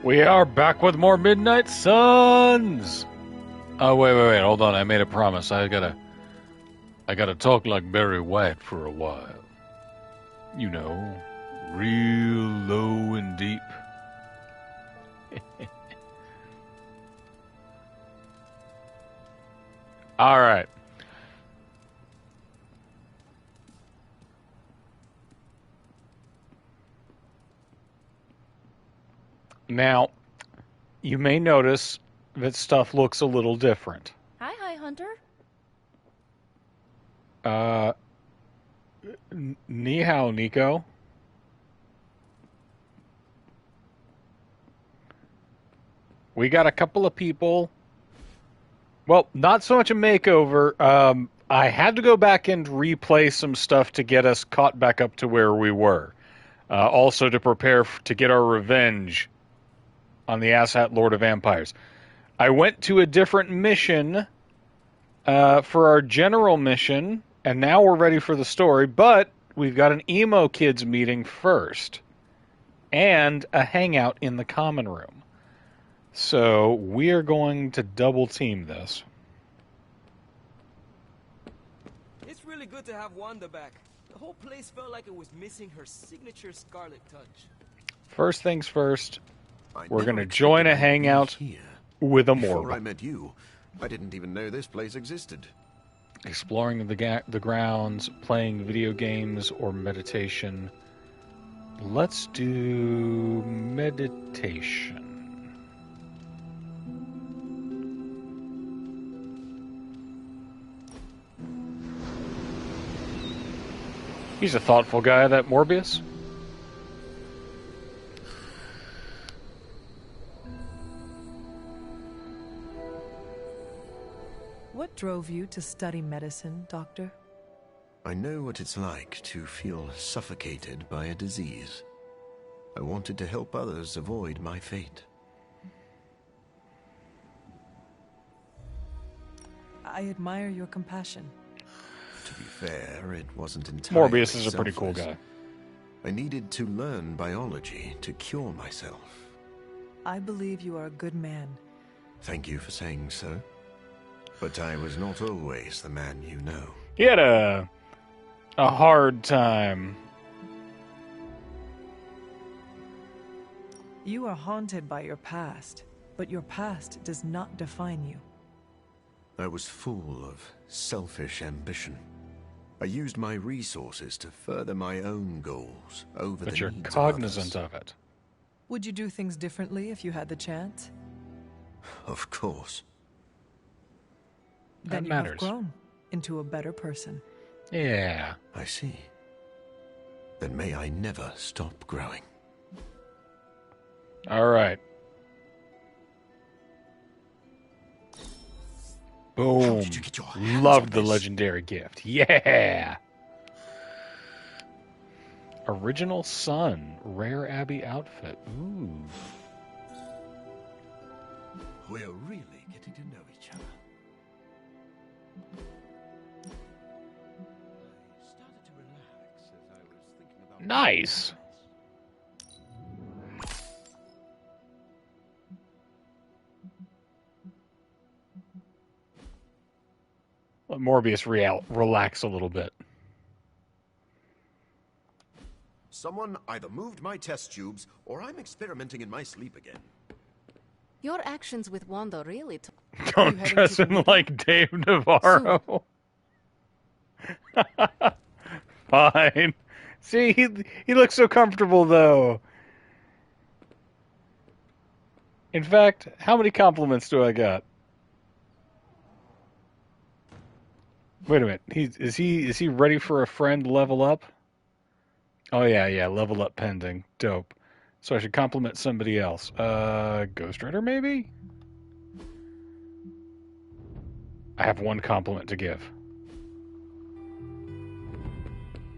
We are back with more Midnight Suns. Oh wait, hold on. I made a promise. I gotta talk like Barry White for a while. You know, real low and deep. All right. Now, you may notice that stuff looks a little different. Hi, Hunter. Ni hao, Nico. We got a couple of people. Well, not so much a makeover. I had to go back and replay some stuff to get us caught back up to where we were. Also to prepare to get our revenge on the asshat Lord of Vampires. I went to a different mission for our general mission, and now we're ready for the story, but we've got an emo kids meeting first, and a hangout in the common room. So we are going to double team this. It's really good to have Wanda back. The whole place felt like it was missing her signature Scarlet touch. First things first, we're going to join a hangout with a morgue. Before I met you, I didn't even know this place existed. Exploring the grounds, playing video games, or meditation. Let's do meditation. He's a thoughtful guy, that Morbius. What drove you to study medicine, Doctor? I know what it's like to feel suffocated by a disease. I wanted to help others avoid my fate. I admire your compassion. To be fair, it wasn't entirely Morbius is a pretty cool selfless. guy. I needed to learn biology to cure myself. I believe you are a good man. Thank you for saying so. But I was not always the man you know. He had a hard time. You are haunted by your past, but your past does not define you. I was full of selfish ambition. I used my resources to further my own goals over the But you're needs cognizant of others. of it. Would you do things differently if you had the chance? Of course. Then That you have matters. grown into a better person. Yeah. I see. Then may I never stop growing. All right. Boom. How did you get your hands Loved on the this? legendary gift. Yeah. Original Sun. Rare Abbey outfit. Ooh. We're really getting to know each other. I started to relax as I was thinking about Nice. Let Morbius relax a little bit. Someone either moved my test tubes or I'm experimenting in my sleep again. Your actions with Wanda really Don't dress him like Dave Navarro. Fine. See, he looks so comfortable, though. In fact, how many compliments do I got? Wait a minute. Is he ready for a friend level up? Oh yeah, level up pending. Dope. So I should compliment somebody else. Ghost Rider maybe? I have one compliment to give.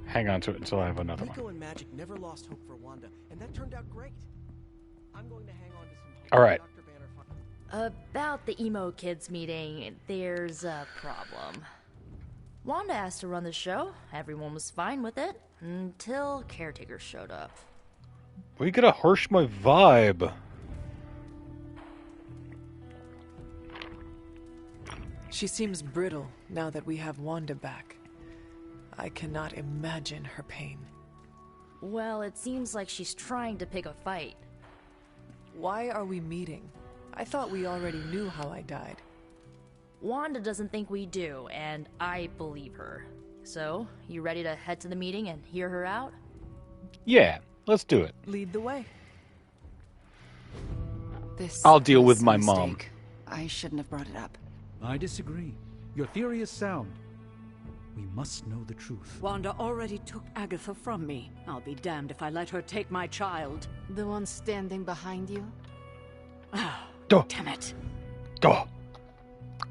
Hang on to it until I have another Nico one. and Magic never lost hope for Wanda, and that turned out great. I'm going to hang on to some hope. All right. Dr. Banner About the emo kids meeting, there's a problem. Wanda asked to run the show. Everyone was fine with it until caretakers showed up. We gotta harsh my vibe. She seems brittle now that we have Wanda back. I cannot imagine her pain. Well, it seems like she's trying to pick a fight. Why are we meeting? I thought we already knew how I died. Wanda doesn't think we do, and I believe her. So, you ready to head to the meeting and hear her out? Yeah, let's do it. Lead the way. I'll deal with my mom. mistake. I shouldn't have brought it up. I disagree. Your theory is sound. We must know the truth. Wanda already took Agatha from me. I'll be damned if I let her take my child. The one standing behind you? Duh. Damn it. Duh.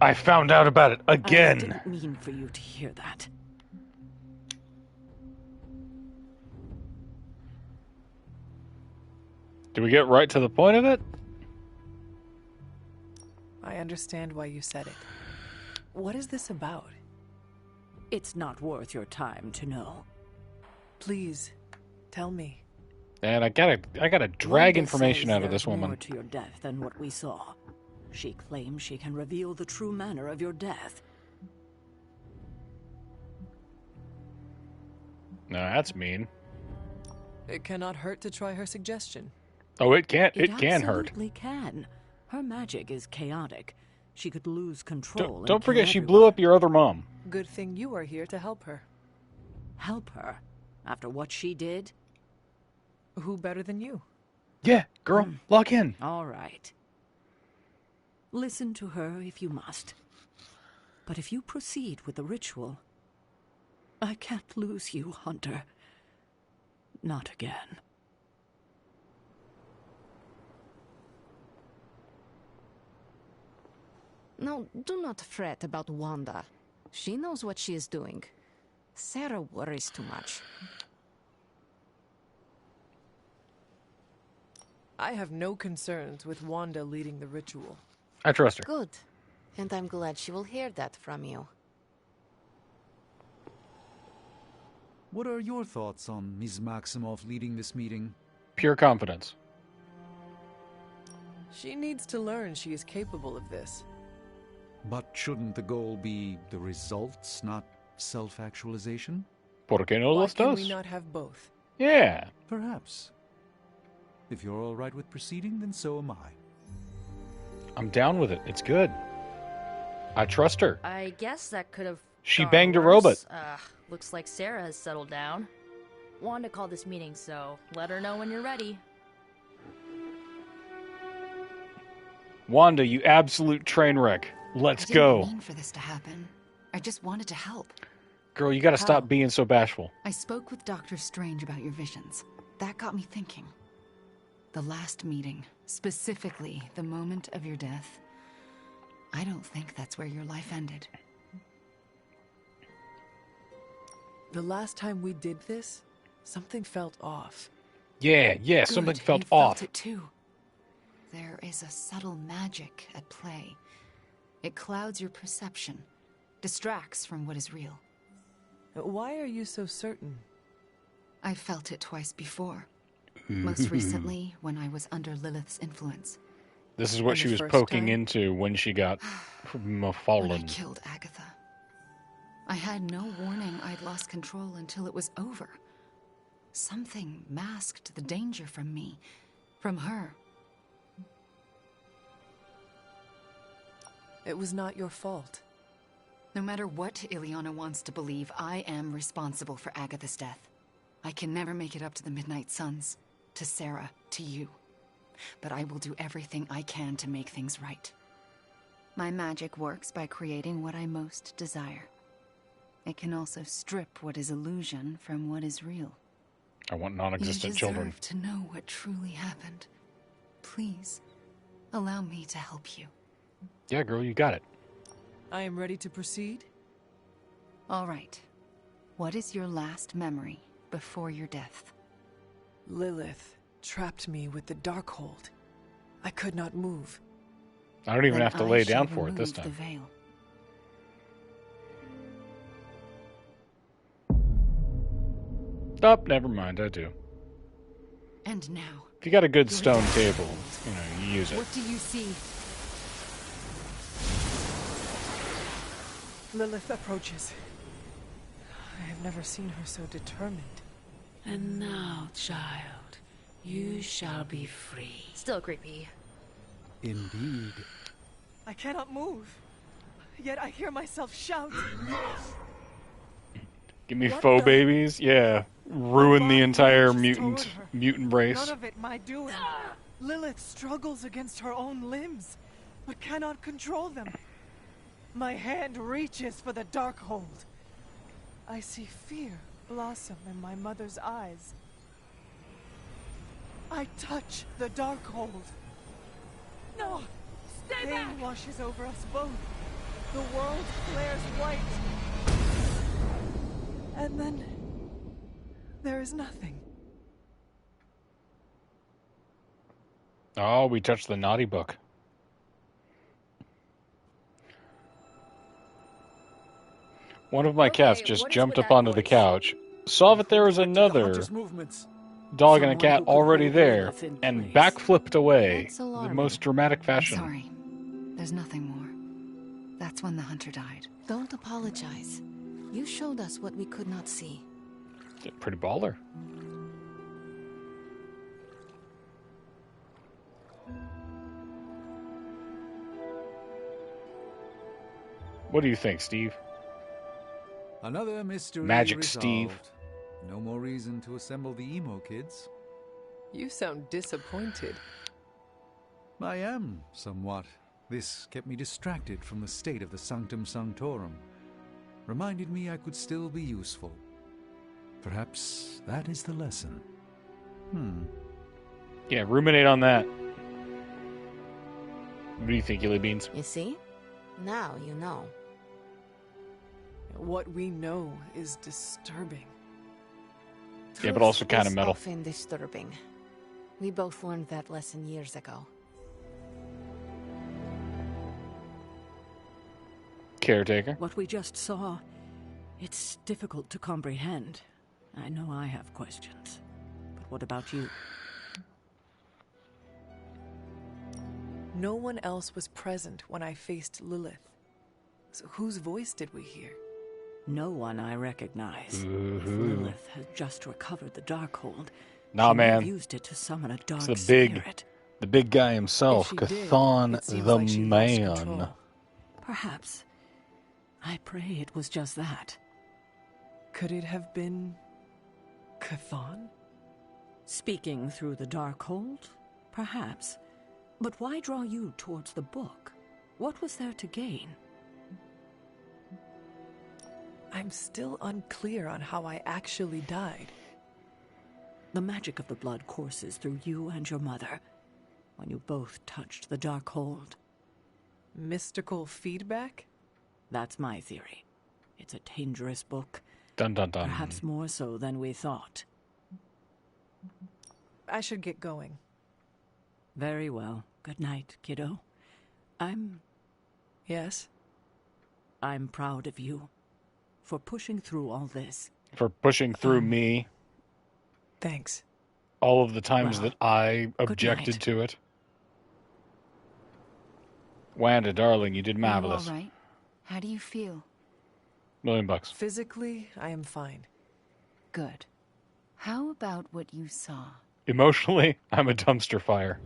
I found out about it I again. didn't mean for you to hear that. Do we get right to the point of it? I understand why you said it. What is this about? It's not worth your time to know. Please, tell me. And I gotta drag Wanda information says out of there's this woman. more to your death than what we saw. She claims she can reveal the true manner of your death. No, that's mean. It cannot hurt to try her suggestion. Oh, it can't. It can hurt. Absolutely can. Her magic is chaotic. She could lose control. Don't and forget, kill she everyone. blew up your other mom. Good thing you are here to help her. Help her after what she did. Who better than you? Yeah, girl, lock in. All right. Listen to her if you must. But if you proceed with the ritual, I can't lose you, Hunter. Not again. No, do not fret about Wanda. She knows what she is doing. Sarah worries too much. I have no concerns with Wanda leading the ritual. I trust her. Good. And I'm glad she will hear that from you. What are your thoughts on Ms. Maximoff leading this meeting? Pure confidence. She needs to learn she is capable of this. But shouldn't the goal be the results, not self-actualization? ¿Por qué no Why los can dos? we not have both? Yeah. Perhaps. If you're all right with proceeding, then so am I. I'm down with it. It's good. I trust her. I guess that could have. She gone banged a worse. robot. Looks like Sarah has settled down. Wanda called this meeting, so let her know when you're ready. Wanda, you absolute train wreck. Let's I didn't go. mean for this to happen. I just wanted to help. Girl, you gotta How? stop being so bashful. I spoke with Dr. Strange about your visions. That got me thinking. The last meeting, specifically the moment of your death, I don't think that's where your life ended. The last time we did this, something felt off. Yeah, something Good, felt you off. Felt it too. There is a subtle magic at play. It clouds your perception, distracts from what is real. Why are you so certain? I felt it twice before. Most recently, when I was under Lilith's influence. This is what And she the was first poking time? into when she got When I fallen. killed Agatha. I had no warning I'd lost control until it was over. Something masked the danger from me, from her. It was not your fault. No matter what Ileana wants to believe, I am responsible for Agatha's death. I can never make it up to the Midnight Suns, to Sarah, to you. But I will do everything I can to make things right. My magic works by creating what I most desire. It can also strip what is illusion from what is real. I want You non-existent deserve children. to know what truly happened. Please, allow me to help you. Yeah, girl, you got it. I am ready to proceed. All right. What is your last memory before your death? Lilith trapped me with the Darkhold. I could not move. I don't even Then have to I lay shall down for it this remove the time. veil. Oh, never mind, I do. And now, If you got a good stone table, you use it. what do you see? Lilith approaches. I have never seen her so determined. And now, child, you shall be free. Still creepy. Indeed. I cannot move. Yet I hear myself shout. Give me What faux the- babies. Yeah. Ruin the body entire just mutant told her. mutant race. None of it my doing. Lilith struggles against her own limbs, but cannot control them. My hand reaches for the Darkhold. I see fear blossom in my mother's eyes. I touch the Darkhold. No! Stay back! Pain washes over us both. The world flares white. And then there is nothing. Oh, we touched the naughty book. One of my cats just what is jumped with up that onto the noise? couch, saw that there was another Hunter's movements. dog and a Someone cat who could already hold there, Lilith in and place. backflipped away That's in the alarming. most dramatic fashion. Sorry. There's nothing more. That's when the hunter died. Don't apologize. You showed us what we could not see. Pretty baller. What do you think, Steve? Another mystery Magic resolved. Steve. No more reason to assemble the emo kids. You sound disappointed. I am, somewhat. This kept me distracted from the state of the Sanctum Sanctorum. Reminded me I could still be useful. Perhaps that is the lesson. Yeah, ruminate on that. What do you think, Gilly Beans? You see? Now you know. What we know is disturbing. Yeah, but also Truth kind of is metal. Often disturbing. We both learned that lesson years ago. Caretaker. What we just saw, it's difficult to comprehend. I know I have questions. But what about you? No one else was present when I faced Lilith. So whose voice did we hear? No one I recognize. If Lilith had just recovered the Darkhold, Nah, she may have man. used it to summon a dark It's the spirit. big guy himself, If she did, Chthon it seems the like she lost Man. control. Perhaps. I pray it was just that. Could it have been Chthon? Speaking through the Darkhold? Perhaps. But why draw you towards the book? What was there to gain? I'm still unclear on how I actually died. The magic of the blood courses through you and your mother when you both touched the Darkhold. Mystical feedback? That's my theory. It's a dangerous book, Dun dun dun. perhaps more so than we thought. I should get going. Very well. Good night, kiddo. Yes? I'm proud of you for pushing through all this. For pushing through me Thanks. all of the times Well, that I objected night. to it. Wanda, darling, you did marvelous. You all right? How do you feel? $1,000,000. Physically, I am fine. Good. How about what you saw? Emotionally, I'm a dumpster fire.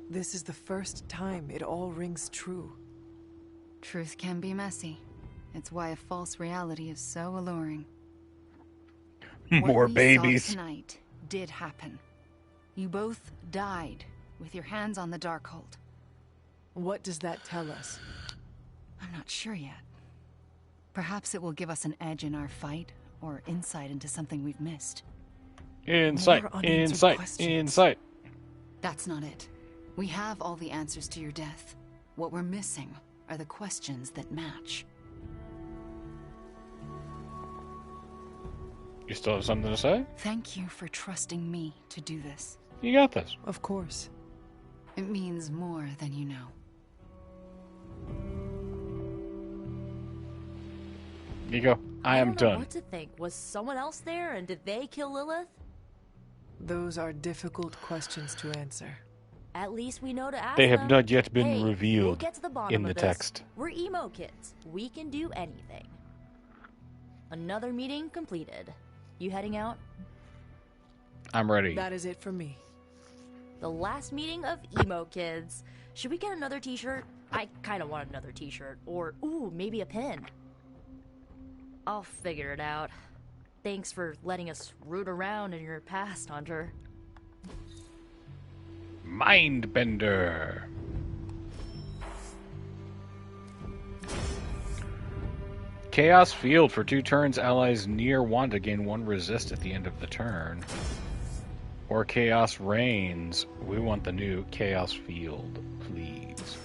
This is the first time it all rings true. Truth can be messy. It's why a false reality is so alluring. More What we babies. saw tonight did happen. You both died with your hands on the Darkhold. What does that tell us? I'm not sure yet. Perhaps it will give us an edge in our fight, or insight into something we've missed. Insight, More unanswered insight, questions. insight. That's not it. We have all the answers to your death. What we're missing are the questions that match. You still have something to say? Thank you for trusting me to do this. You got this. Of course. It means more than you know. You go. I am don't know done. what to think. Was someone else there, and did they kill Lilith? Those are difficult questions to answer. At least we know to ask They have them. not yet been Hey, we'll revealed get to the bottom in the of this. text. We're emo kids. We can do anything. Another meeting completed. You heading out? I'm ready. That is it for me. The last meeting of emo kids. Should we get another t-shirt? I kind of want another t-shirt. Or, ooh, maybe a pin. I'll figure it out. Thanks for letting us root around in your past, Hunter. Mindbender. Chaos Field. For 2 turns, allies near Wanda gain 1 resist at the end of the turn. Or Chaos Reigns. We want the new Chaos Field, please.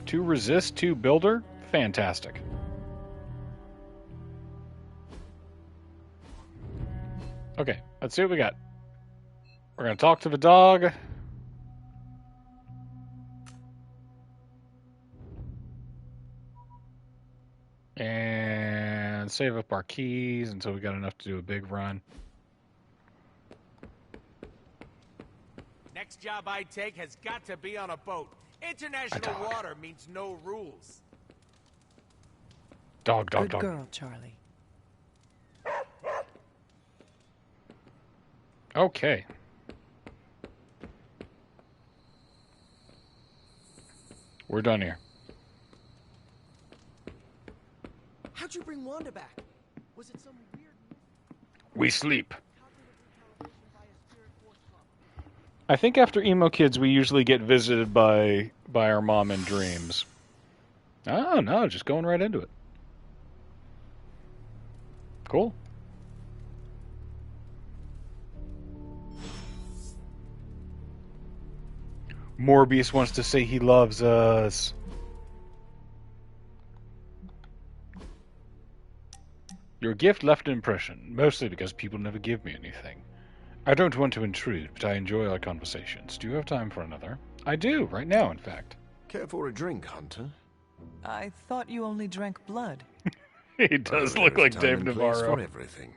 2 resist, 2 builder. Fantastic. Okay, let's see what we got. We're going to talk to the dog. And save up our keys until we got enough to do a big run. Next job I take has got to be on a boat. International water means no rules. Dog. Good girl, Charlie. Okay. We're done here. How'd you bring Wanda back? Was it some weird... We sleep. I think after Emo Kids, we usually get visited by our mom in dreams. Oh, no, just going right into it. Cool. Morbius wants to say he loves us. Your gift left an impression, mostly because people never give me anything. I don't want to intrude, but I enjoy our conversations. Do you have time for another? I do, right now, in fact. Care for a drink, Hunter? I thought you only drank blood. He does look like Dave Navarro. For everything.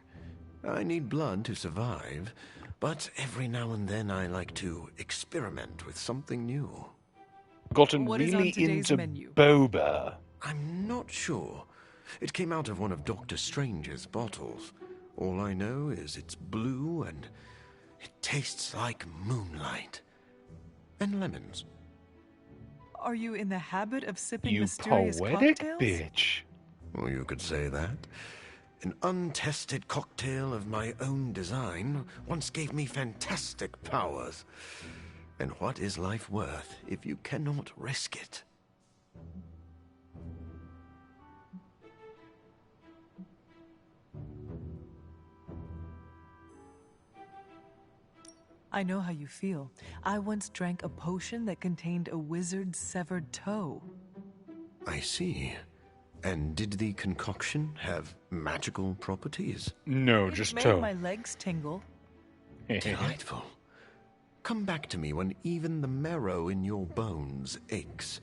I need blood to survive, but every now and then I like to experiment with something new. Gotten What is on really today's into menu? boba. I'm not sure. It came out of one of Dr. Strange's bottles. All I know is it's blue and it tastes like moonlight. And lemons. Are you in the habit of sipping You mysterious poetic cocktails? bitch. Well, you could say that. An untested cocktail of my own design once gave me fantastic powers. And what is life worth if you cannot risk it? I know how you feel. I once drank a potion that contained a wizard's severed toe. I see. And did the concoction have magical properties? No, It just made toe. my legs tingle. Delightful. Come back to me when even the marrow in your bones aches.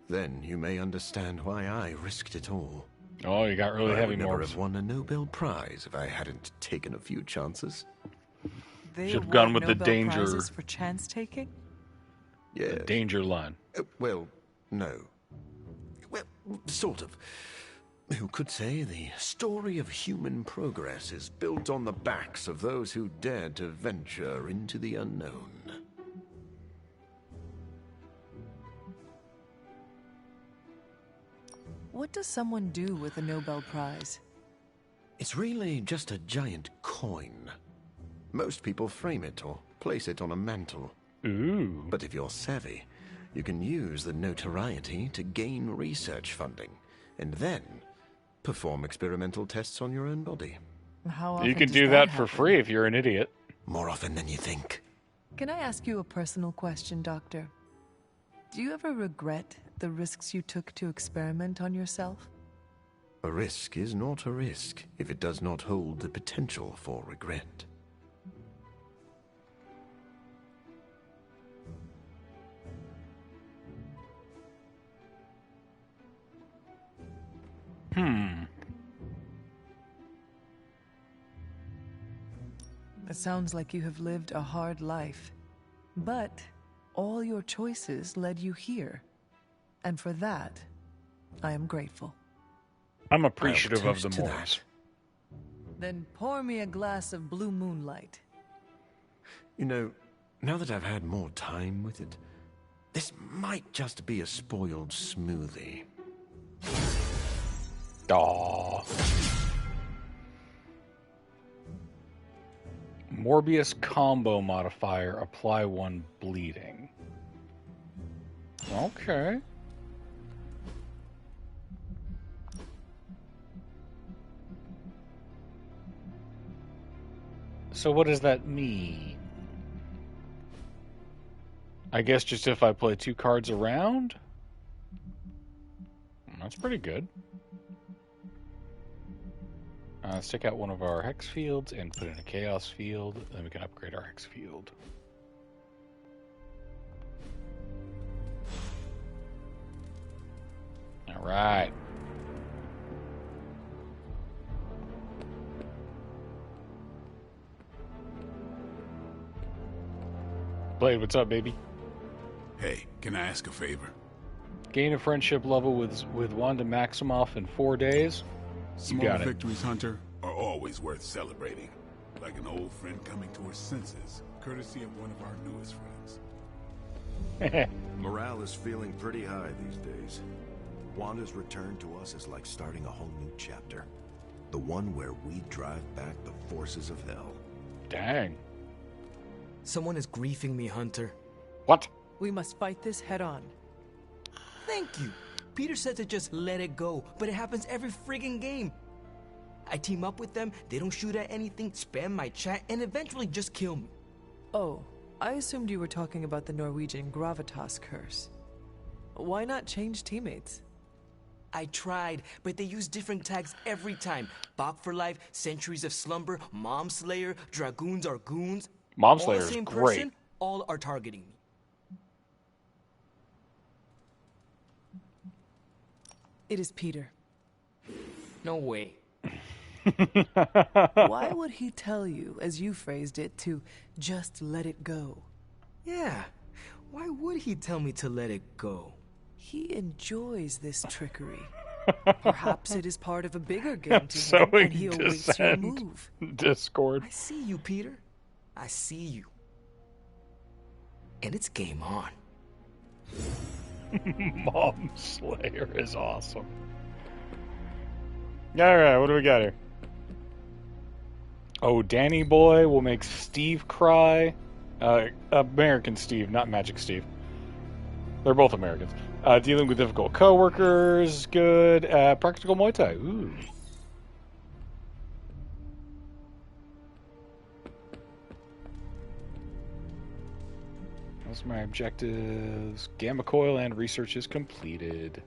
Then you may understand why I risked it all. Oh, you got really I heavy, would never Morbs. have won a Nobel Prize if I hadn't taken a few chances. They Should've gone award with the Nobel danger- Prizes for chance taking? Yeah. The danger line. Well, no. Well, sort of. Who could say the story of human progress is built on the backs of those who dared to venture into the unknown? What does someone do with a Nobel Prize? It's really just a giant coin. Most people frame it or place it on a mantle. Ooh. But if you're savvy, you can use the notoriety to gain research funding, and then perform experimental tests on your own body. How often You can does do that for happen? free if you're an idiot. More often than you think. Can I ask you a personal question, Doctor? Do you ever regret the risks you took to experiment on yourself? A risk is not a risk if it does not hold the potential for regret. It sounds like you have lived a hard life. But all your choices led you here. And for that, I am grateful. I'm appreciative I'll of the toast to Moors. Then pour me a glass of blue moonlight. You know, now that I've had more time with it, this might just be a spoiled smoothie. Aww. Morbius combo modifier, apply 1 bleeding. Okay. So what does that mean? I guess just if I play 2 cards around? That's pretty good. Let's take out one of our hex fields and put in a chaos field. Then we can upgrade our hex field. All right. Blade, what's up, baby? Hey, can I ask a favor? Gain a friendship level with Wanda Maximoff in 4 days. Small victories, Hunter, are always worth celebrating. Like an old friend coming to her senses, courtesy of one of our newest friends. Morale is feeling pretty high these days. Wanda's return to us is like starting a whole new chapter. The one where we drive back the forces of hell. Dang. Someone is griefing me, Hunter. What? We must fight this head on. Thank you. Peter said to just let it go, but it happens every friggin' game. I team up with them, they don't shoot at anything, spam my chat, and eventually just kill me. Oh, I assumed you were talking about the Norwegian gravitas curse. Why not change teammates? I tried, but they use different tags every time. Bach for life, Centuries of Slumber, Mom Slayer, Dragoons are goons. Mom Slayer all the is same great. person, all are targeting me. It is Peter. No way. Why would he tell you, as you phrased it, to just let it go? Yeah, why would he tell me to let it go? He enjoys this trickery. Perhaps it is part of a bigger game to him, Sowing and he awaits your dissent. move. Discord. I see you, Peter. I see you. And it's game on. Mom Slayer is awesome. Alright, what do we got here? Oh, Danny Boy will make Steve cry. American Steve, not Magic Steve. They're both Americans. Dealing with difficult coworkers, good. Practical Muay Thai, ooh. Those are my objectives. Gamma Coil and research is completed.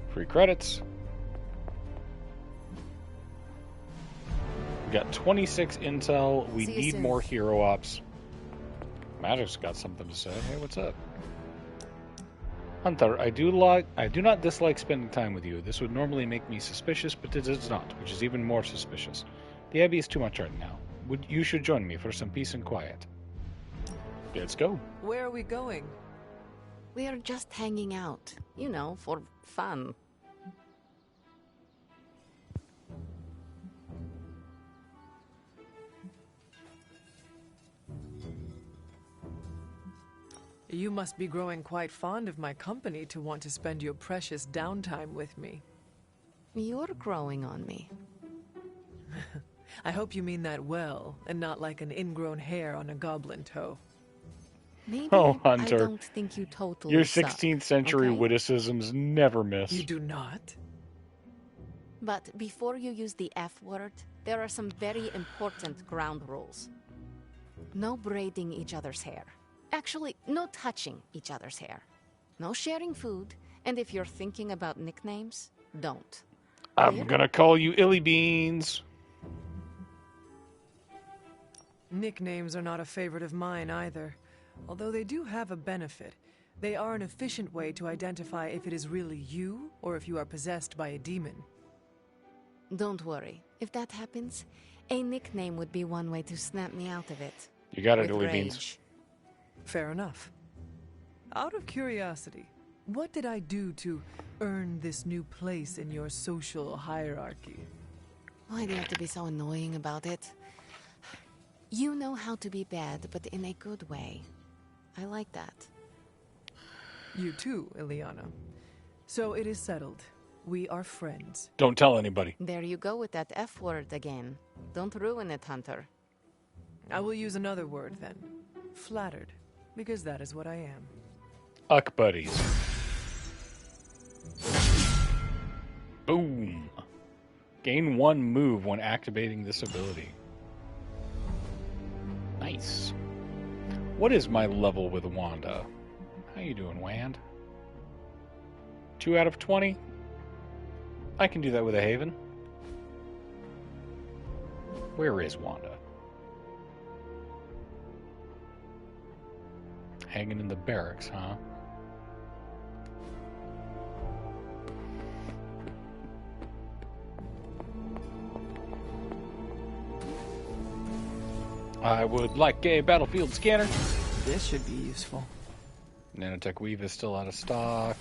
Free credits. We got 26 intel. We See you need soon. more hero ops. Magic's got something to say. Hey, what's up? Hunter, I do not dislike spending time with you. This would normally make me suspicious, but it does not, which is even more suspicious. The Abbey is too much right now. You should join me for some peace and quiet. Let's go. Where are we going? We are just hanging out, you know, for fun. You must be growing quite fond of my company to want to spend your precious downtime with me. You're growing on me. I hope you mean that well, and not like an ingrown hair on a goblin toe. Maybe Oh, Hunter. I don't think you totally Your suck, 16th century okay? witticisms never miss. You do not? But before you use the F word, there are some very important ground rules. No braiding each other's hair. Actually, no touching each other's hair. No sharing food, and if you're thinking about nicknames, don't. I'm gonna call you Illy Beans. Nicknames are not a favorite of mine either. Although they do have a benefit. They are an efficient way to identify if it is really you, or if you are possessed by a demon. Don't worry. If that happens, A nickname would be one way to snap me out of it. You got it, With Dilly rage. Beans. Fair enough. Out of curiosity, what did I do to earn this new place in your social hierarchy? Why do you have to be so annoying about it? You know how to be bad, but in a good way. I like that. You too, Ileana. So it is settled. We are friends. Don't tell anybody. There you go with that F word again. Don't ruin it, Hunter. I will use another word then. Flattered. Because that is what I am. Uck buddies. Boom. Gain 1 move when activating this ability. Nice. What is my level with Wanda? How you doing, Wand? 2 out of 20? I can do that with a Haven. Where is Wanda? Hanging in the barracks, huh? I would like a battlefield scanner. This should be useful. Nanotech Weave is still out of stock.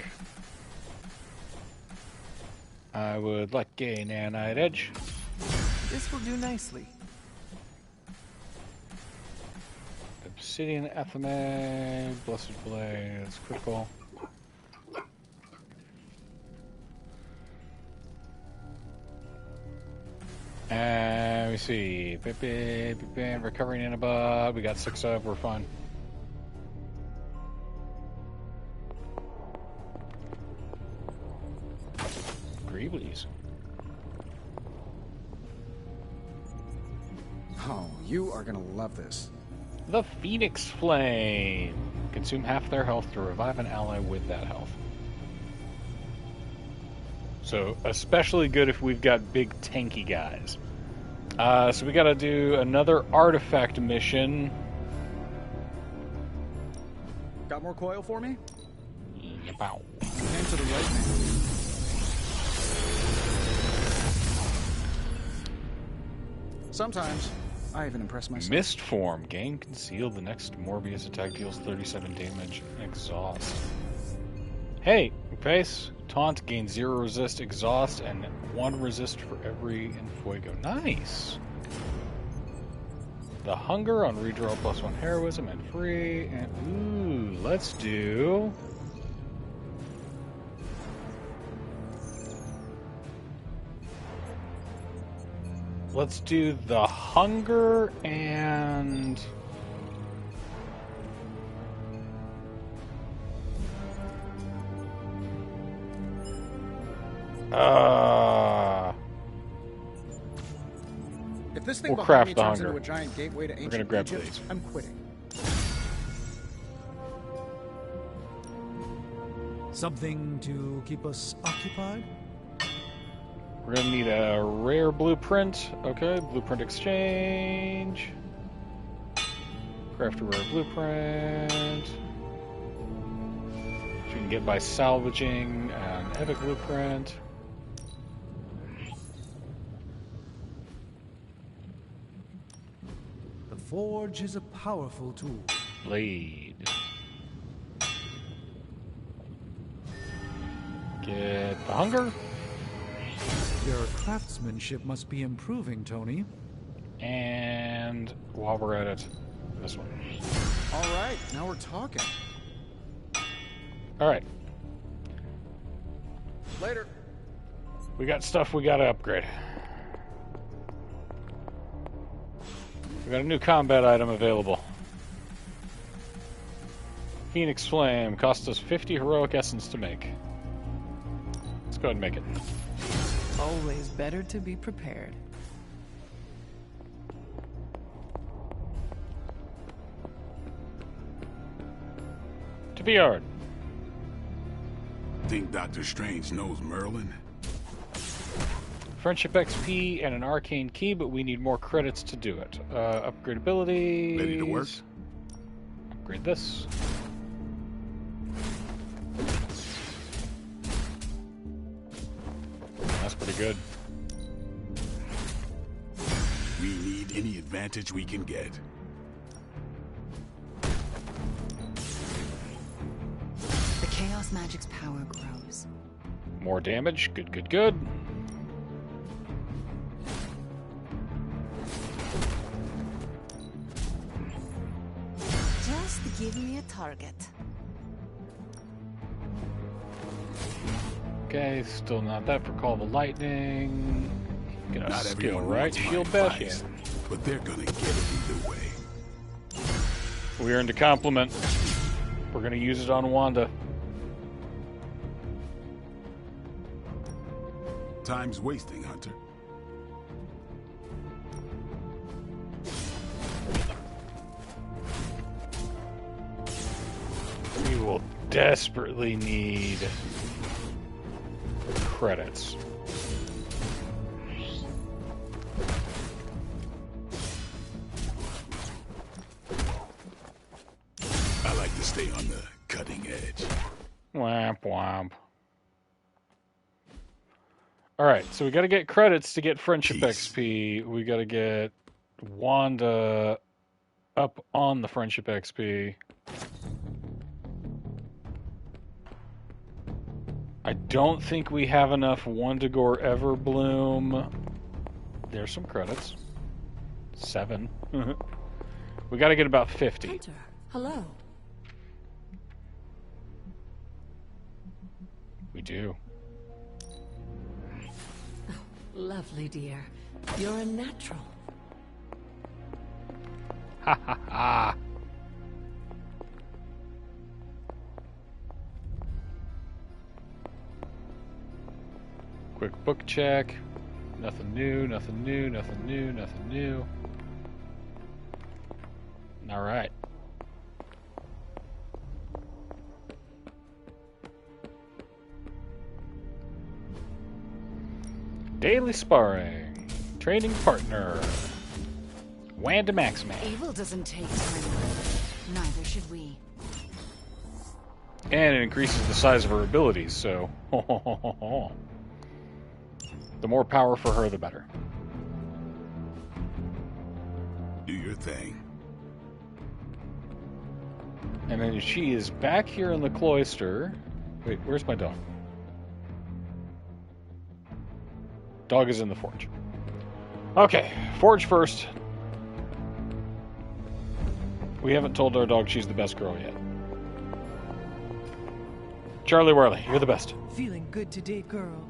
I would like a Nanite Edge. This will do nicely. Obsidian Athame, Blessed Blade, that's critical. And we see. Recovering in above. We got 6 of, we're fine. Greeblies. Oh, you are gonna love this. The Phoenix Flame. Consume half their health to revive an ally with that health. So, especially good if we've got big tanky guys. So we gotta do another artifact mission. Got more coil for me? Yepow. Came to the right man. Sometimes, I even impress myself. Mist Form. Gain Conceal. The next Morbius attack deals 37 damage. Exhaust. Hey, face. Taunt. Gain 0 resist. Exhaust. And 1 resist for every Enfuego. Nice. The Hunger on redraw +1 heroism and free. And ooh, let's do. Let's do the Hunger and if this thing we'll behind craft me the turns Hunger. into a giant gateway to We're gonna ancient grab Egypt, these. I'm quitting. Something to keep us occupied? We're gonna need a rare blueprint. Okay, blueprint exchange. Craft a rare blueprint. Which you can get by salvaging an epic blueprint. The forge is a powerful tool. Blade. Get the Hunger. Your craftsmanship must be improving, Tony. And while we're at it, this one. All right, now we're talking. All right, Later. we got stuff we gotta upgrade. We got a new combat item available. Phoenix Flame cost us 50 heroic essence to make. Let's go ahead and make it. Always better to be prepared. To be hard. Think Doctor Strange knows Merlin? Friendship XP and an arcane key, but we need more credits to do it. Upgrade abilities. Ready to work? Upgrade this. That's pretty good. We need any advantage we can get. The Chaos Magic's power grows. More damage. Good, good, good. Just give me a target. Okay, still not that for Call the Lightning. Get a Not skill, everyone right? wants my Shield bash, yeah. advice, but they're gonna get it either way. We earned a compliment. We're gonna use it on Wanda. Time's wasting, Hunter. We will desperately need credits. I like to stay on the cutting edge. Womp womp. Alright, so we gotta get credits to get friendship XP. We gotta get Wanda up on the friendship XP. I don't think we have enough Wondagore Everbloom. There's some credits. 7. We gotta get about 50. Hunter, hello. We do. Lovely, dear. You're a natural. Ha ha ha. Quick book check. Nothing new, nothing new, nothing new, nothing new. Alright. Daily sparring. Training partner. Wanda Maximum. Evil doesn't take time. Neither should we. And it increases the size of her abilities, so... The more power for her, the better. Do your thing. And then she is back here in the cloister. Wait, where's my dog? Dog is in the forge. Okay, forge first. We haven't told our dog she's the best girl yet. Charlie Worley, you're the best. Feeling good today, girl.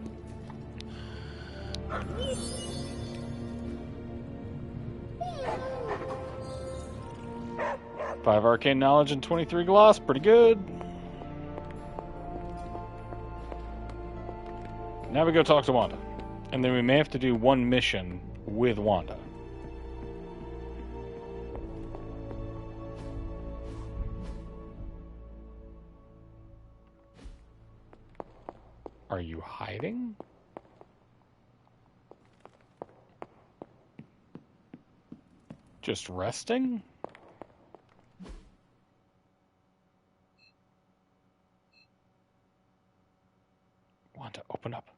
Five arcane knowledge and 23 gloss, pretty good. Now we go talk to Wanda. And then we may have to do one mission with Wanda. Are you hiding? Just resting? Wanda, open up.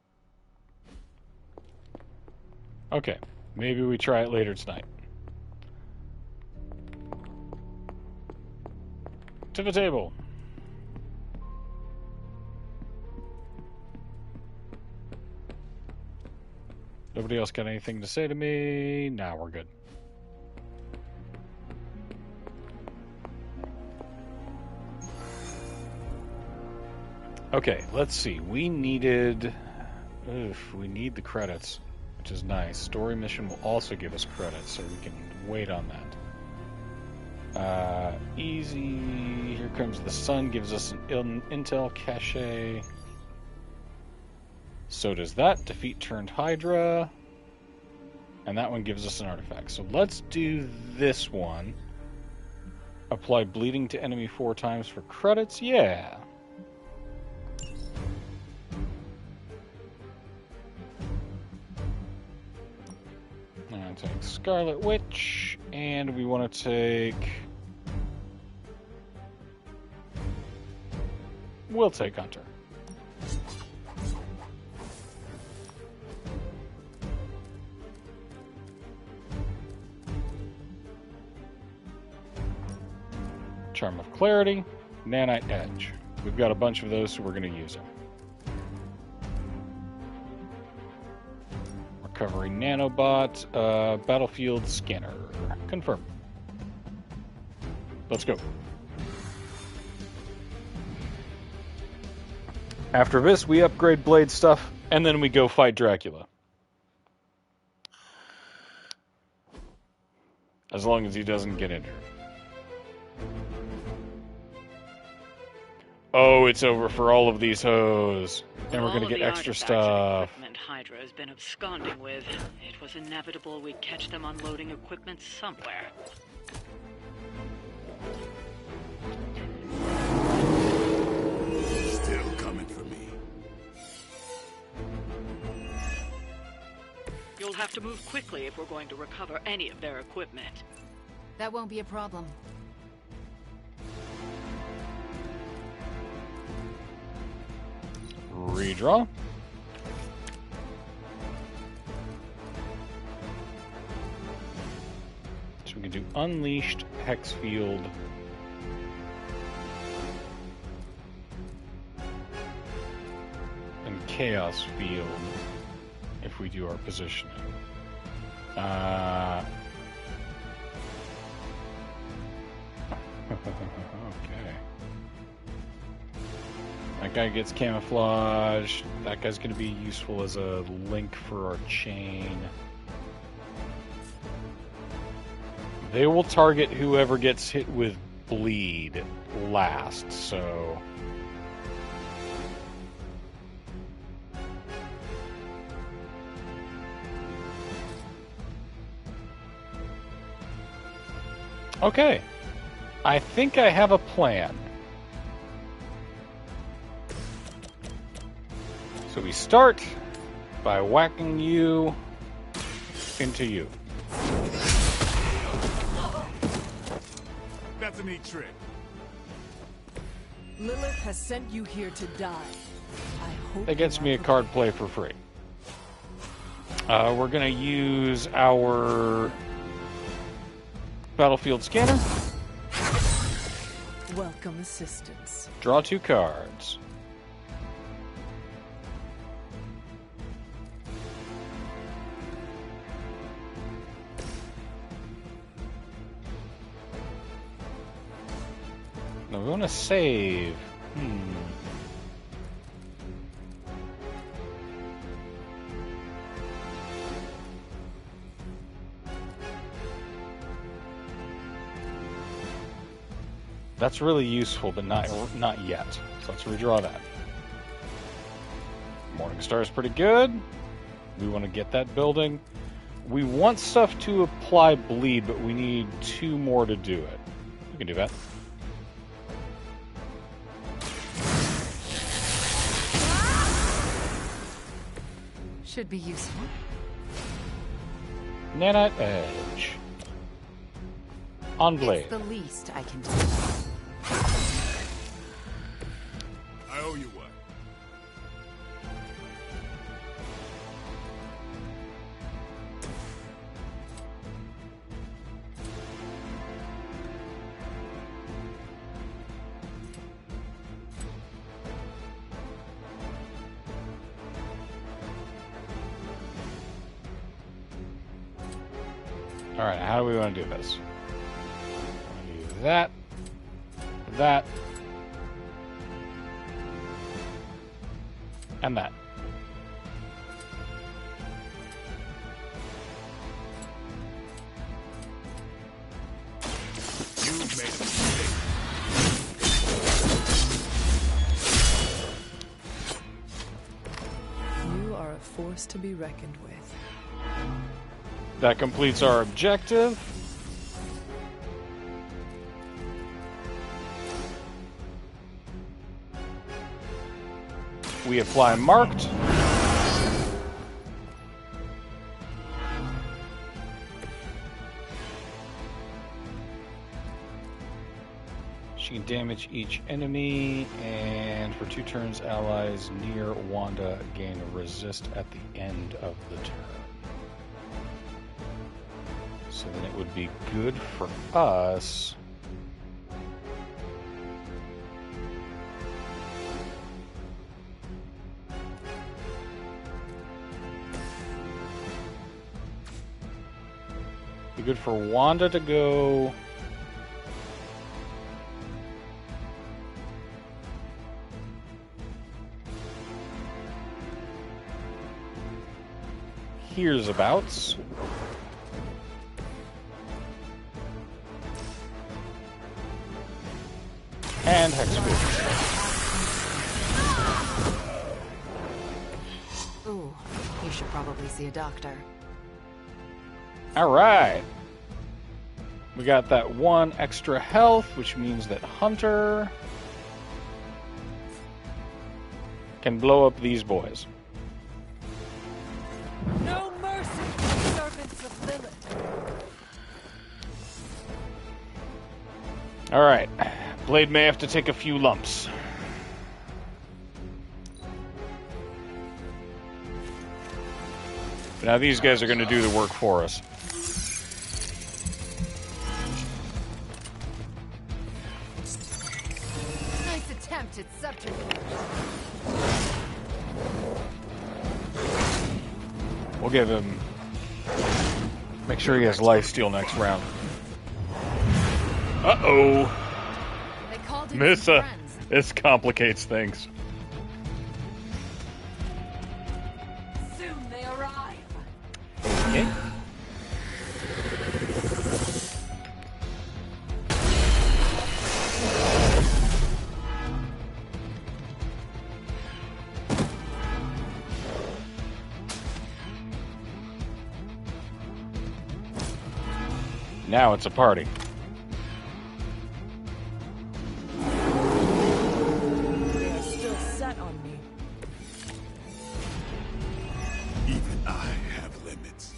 Okay, maybe we try it later tonight. To the table. Nobody else got anything to say to me? Nah, we're good. Okay, let's see. We needed... we need the credits, which is nice. Story mission will also give us credits, so we can wait on that. Easy. Here comes the sun. Gives us an intel cache. So does that. Defeat turned Hydra. And that one gives us an artifact. So let's do this one. Apply bleeding to enemy 4 times for credits. Yeah. And take Scarlet Witch. And we want to take... We'll take Hunter. Charm of Clarity, Nanite Edge. We've got a bunch of those, so we're going to use them. Recovery Nanobot, Battlefield Scanner. Confirm. Let's go. After this, we upgrade Blade stuff, and then we go fight Dracula. As long as he doesn't get injured. Oh, it's over for all of these hoes. And we're going to get extra stuff. Equipment Hydra has been absconding with. It was inevitable we'd catch them unloading equipment somewhere. Still coming for me. You'll have to move quickly if we're going to recover any of their equipment. That won't be a problem. Redraw. So we can do Unleashed, Hex Field. And Chaos Field if we do our positioning. Okay. That guy gets camouflage. That guy's going to be useful as a link for our chain. They will target whoever gets hit with bleed last, so... Okay. I think I have a plan. So we start by whacking you into you. That's a neat trick. Lilith has sent you here to die. I hope That gets me a card play for free. We're going to use our Battlefield Scanner. Welcome assistance. Draw 2 cards. Now we want to save. That's really useful, but not yet. So let's redraw that. Morningstar is pretty good. We want to get that building. We want stuff to apply bleed, but we need 2 more to do it. We can do that. Should be useful. Nanite Edge. On Blade. It's the least I can do. I owe you one. Alright, how do we want to do this? Do that. That. And that. You made a mistake. You are a force to be reckoned with. That completes our objective. We apply marked. She can damage each enemy, and for 2 turns, allies near Wanda gain a resist at the end of the turn. So then it would be good for us Be good for Wanda to go. Here's abouts. And Hexfield. Ooh, you should probably see a doctor. Alright. We got that 1 extra health, which means that Hunter can blow up these boys. No mercy, servants of Lilith. Alright. Blade may have to take a few lumps. But now these guys are going to do the work for us. Nice attempt at subterfuge. We'll give him... Make sure he has lifesteal next round. Uh-oh! Missa! This complicates things. Soon they arrive. Okay. Now it's a party. They are still set on me. Even I have limits.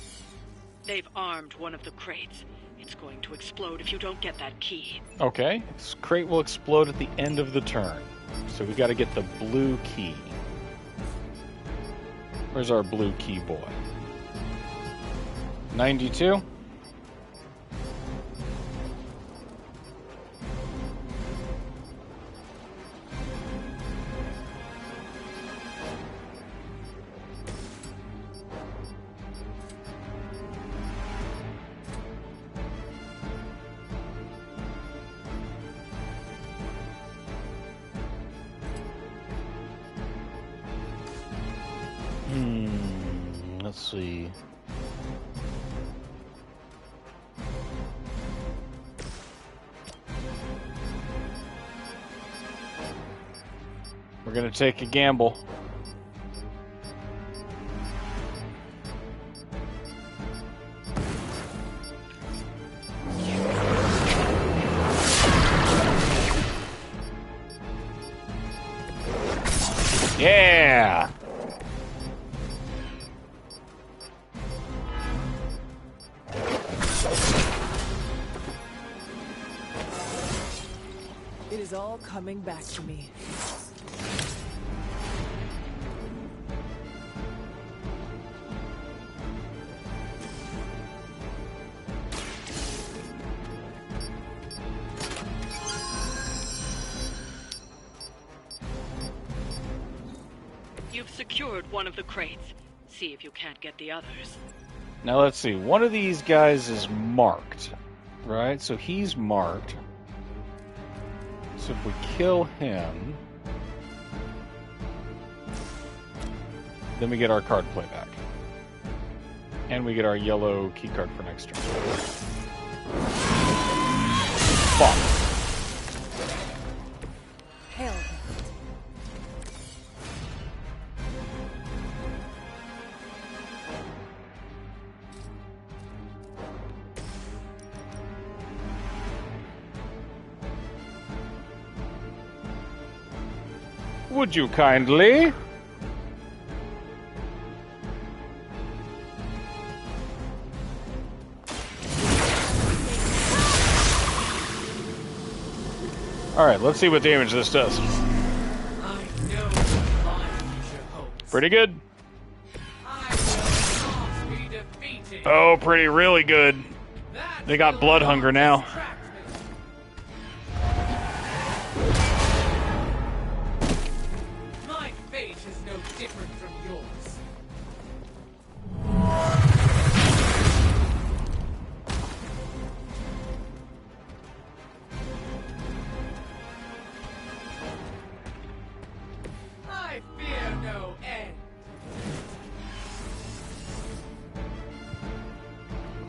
They've armed one of the crates. It's going to explode if you don't get that key. Okay, this crate will explode at the end of the turn. So we got to get the blue key. Where's our blue key boy? 92? Let's see. We're gonna take a gamble. Yeah! It is all coming back to me. You've secured one of the crates. See if you can't get the others. Now let's see. One of these guys is marked, right? So he's marked. So if we kill him, then we get our card play back. And we get our yellow key card for next turn. Fuck. Hell. Would you kindly? Alright, let's see what damage this does. Pretty good. Oh, pretty really good. They got blood hunger now. My fate is no different from yours.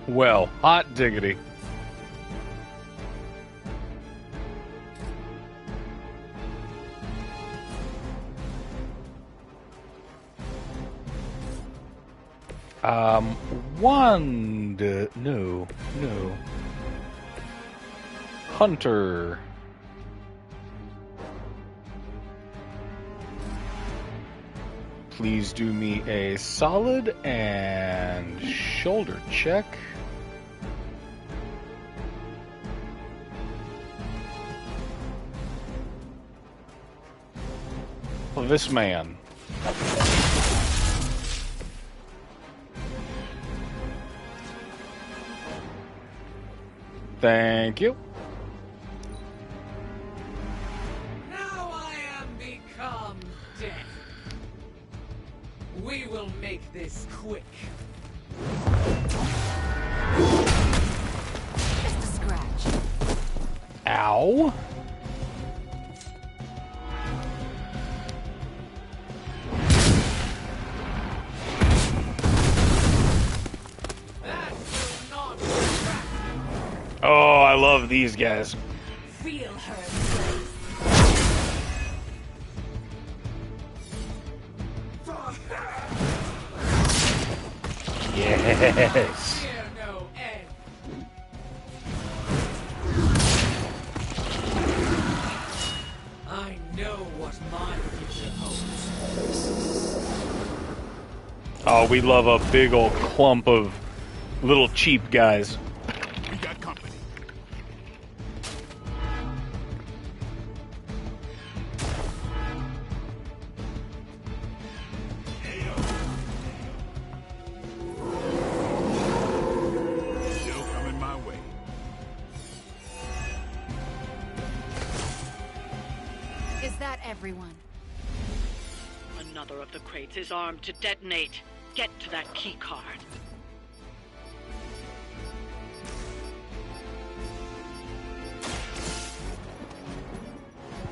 Well, hot diggity. No. Hunter. Please do me a solid and shoulder check. For this man. Thank you. Now I am become death. We will make this quick. Just a scratch. Ow. Oh, I love these guys. Feel her. Yes. Fear no end. I know what my future holds. Oh, we love a big old clump of little cheap guys. We got company. Still coming my way. Is that everyone? Another of the crates is armed to detonate. Get to that key card.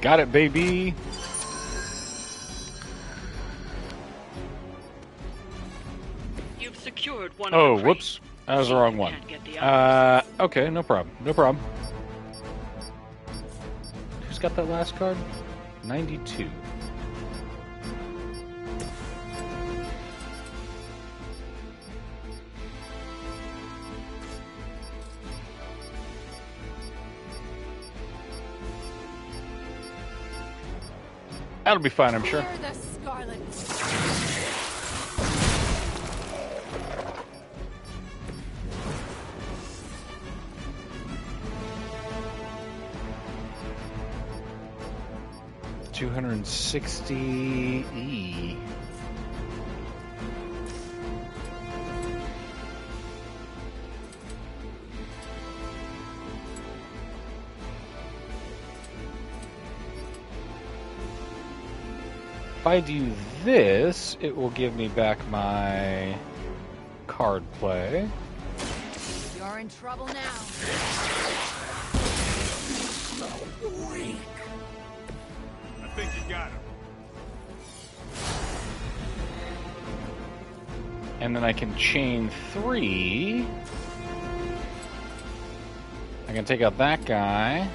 Got it, baby. You've secured one Oh, of the whoops. That was the wrong one. Can't get the others. Okay, no problem. No problem. Who's got that last card? 92. That'll be fine, I'm sure. Clear the Scarlet. $260. If I do this, it will give me back my card play. You're in trouble now. I think you got him. And then I can chain 3. I can take out that guy.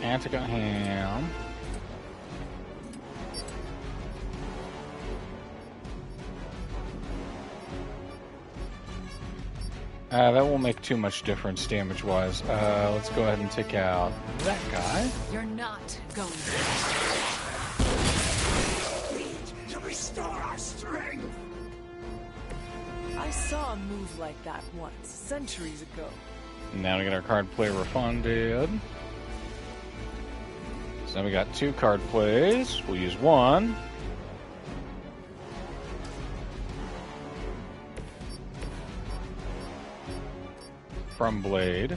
And take out him. That won't make too much difference damage-wise. Let's go ahead and take out that guy. You're not going To restore our strength. I saw a move like that once, centuries ago. Now we get our card play refunded. So now we got 2 card plays. We'll use 1. From Blade.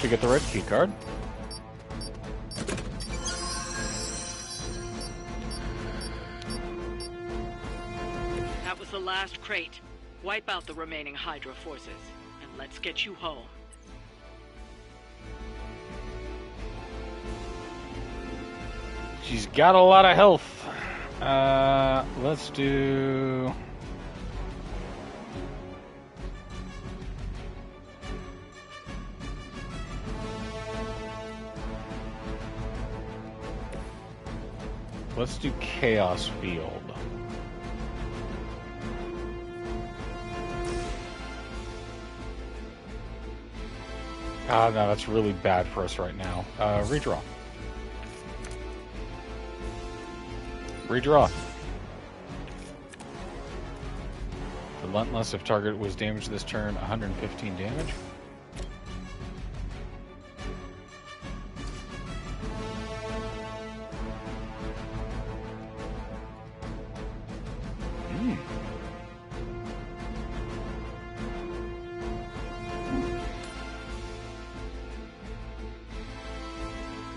To get the red key card. That was the last crate. Wipe out the remaining Hydra forces, and let's get you home. She's got a lot of health. Let's do... Let's do Chaos Field. Ah, no, that's really bad for us right now. Redraw. Redraw. Relentless. If target was damaged this turn, 115 damage.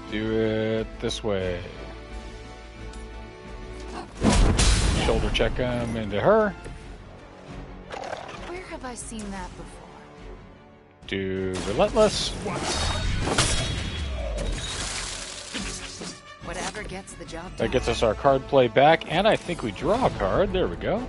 Do it this way. Shoulder check him into her. Where have I seen that before? Do Relentless. Whatever gets the job done. That gets us our card play back, and I think we draw a card. There we go.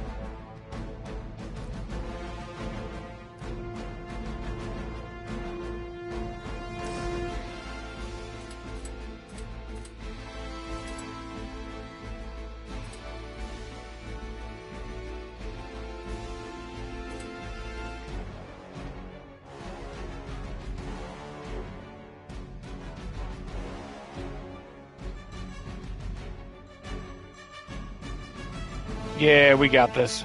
Yeah, we got this.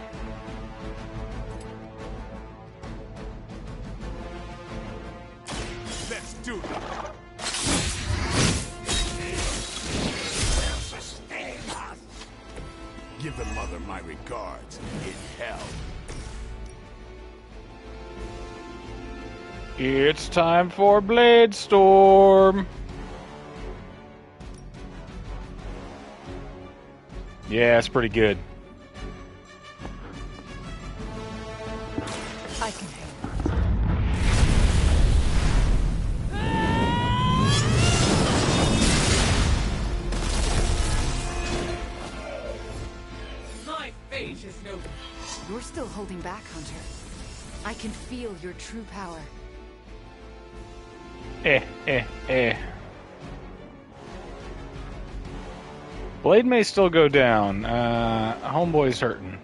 Let's do it. Give the mother my regards in hell. It's time for Blade Storm. Yeah, it's pretty good. I can handle My fate is no. You're still holding back, Hunter. I can feel your true power. Blade may still go down. Homeboy's hurting.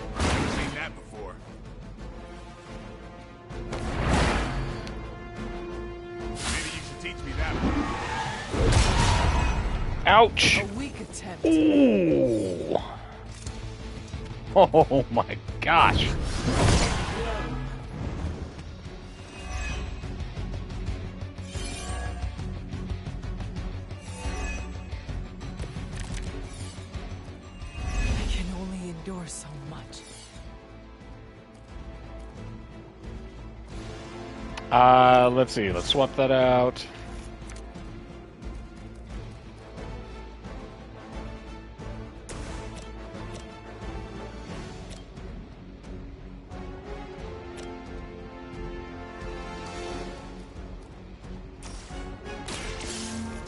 Seen that before. Maybe you should teach me that one. Ouch! A weak attempt. Ooh. Oh my gosh. I can only endure so much. Let's see. Let's swap that out.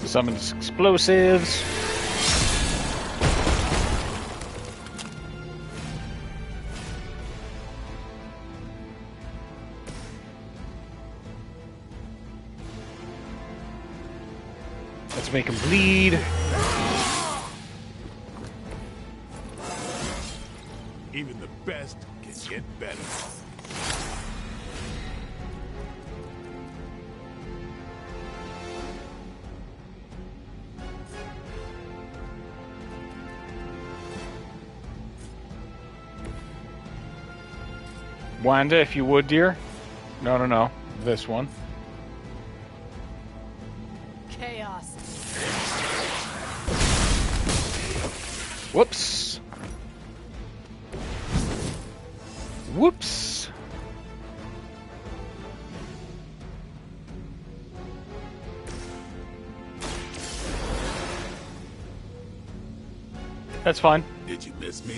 Summon explosives. Let's make him bleed. Even the best can get better. Wanda, if you would, dear. No. This one. Chaos. Whoops. Whoops. That's fine. Did you miss me?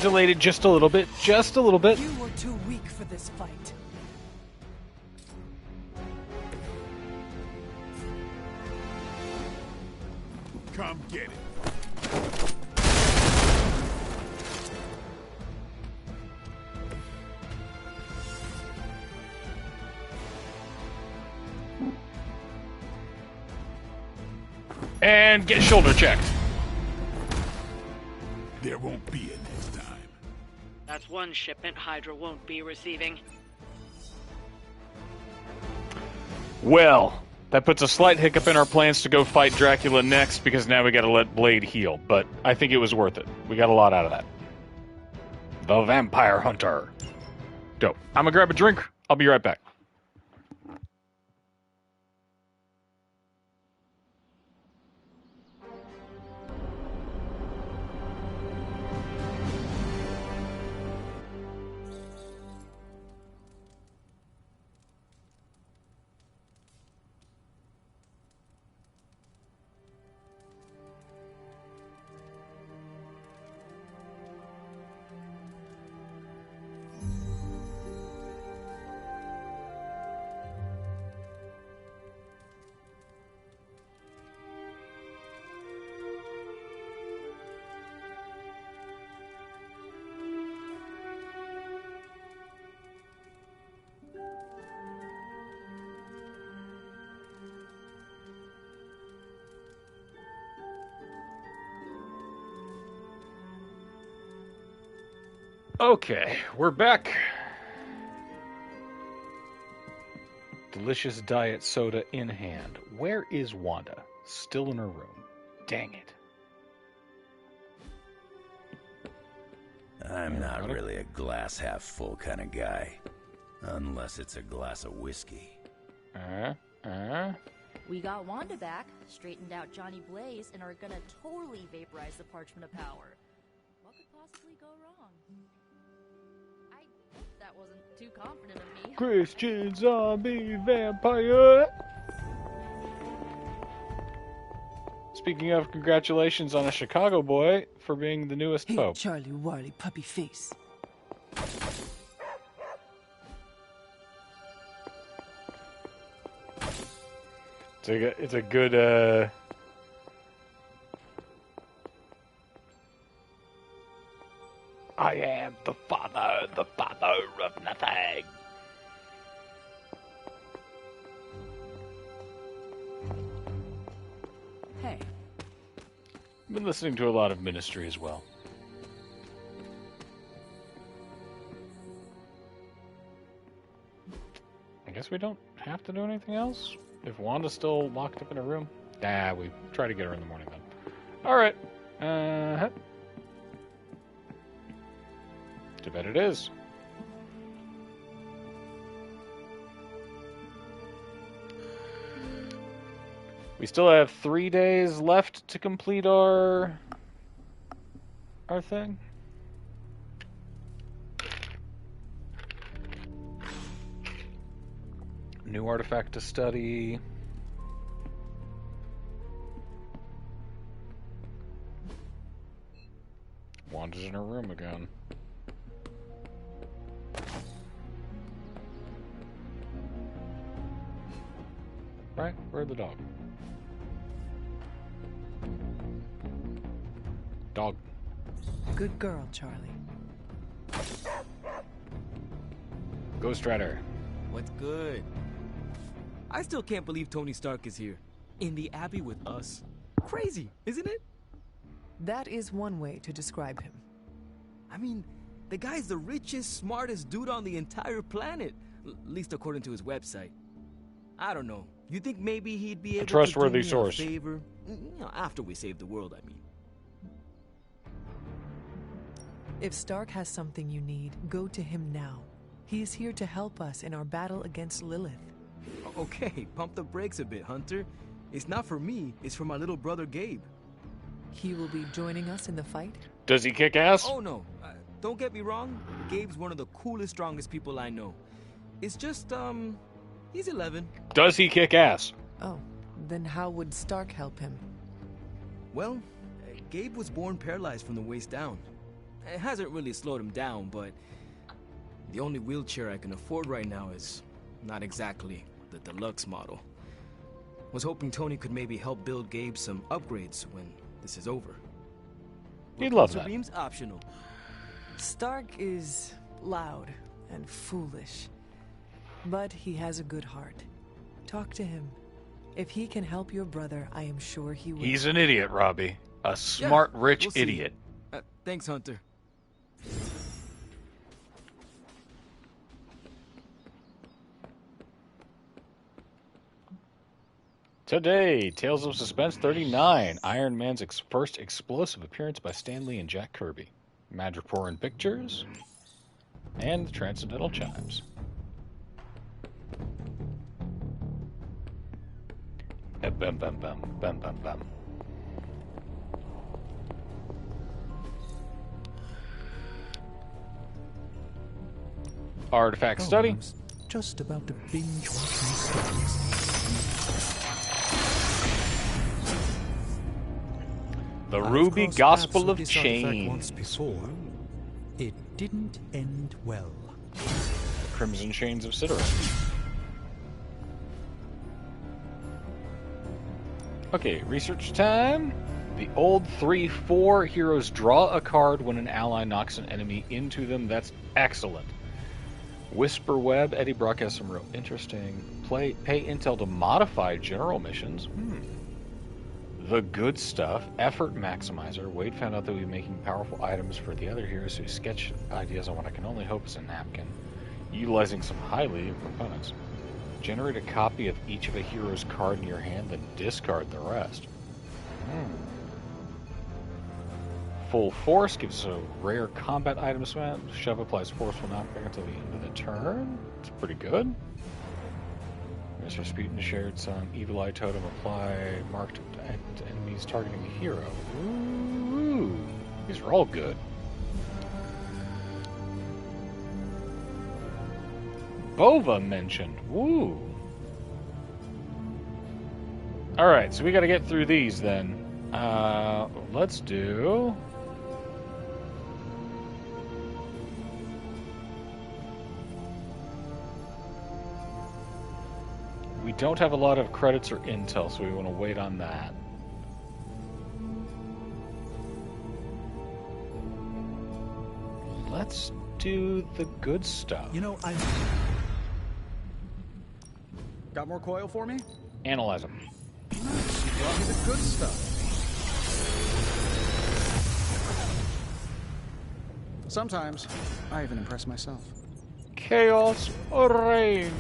delayed it just a little bit. Just a little bit. You were too weak for this fight. Come get it. And get shoulder checked. There won't be a next time. That's one shipment Hydra won't be receiving. Well, that puts a slight hiccup in our plans to go fight Dracula next, because now we gotta let Blade heal. But I think it was worth it. We got a lot out of that. The Vampire Hunter. Dope. I'm gonna grab a drink. I'll be right back. Okay, we're back. Delicious diet soda in hand. Where is Wanda? Still in her room. Dang it. I'm not really a glass half full kind of guy. Unless it's a glass of whiskey. We got Wanda back, straightened out Johnny Blaze, and are gonna totally vaporize the Parchment of Power. What could possibly go wrong? I hope that wasn't too confident of me. Christian zombie vampire. Speaking of, congratulations on a Chicago boy for being the newest Hey, pope. Charlie Warley puppy face. It's a good, I am the father of nothing. Hey. I've been listening to a lot of Ministry as well. I guess we don't have to do anything else? If Wanda's still locked up in her room? We try to get her in the morning then. Alright. To bed it is. We still have 3 days left to complete our thing. New artifact to study. Wanda's in her room again. Right? Where's the dog? Dog. Good girl, Charlie. Ghost Rider. What's good? I still can't believe Tony Stark is here. In the Abbey with us. Crazy, isn't it? That is one way to describe him. I mean, the guy's the richest, smartest dude on the entire planet. At least according to his website. I don't know. You think maybe he'd be able trustworthy to do me source. a favor? You know, after we save the world, I mean. If Stark has something you need, go to him now. He is here to help us in our battle against Lilith. Okay, pump the brakes a bit, Hunter. It's not for me, it's for my little brother Gabe. He will be joining us in the fight? Does he kick ass? Oh no, don't get me wrong. Gabe's one of the coolest, strongest people I know. It's just, he's 11. Does he kick ass? Oh, then how would Stark help him? Well, Gabe was born paralyzed from the waist down. it hasn't really slowed him down, but the only wheelchair I can afford right now is not exactly the deluxe model. Was hoping Tony could maybe help build Gabe some upgrades when this is over. You'd love that. Beam's optional. Stark is loud and foolish, but he has a good heart. Talk to him. If he can help your brother, I am sure he will. He's an idiot, Robbie. A smart, rich we'll idiot. Thanks, Hunter. Today, Tales of Suspense 39, Iron Man's first explosive appearance by Stan Lee and Jack Kirby, Madripoor in Pictures, and the Transcendental Chimes. Bum bum bum bum bum bum. Artifact study. I was just about to binge watch my stories. The Ruby Gospel of Chains. Once before, it didn't end well. The Crimson Chains of Sidera. Okay, research time. The old 3/4 heroes draw a card when an ally knocks an enemy into them. That's excellent. Whisper Web. Eddie Brock has some real interesting pay intel to modify general missions. The Good Stuff. Effort Maximizer. Wade found out that we'd be making powerful items for the other heroes who sketch ideas on what I can only hope is a napkin. Utilizing some highly components. Generate a copy of each of a hero's card in your hand, then discard the rest. Full Force gives a rare combat item swap. Shove applies forceful knockback until the end of the turn. It's pretty good. Mr. Rasputin shared some Evil Eye Totem apply marked at enemies targeting a hero. Ooh, these are all good. Bova mentioned. Woo. Alright, so we gotta get through these then. Let's do... We don't have a lot of credits or intel, so we want to wait on that. Let's do the good stuff. You know, got more coil for me? Analyze them. Nice, you brought me the good stuff. Sometimes, I even impress myself. Chaos reigns.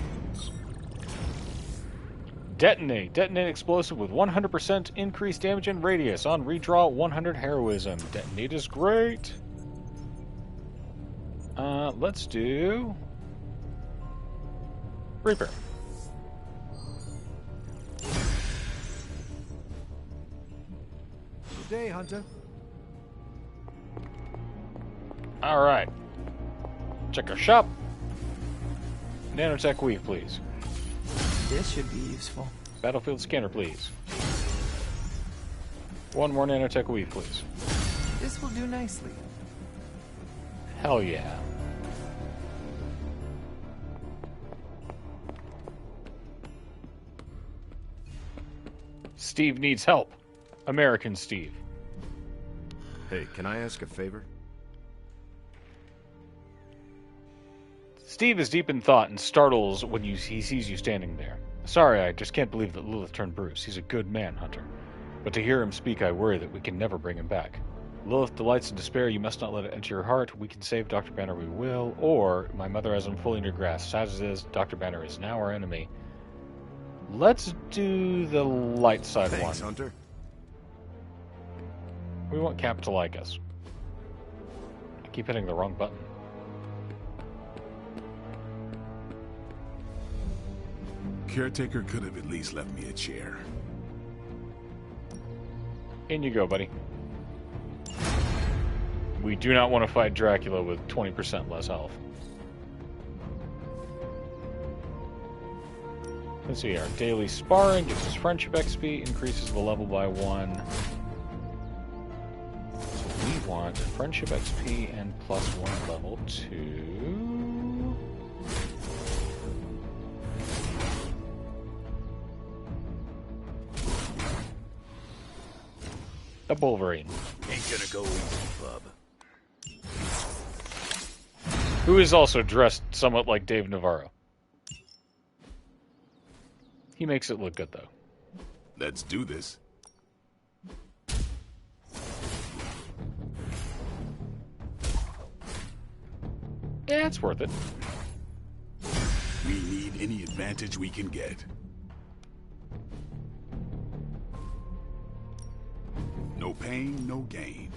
Detonate. Detonate explosive with 100% increased damage and radius. On redraw, 100 heroism. Detonate is great. Let's do... Reaper. Good day, Hunter. Alright. Check our shop. Nanotech weave, please. This should be useful. Battlefield scanner, please. One more nanotech weave, please. This will do nicely. Hell yeah. Steve needs help. American Steve. Hey, can I ask a favor? Steve is deep in thought and startles when he sees you standing there. Sorry, I just can't believe that Lilith turned Bruce. He's a good man, Hunter. But to hear him speak, I worry that we can never bring him back. Lilith delights in despair. You must not let it enter your heart. We can save Dr. Banner, we will. Or, my mother has him fully in your grasp. Sad as it is, Dr. Banner is now our enemy. Let's do the light side Thanks, one. Hunter. We want Cap to like us. I keep hitting the wrong button. Caretaker could have at least left me a chair. In you go, buddy. We do not want to fight Dracula with 20% less health. Let's see, our daily sparring gives us friendship XP, increases the level by 1. So we want friendship XP and +1 level 2. A Wolverine. Ain't gonna go easy, bub. Who is also dressed somewhat like Dave Navarro. He makes it look good, though. Let's do this. Yeah, it's worth it. We need any advantage we can get. No pain, no gain.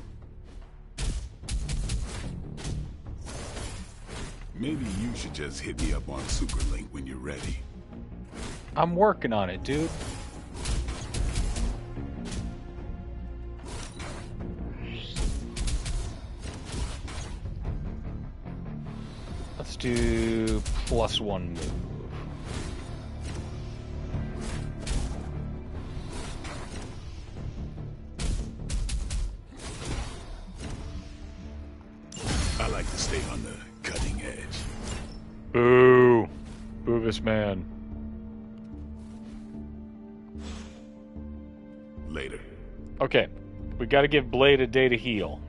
Maybe you should just hit me up on Superlink when you're ready. I'm working on it, dude. Let's do +1 move. I like to stay on the cutting edge. Boo! Boo this man. Later. Okay, we gotta give Blade a day to heal.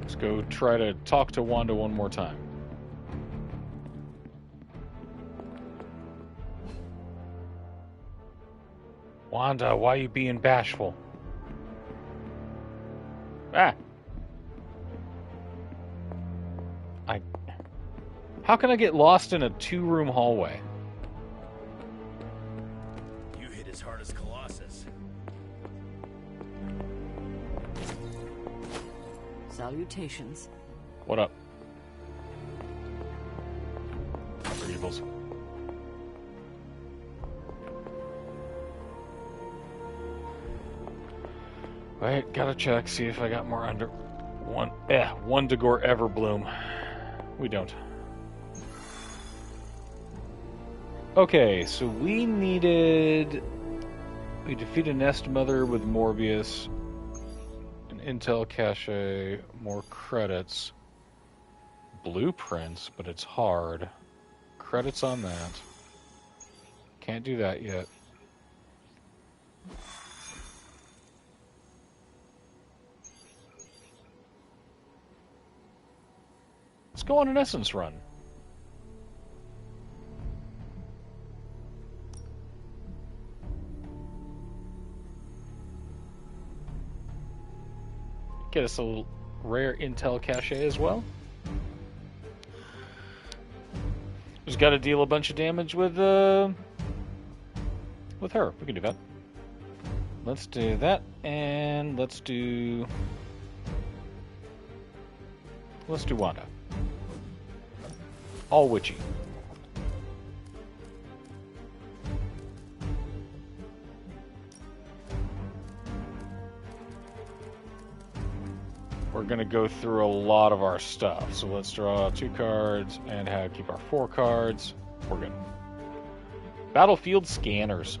Let's go try to talk to Wanda one more time. Wanda, why are you being bashful? Ah! How can I get lost in a 2-room hallway? You hit as hard as Colossus. Salutations. What up? For evils. Wait, gotta check, see if I got more under... One Dagor Everbloom. We don't. Okay, so we defeated Nest Mother with Morbius, an Intel Cache, more credits, blueprints, but it's hard. Credits on that. Can't do that yet. Let's go on an Essence run. Get us a little rare Intel Cache as well. Just got to deal a bunch of damage with her. We can do that. Let's do that, and let's do Wanda. All witchy. We're going to go through a lot of our stuff. So let's draw 2 cards and keep our 4 cards. We're good. Battlefield scanners.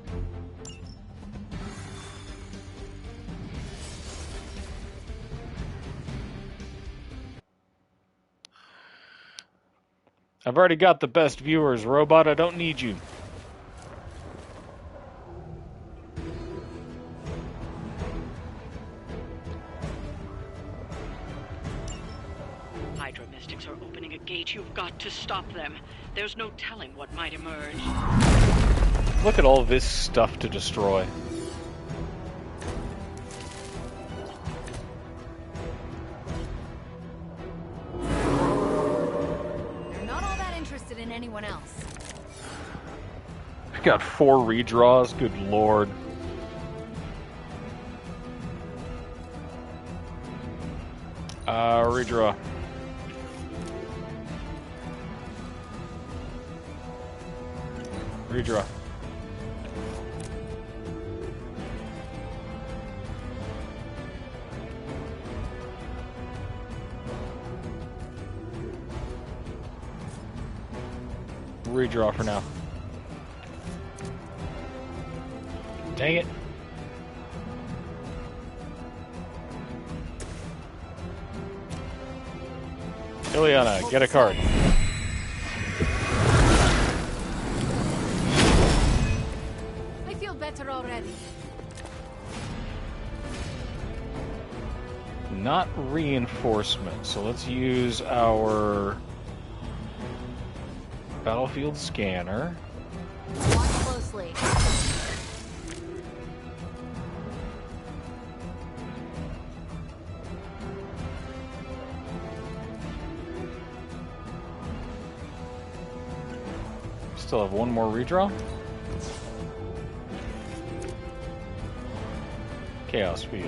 I've already got the best viewers, Robot. I don't need you. Hydra Mystics are opening a gate. You've got to stop them. There's no telling what might emerge. Look at all this stuff to destroy. They're not all that interested in anyone else. We've got 4 redraws, good lord. Redraw. Redraw. Redraw for now. Dang it. Ileana, get a card. I feel better already. Not reinforcement, so let's use our battlefield scanner. Watch closely. Still have one more redraw. Chaos Field.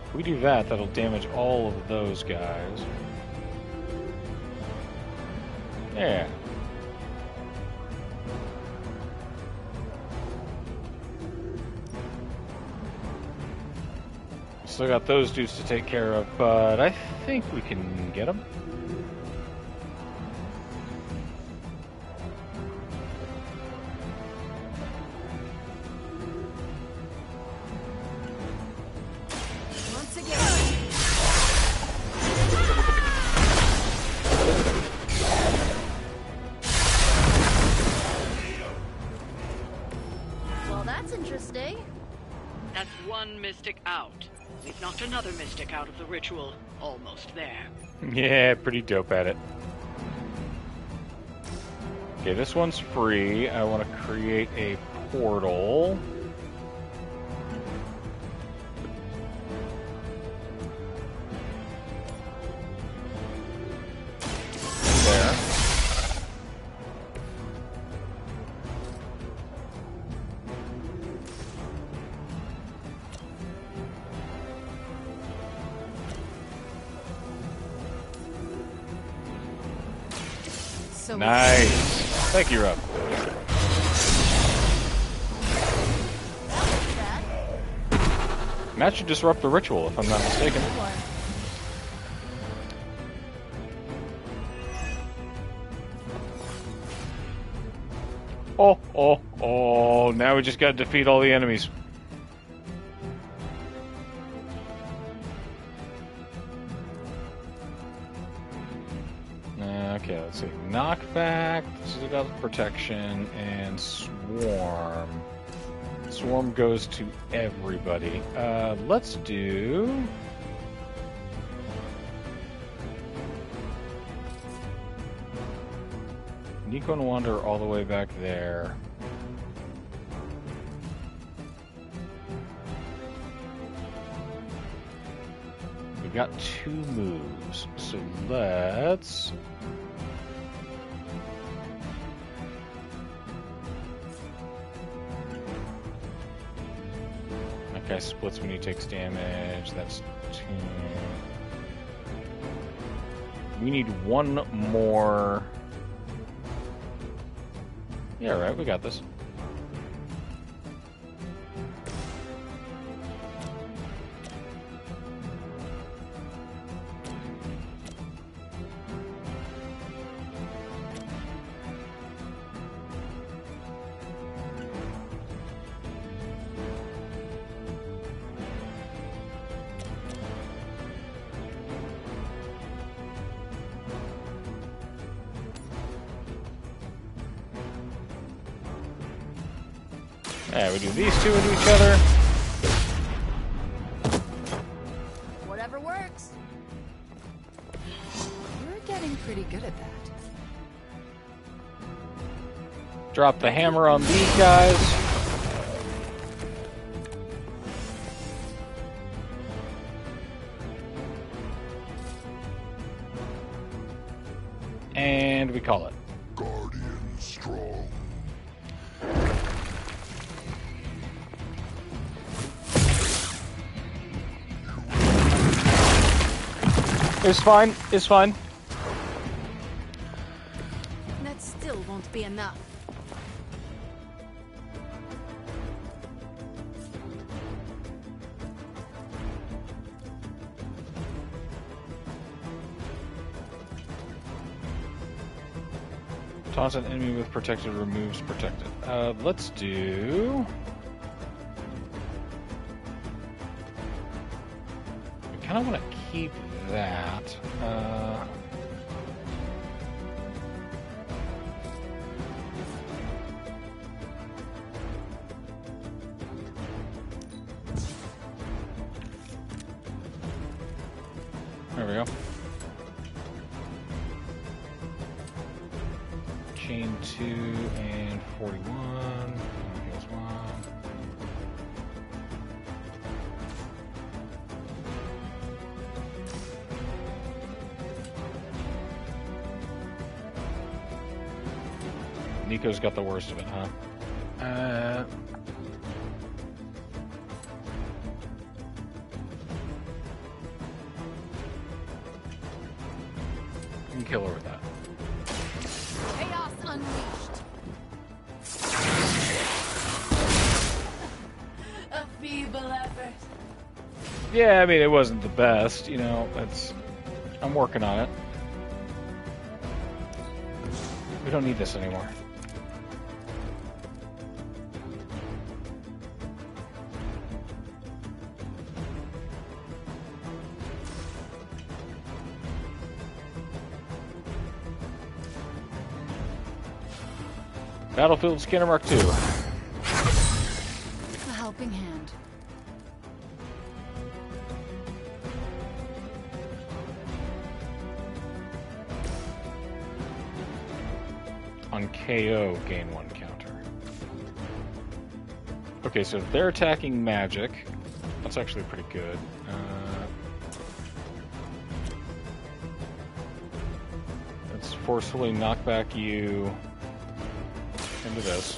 If we do that, that'll damage all of those guys. Yeah. Still got those dudes to take care of, but I think we can get them. Once again. Well, that's interesting. That's one mystic out. We've knocked another mystic out of the ritual. Almost there. Yeah, pretty dope at it. Okay, this one's free. I want to create a portal. There. So Nice. Thank you, Rob. And that should disrupt the ritual, if I'm not mistaken. Oh, now we just gotta defeat all the enemies. Okay, let's see. Knockback, this is about protection, and Swarm. Swarm goes to everybody. Let's do... Nico and Wander all the way back there. We've got 2 moves, so let's... That guy splits when he takes damage, that's 2. We need 1 more... Yeah, right, we got this. Yeah, we do these two into each other. Whatever works. You're getting pretty good at that. Drop the hammer on these guys. And we call it. Guardian strong. It's fine. It's fine. That still won't be enough. Taunts an enemy with protected, removes protected. Let's do... I kind of want to keep that. There we go. Chain 2 and 41. Here's one. Nico's got the worst of it, huh? You can kill her with that. Chaos unleashed. A feeble effort. Yeah, I mean, it wasn't the best, you know, I'm working on it. We don't need this anymore. Battlefield Scanner Mark II. A helping hand. On KO, gain 1 counter. Okay, so they're attacking magic. That's actually pretty good. Let's forcefully knock back you into this.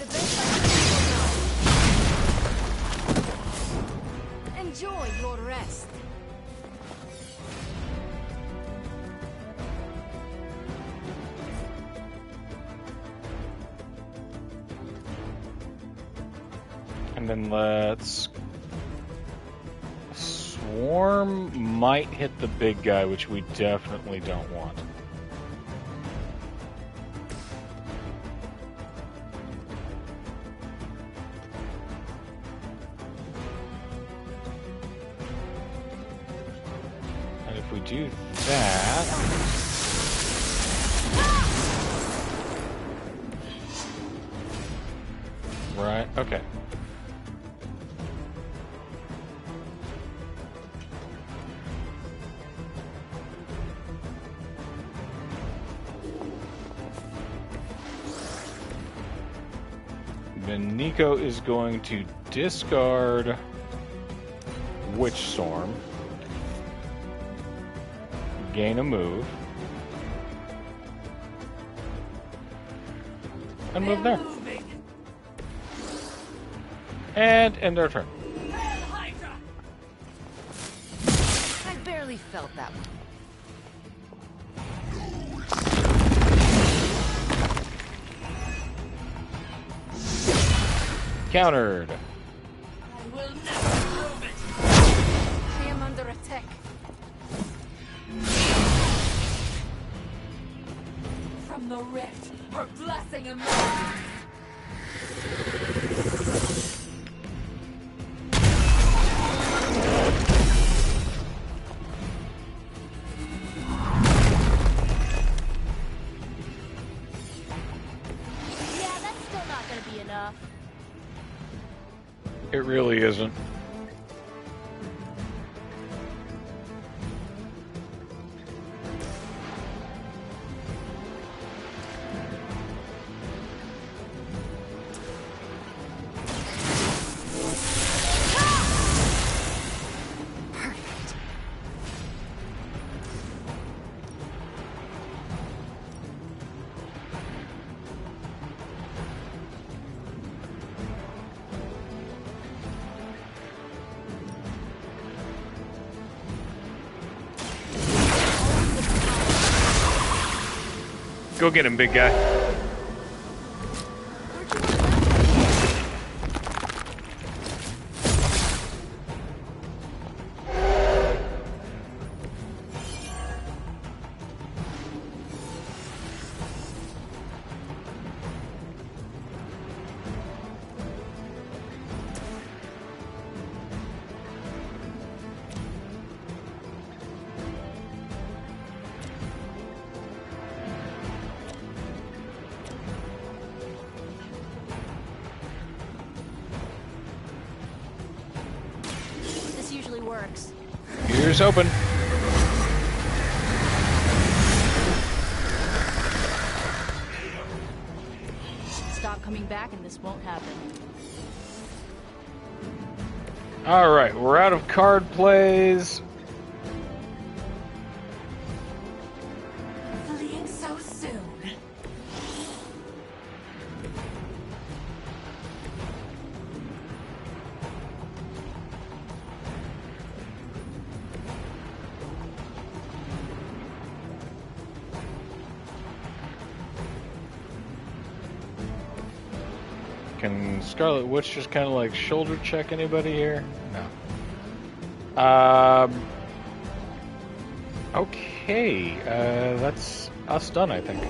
Enjoy your rest. And then let's... Swarm might hit the big guy, which we definitely don't want. And if we do that... Right, okay. Then Nico is going to discard Witch Storm, gain a move, and move there. And end our turn. I barely felt that one. Countered. I will never prove it. I am under attack. From the rift, her blessing emerges. Yeah, that's still not gonna be enough. It really isn't. Go get him, big guy. really works. Here's open. Stop coming back and this won't happen. Alright, we're out of card plays. Fleeing so soon. Can Scarlet Witch just kind of like shoulder check anybody here? No. Okay, that's us done, I think.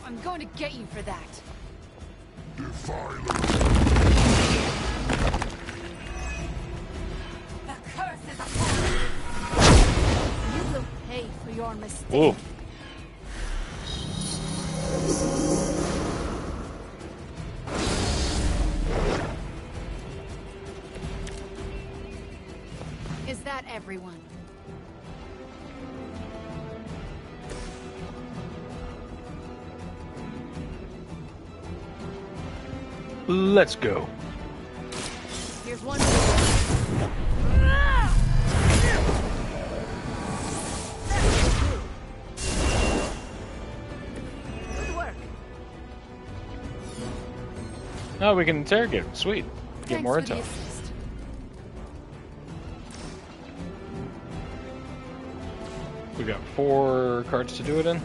I'm going to get you for that. The curse is upon you. You will pay for your mistake. Ooh. Is that everyone? Let's go. Here's one. Good work. Oh, we can interrogate him. Sweet. Get Thanks more for the intel. assist. We got 4 cards to do it in.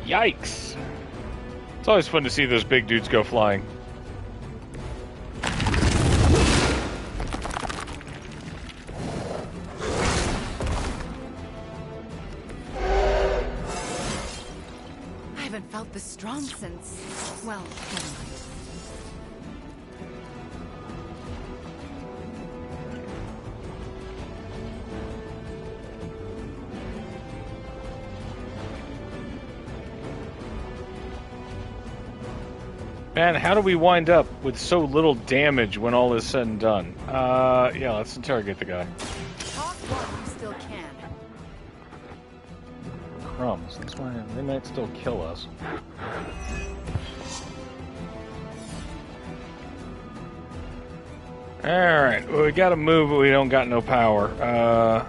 Yikes! It's always fun to see those big dudes go flying. I haven't felt this strong since... well, never mind. Man, how do we wind up with so little damage when all is said and done? Yeah, let's interrogate the guy. Talk while you still can. Crumbs. That's why they might still kill us. Alright, well, we gotta move, but we don't got no power.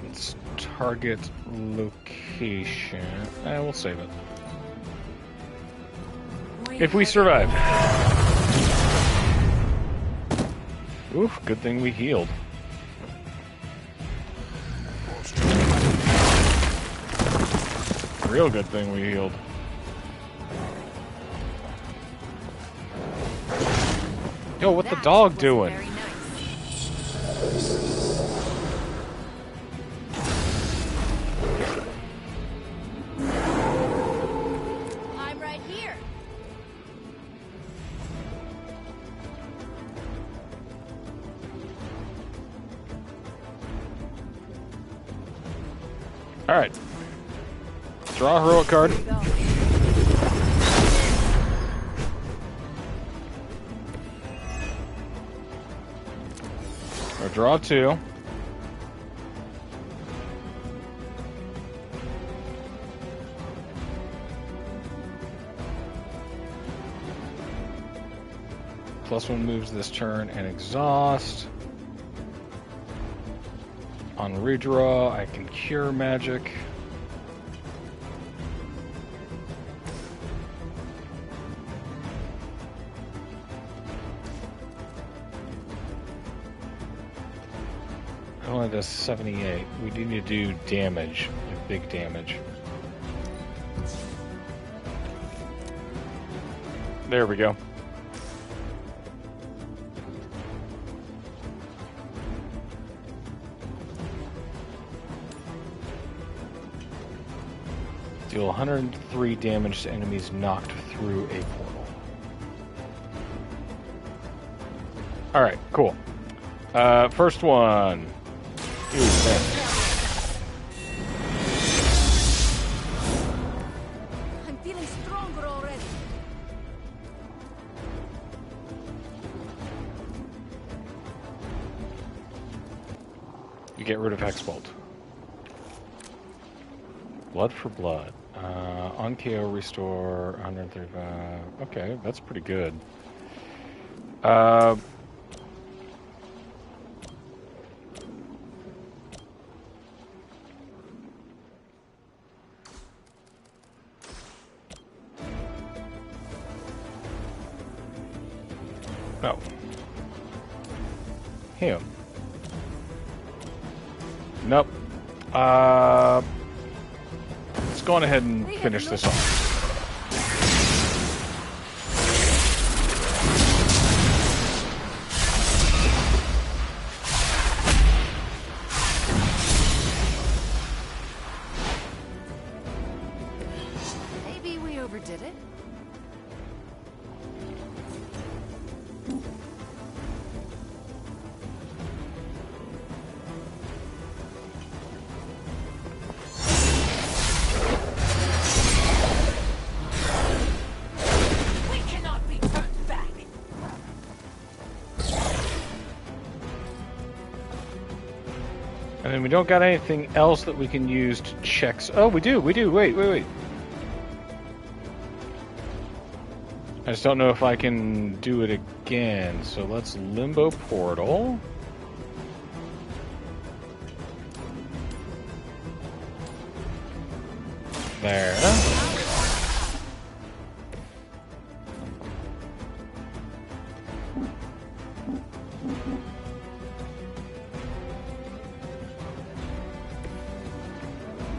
Let's target location. We'll save it. If we survive. Oof, good thing we healed. Real good thing we healed. Yo, what the dog doing? I'm right here. All right. Draw a heroic card. Or draw 2. +1 moves this turn and exhaust. On redraw, I can cure magic. Only does 78. We need to do damage, like big damage. There we go. Deal 103 damage to enemies knocked through a portal. Alright, cool. First one. Ooh, man. I'm feeling stronger already. You get rid of Hexbolt. Blood for blood. On KO restore 135. Okay, that's pretty good. No. Him. Nope. Let's go on ahead and finish this off. Maybe we overdid it. We cannot be turned back. And then we don't got anything else that we can use to check. Oh, we do. Wait. I just don't know if I can do it again. So let's Limbo Portal. There.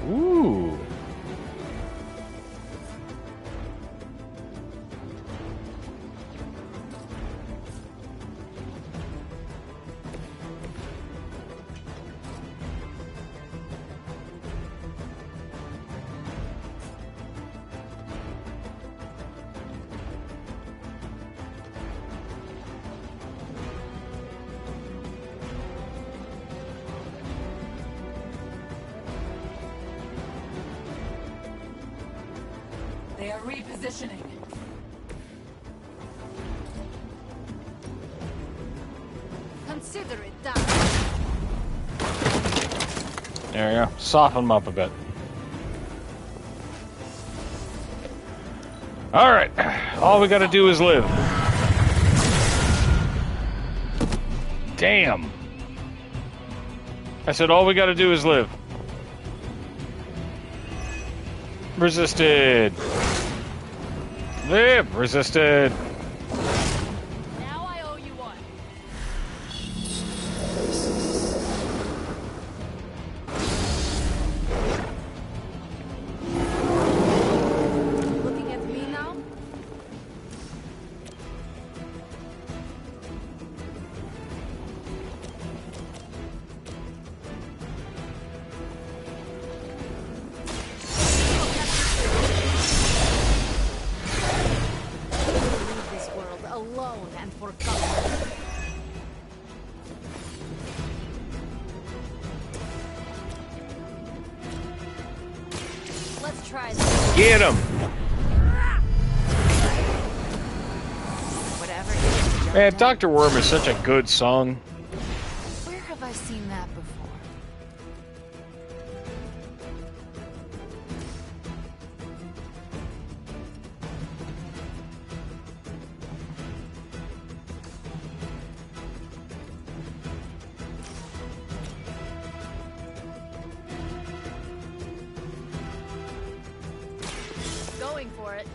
Ooh. They are repositioning. Consider it done. There we go. Soften them up a bit. Alright. All we gotta do is live. Damn. I said all we gotta do is live. Resisted. Live. Resisted. Now I owe you one. Looking at me now? Leave this world alone and forgotten. Let's try this. Get him. Whatever it is, Man, Dr. Worm is such a good song. where have I seen that before? Going for it.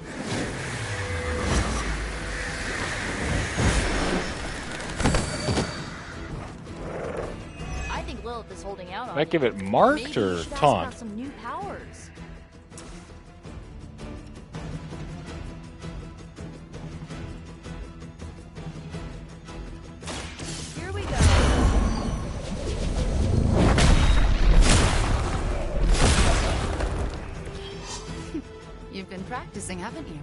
I think Lilith is holding out on Might give it marked Maybe or you should ask taunt? about some new powers. Here we go. practicing, haven't you?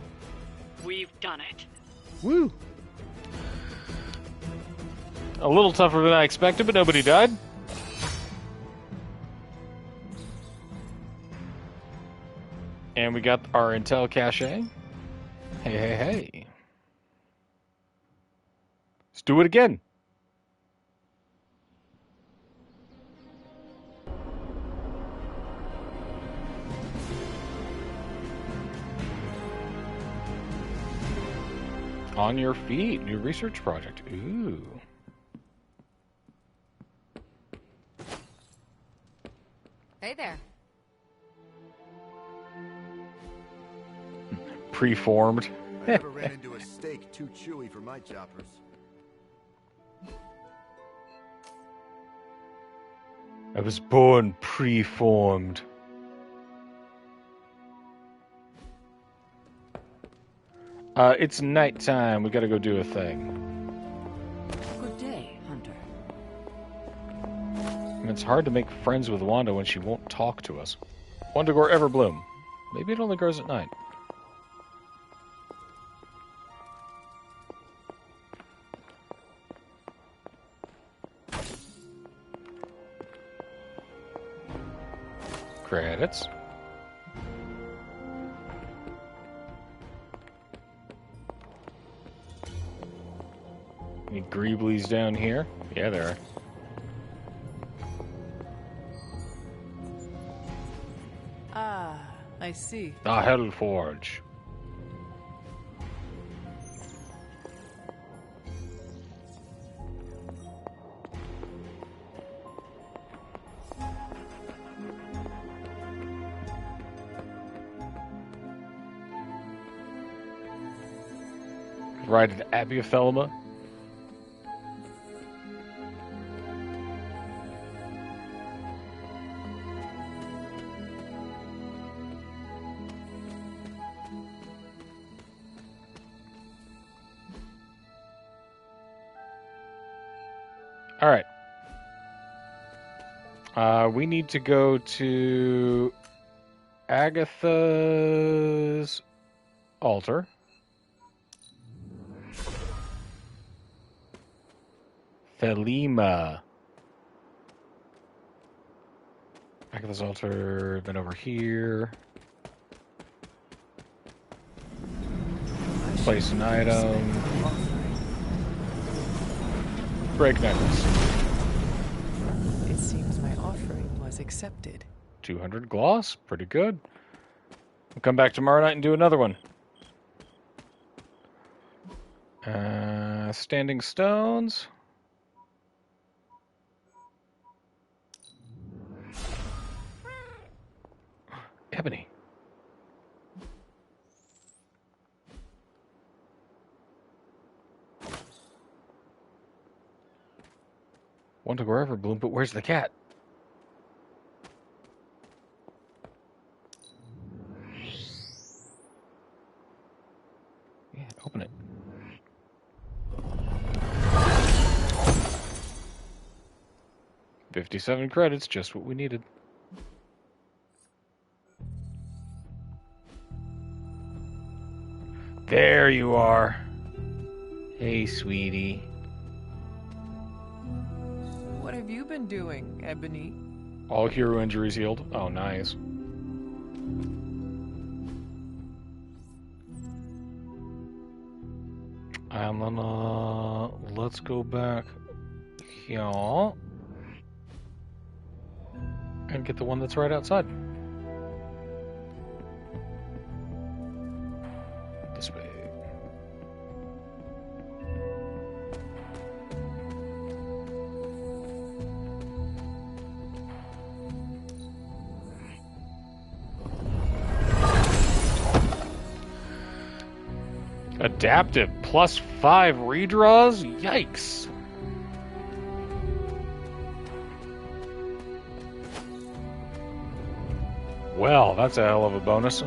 We've done it. Woo! A little tougher than I expected, but nobody died. And we got our intel cache. Hey, hey, hey. Let's do it again. On your feet, new research project. Ooh. Hey there. Preformed. I never ran into a steak too chewy for my choppers. I was born preformed. It's nighttime. We gotta go do a thing. Good day, Hunter. And it's hard to make friends with Wanda when she won't talk to us. Wandagore Everbloom. Maybe it only grows at night. Credits. Any Greeblies down here? Yeah, there are. Ah, I see. The Hellforge. Right at Abiothelma. All right. We need to go to Agatha's altar. Thelema. Agatha's altar, been over here. Place an item. Break necklace. It seems my offering was accepted. 200 gloss, pretty good. We'll come back tomorrow night and do another one. Standing stones. Ebony. Want to go wherever, Bloom, but where's the cat? Yeah, open it. $57 credits, just what we needed. There you are. Hey, sweetie. What have you been doing, Ebony? All hero injuries healed. Oh, nice. And then, let's go back here and get the one that's right outside. This way. Adaptive +5 redraws? Yikes. Well, that's a hell of a bonus.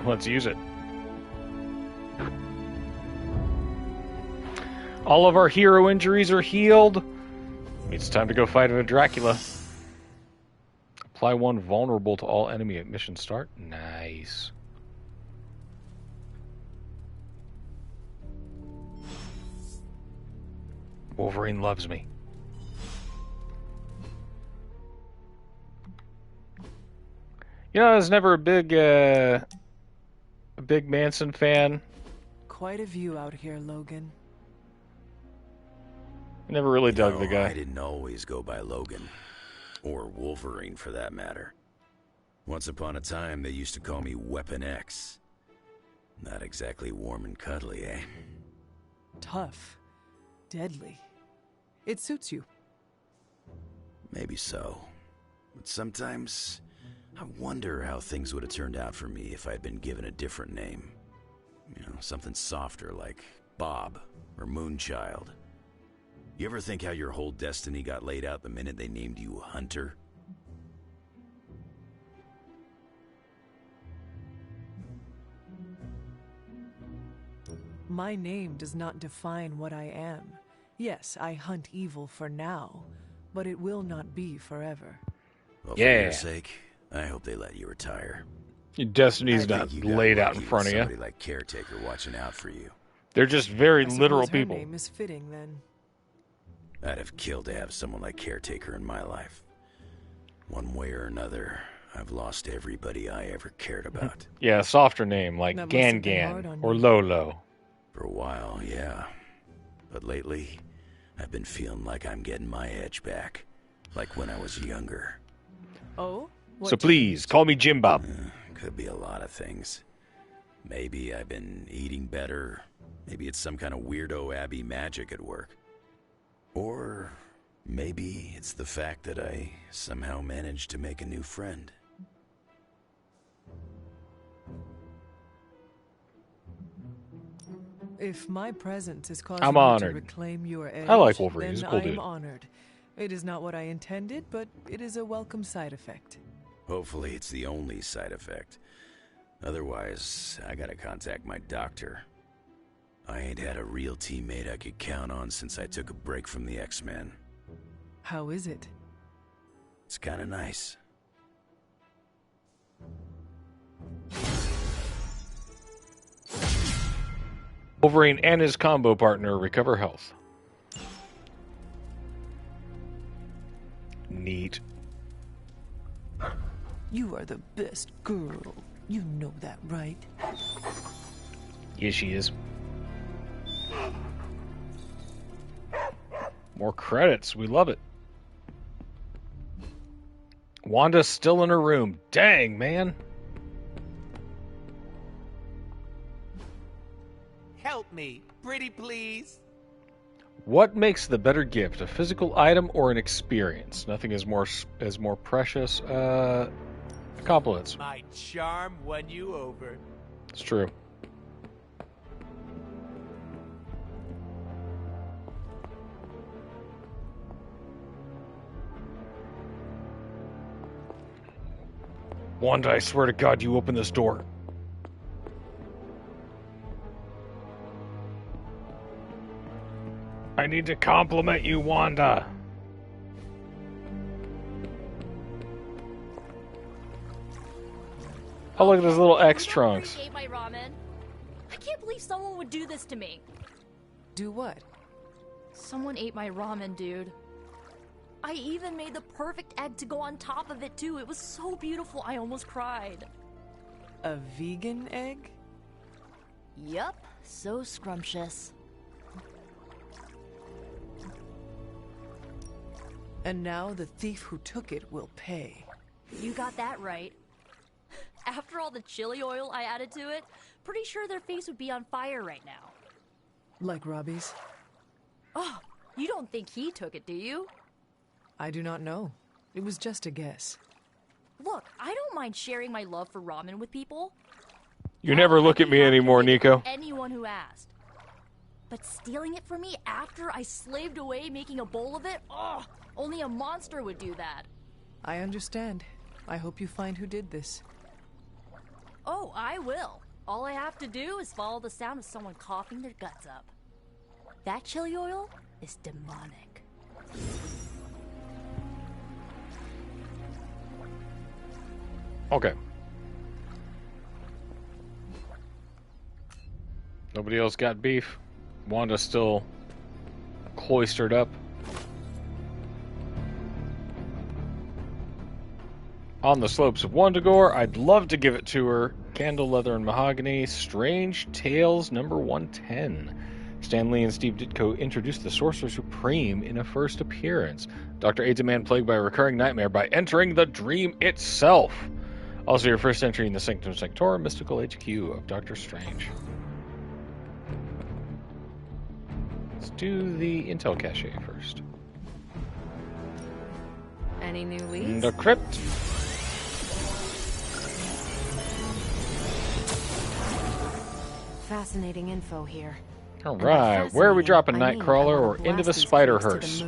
Let's use it. All of our hero injuries are healed. It's time to go fight a Dracula. Fly 1 vulnerable to all enemy at mission start. Nice. Wolverine loves me. You know, I was never a big Manson fan. Quite a view out here, Logan. I never really dug the guy. I didn't always go by Logan. Or Wolverine, for that matter. Once upon a time, they used to call me Weapon X. Not exactly warm and cuddly, eh? Tough. Deadly. It suits you. Maybe so. But sometimes, I wonder how things would have turned out for me if I'd been given a different name. You know, something softer like Bob or Moonchild. You ever think how your whole destiny got laid out the minute they named you Hunter? My name does not define what I am. Yes, I hunt evil for now, but it will not be forever. Well, for your sake, I hope they let you retire. Your destiny's not laid out in front of you. Somebody like Caretaker watching out for you. They're just very literal her people. Name is fitting, then. I'd have killed to have someone like Caretaker in my life. One way or another, I've lost everybody I ever cared about. Yeah, a softer name like Gan or Lolo. For a while, yeah. But lately, I've been feeling like I'm getting my edge back. Like when I was younger. Oh? So please, call me Jim Bob. Could be a lot of things. Maybe I've been eating better. Maybe it's some kind of weirdo Abbey magic at work. Or maybe it's the fact that I somehow managed to make a new friend. If my presence is causing I'm you honored. to reclaim your edge, I like Wolverine. then He's a cool I'm dude. honored. It is not what I intended, but it is a welcome side effect. Hopefully it's the only side effect. Otherwise, I gotta contact my doctor. I ain't had a real teammate I could count on since I took a break from the X-Men. How is it? It's kinda nice. Wolverine and his combo partner recover health. Neat. You are the best girl. You know that, right? Yes, she is. More credits. We love it. Wanda's still in her room. Dang, man. Help me, pretty please. What makes the better gift, a physical item or an experience? Nothing is more precious. Compliments. My charm won you over. It's true. Wanda, I swear to God, you open this door. I need to compliment you, Wanda. Oh, look at this little X Trunks. Ate my ramen. I can't believe someone would do this to me. Do what? Someone ate my ramen, dude. I even made the perfect egg to go on top of it, too. It was so beautiful, I almost cried. A vegan egg? Yup, so scrumptious. And now the thief who took it will pay. You got that right. After all the chili oil I added to it, pretty sure their face would be on fire right now. Like Robbie's? Oh, you don't think he took it, do you? I do not know. It was just a guess. Look, I don't mind sharing my love for ramen with people. You never look at me anymore, Nico. Anyone who asked. But stealing it from me after I slaved away making a bowl of it? Oh, only a monster would do that. I understand. I hope you find who did this. Oh, I will. All I have to do is follow the sound of someone coughing their guts up. That chili oil is demonic. Okay. Nobody else got beef? Wanda's still cloistered up. On the slopes of Wundagore, I'd love to give it to her. Candle, Leather, and Mahogany. Strange Tales number 110. Stan Lee and Steve Ditko introduced the Sorcerer Supreme in a first appearance. Dr. aids a man plagued by a recurring nightmare by entering the dream itself. Also your first entry in the Sanctum Sanctorum Mystical HQ of Doctor Strange. Let's do the intel cache first. Any new leads? The crypt. Fascinating info here. Alright, where are we dropping Nightcrawler or into the Spider Hearse?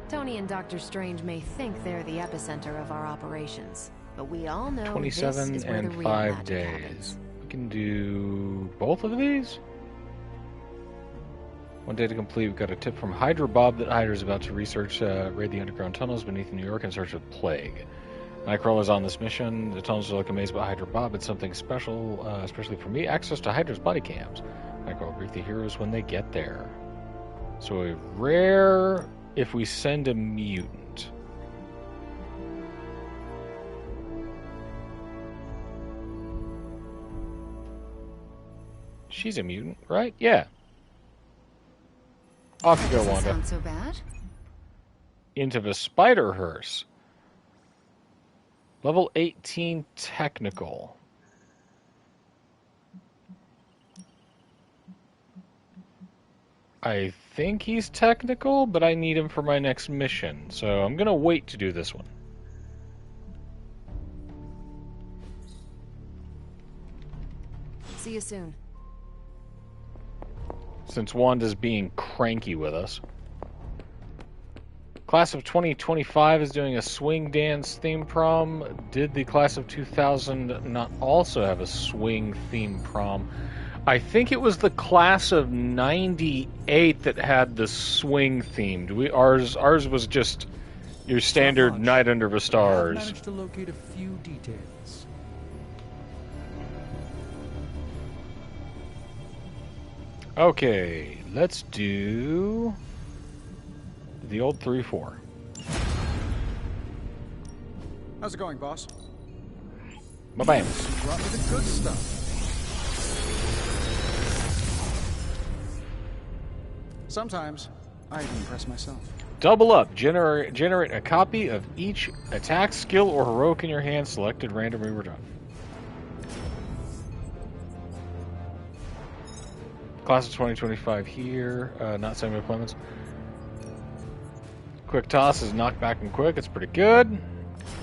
Tony and Doctor Strange may think they're the epicenter of our operations, but we all know 27 this is where the and real 5 magic days. happens. We can do both of these? One day to complete. We've got a tip from Hydra Bob that Hydra's about to research, raid the underground tunnels beneath New York in search of plague. Nightcrawler's on this mission. The tunnels are like a maze, but Hydra Bob, it's something special, especially for me, access to Hydra's body cams. Nightcrawler will brief the heroes when they get there. So a rare if we send a mutant. She's a mutant, right? Yeah. Off you go, Wanda. Sound so bad? Into the Spider Hearse. Level 18 technical. I think he's technical, but I need him for my next mission, so I'm gonna wait to do this one. See you soon. Since Wanda's being cranky with us. Class of 2025 is doing a swing dance theme prom. Did the class of 2000 not also have a swing theme prom? I think it was the class of 98 that had the swing themed. Ours was just your standard Night Under the Stars. I managed to locate a few details. Okay, let's do the old 3-4. How's it going, boss? Bam. Brought me the good stuff. Sometimes I even impress myself. Double up. Generate a copy of each attack, skill, or heroic in your hand, selected randomly or done. Class of 2025 here. Not sending appointments. Quick toss is knocked back and quick. It's pretty good.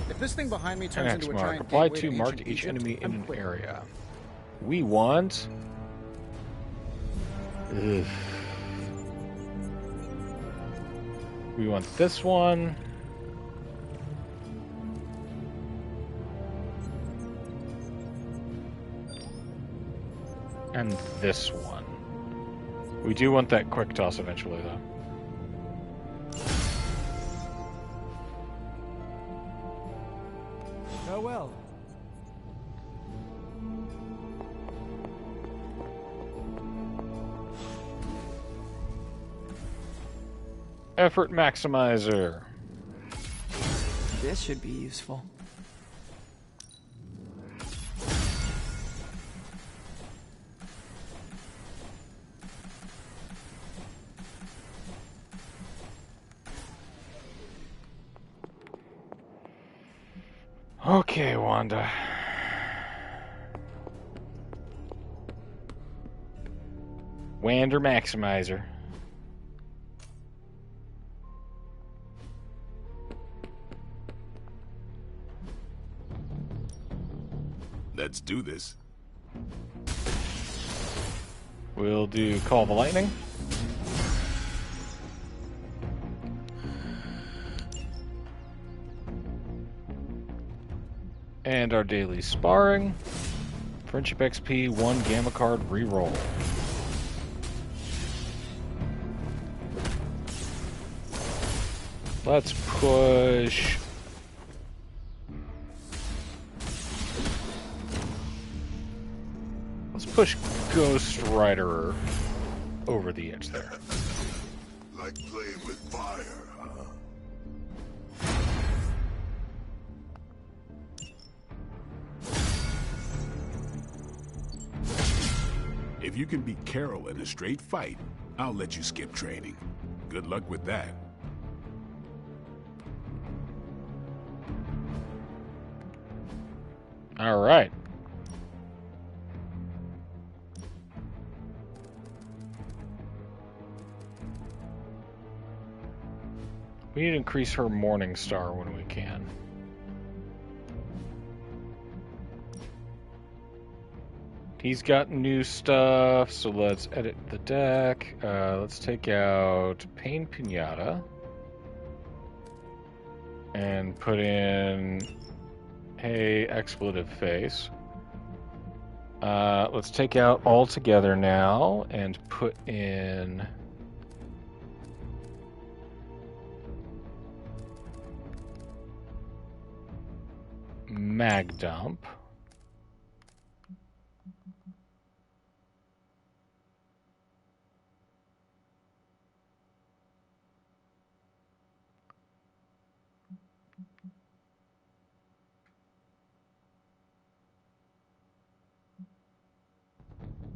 If this thing behind me turns into a Mark. giant Apply gateway to to mark ancient each Egypt, enemy in I'm an quitting. area. We want. Ugh. We want this one. And this one. We do want that quick toss eventually, though. Farewell. Effort maximizer. This should be useful. Okay, Wanda. Wander maximizer. Let's do this. We'll do Call the Lightning. And our daily sparring. Friendship XP, 1 Gamma card reroll. Let's push push Ghost Rider over the edge there. Like playing with fire, huh? If you can beat Carol in a straight fight, I'll let you skip training. Good luck with that. All right. We need to increase her Morning Star when we can. He's got new stuff, so let's edit the deck. Let's take out Pain Pinata and put in Hey Expletive Face. Let's take out All Together now and put in Mag Dump.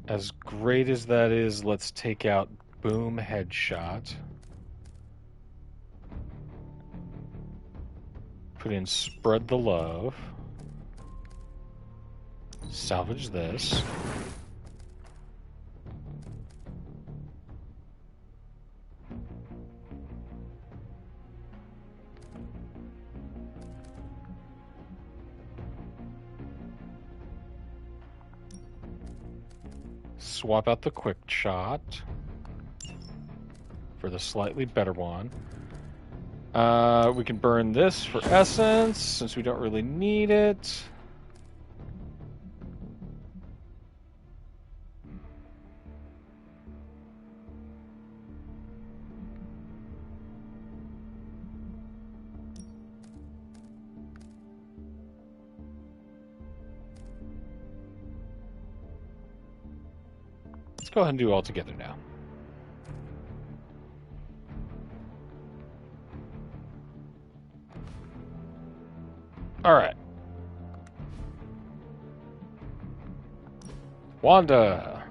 As great as that is, let's take out Boom Headshot. Put in Spread the Love. Salvage this. Swap out the Quick Shot for the slightly better one. We can burn this for essence, since we don't really need it. Let's go ahead and do All Together now. All right. Wanda.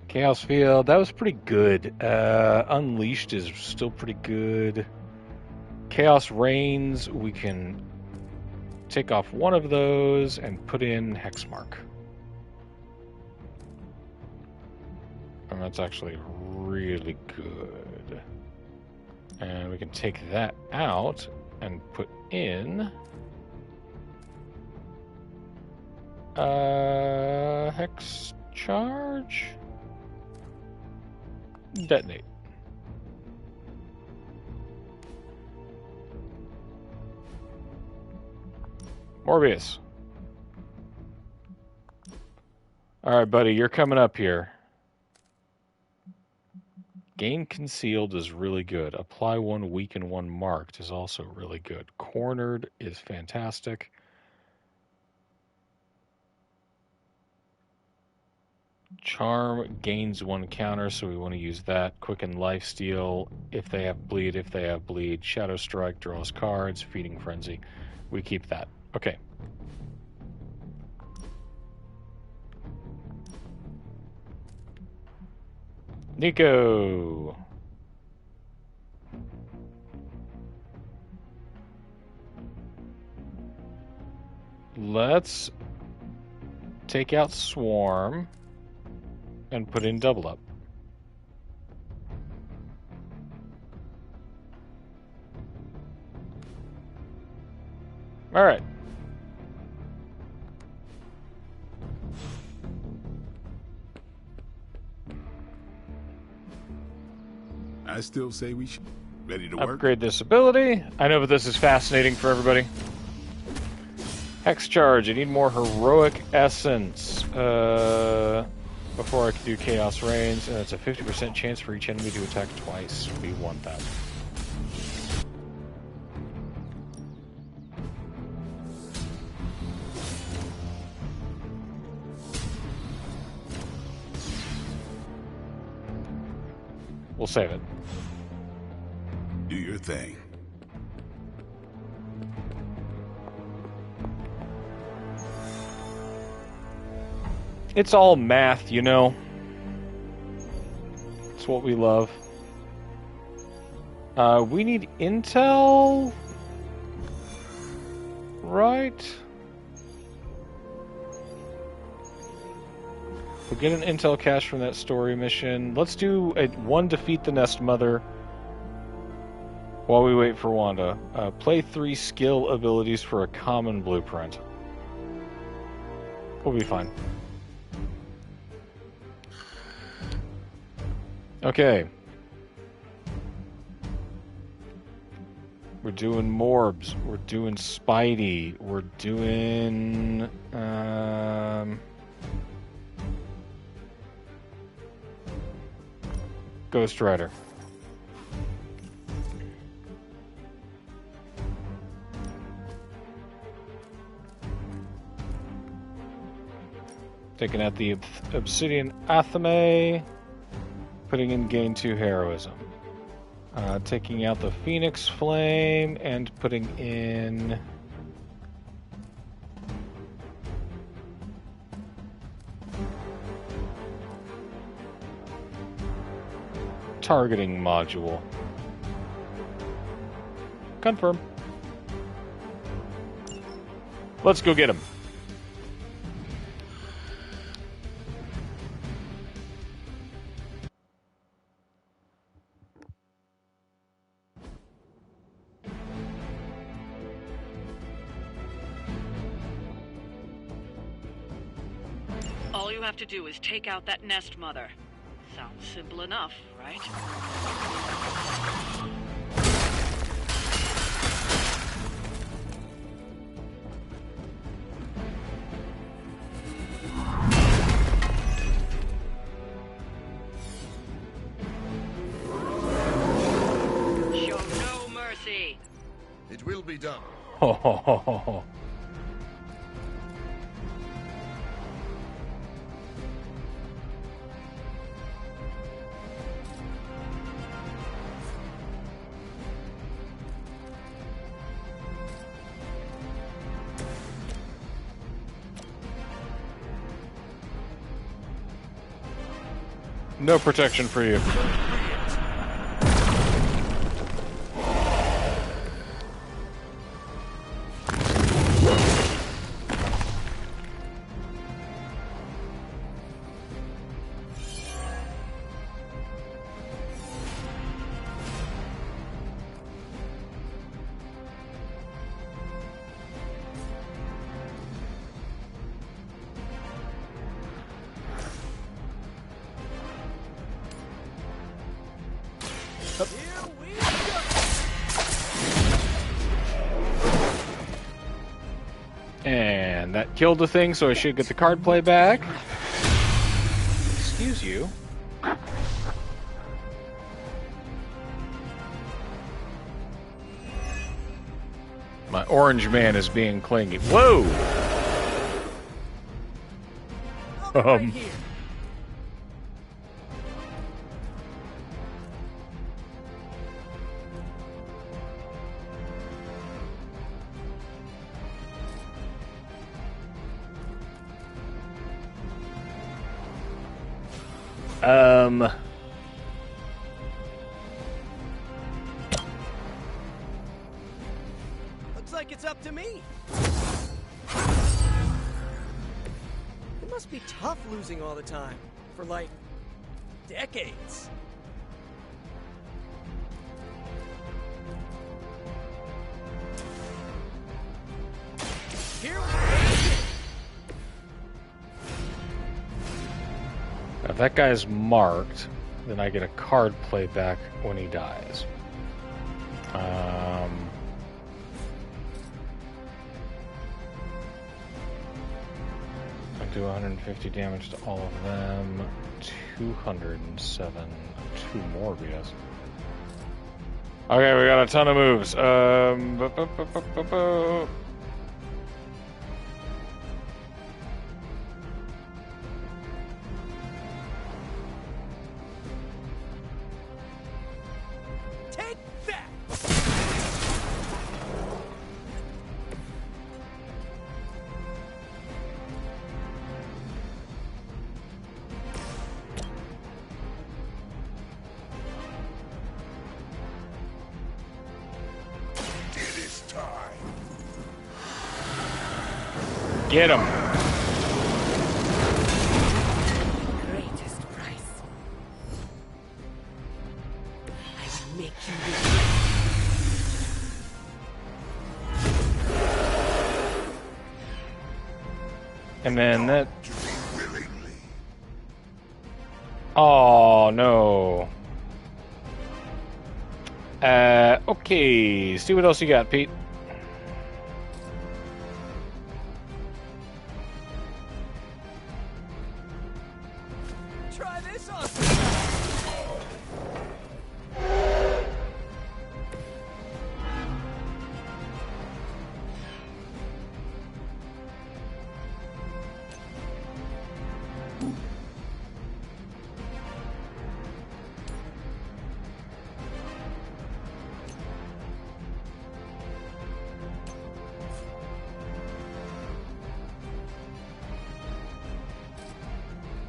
Chaos Field, that was pretty good. Unleashed is still pretty good. Chaos Reigns, we can take off one of those and put in Hexmark. And that's actually really good. And we can take that out and put in Hex Charge? Detonate. Morbius. Alright, buddy, you're coming up here. Gain Concealed is really good. Apply one weaken one marked is also really good. Cornered is fantastic. Charm gains one counter, so we want to use that. Quicken Lifesteal if they have bleed. Shadow Strike draws cards. Feeding Frenzy. We keep that. Okay. Nico. Let's take out Swarm and put in Double Up. All right. I still say we should. Ready to work? Upgrade this ability. I know, but this is fascinating for everybody. Hex Charge. I need more Heroic Essence before I can do Chaos Reigns, and it's a 50% chance for each enemy to attack twice. We want that. We'll save it. Do your thing. It's all math, you know. It's what we love. We need intel, right? We'll get an intel cache from that story mission. Let's do one defeat the Nest Mother while we wait for Wanda. Play 3 skill abilities for a common blueprint. We'll be fine. Okay. We're doing Morbs. We're doing Spidey. We're doing... Ghost Rider. Taking out the Obsidian Athame. Putting in Gain 2 Heroism. Taking out the Phoenix Flame and putting in... Targeting Module. Confirm. Let's go get him. All you have to do is take out that Nest Mother. Sounds simple enough, right? Show no mercy. It will be done. Ho ho ho ho ho. No protection for you. And that killed the thing, so I should get the card play back. Excuse you. My orange man is being clingy. Whoa! Looks like it's up to me. It must be tough losing all the time. For like... decades. Here we go. If that guy's marked, then I get a card play back when he dies. I do 150 damage to all of them. 207. 2 more, yes. Okay, we got a ton of moves. Get him. Greatest price. I will make you regret. And then that. Oh no. Okay. See what else you got, Pete. Try this on.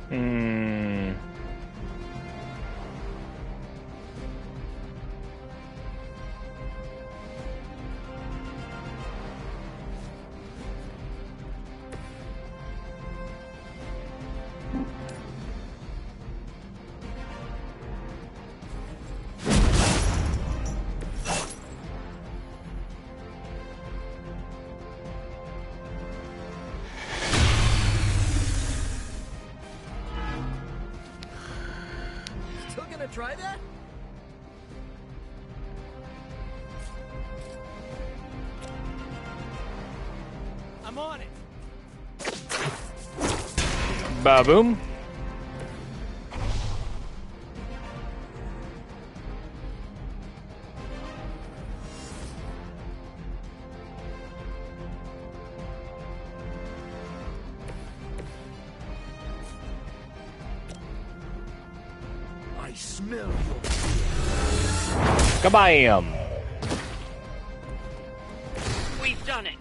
Hmm. Still gonna try that? I'm on it. Ba-boom. I smell your... Kabam! We've done it.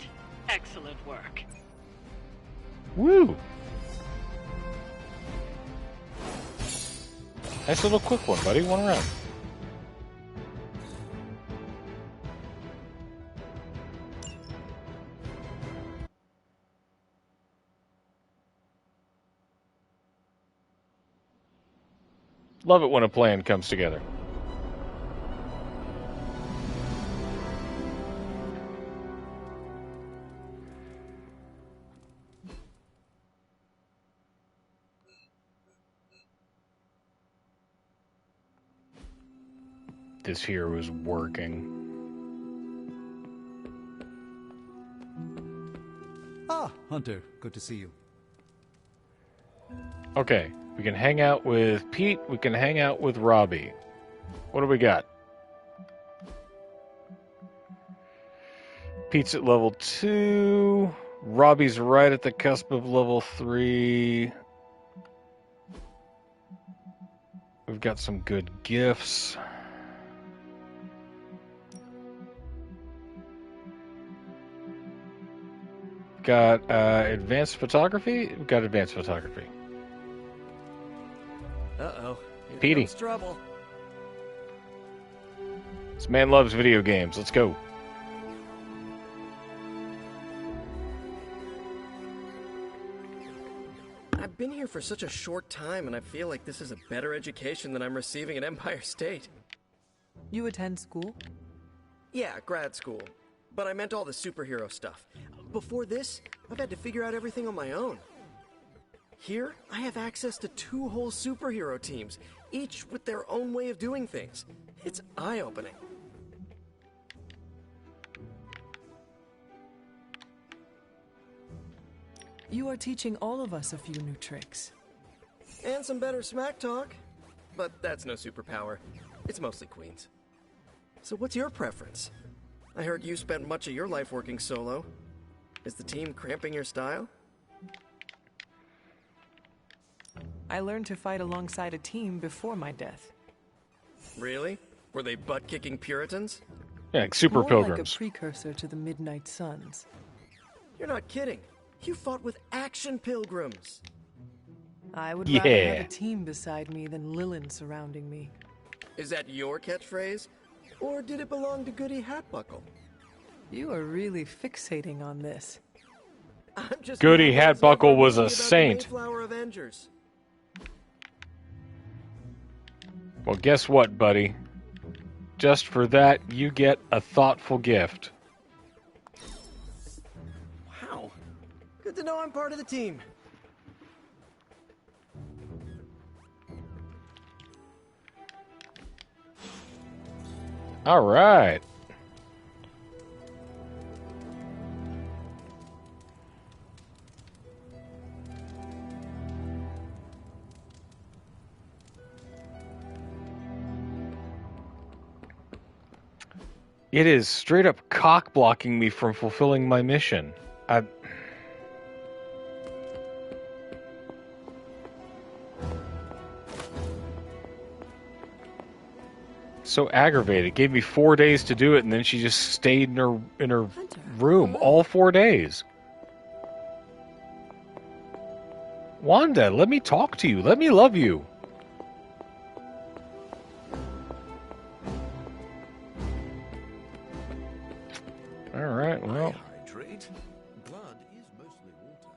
Excellent work. Woo! Nice little quick one, buddy. One round. Love it when a plan comes together. This here was working. Ah, Hunter, good to see you. Okay, we can hang out with Pete, we can hang out with Robbie. What do we got? Pete's at level 2. Robbie's right at the cusp of level 3. We've got some good gifts. Got advanced photography? We've got advanced photography. Uh-oh. Here Petey. comes trouble. This man loves video games. Let's go. I've been here for such a short time, and I feel like this is a better education than I'm receiving at Empire State. You attend school? Yeah, grad school. But I meant all the superhero stuff. Before this, I've had to figure out everything on my own. Here, I have access to 2 whole superhero teams, each with their own way of doing things. It's eye-opening. You are teaching all of us a few new tricks. And some better smack talk. But that's no superpower. It's mostly Queen's. So what's your preference? I heard you spent much of your life working solo. Is the team cramping your style? I learned to fight alongside a team before my death. Really? Were they butt-kicking Puritans? Yeah, like super More pilgrims. like a precursor to the Midnight Suns. You're not kidding. You fought with action pilgrims. I would rather have a team beside me than Lilin surrounding me. Is that your catchphrase? Or did it belong to Goody Hatbuckle? You are really fixating on this. I'm just Goody mad that Hatbuckle someone was told a me about the saint. Mayflower Avengers. Well, guess what, buddy? Just for that, you get a thoughtful gift. Wow. Good to know I'm part of the team. All right. It is straight up cock blocking me from fulfilling my mission. So aggravated. It gave me 4 days to do it, and then she just stayed in her room all 4 days. Wanda, let me talk to you. Let me love you. All right, well. Blood is mostly water.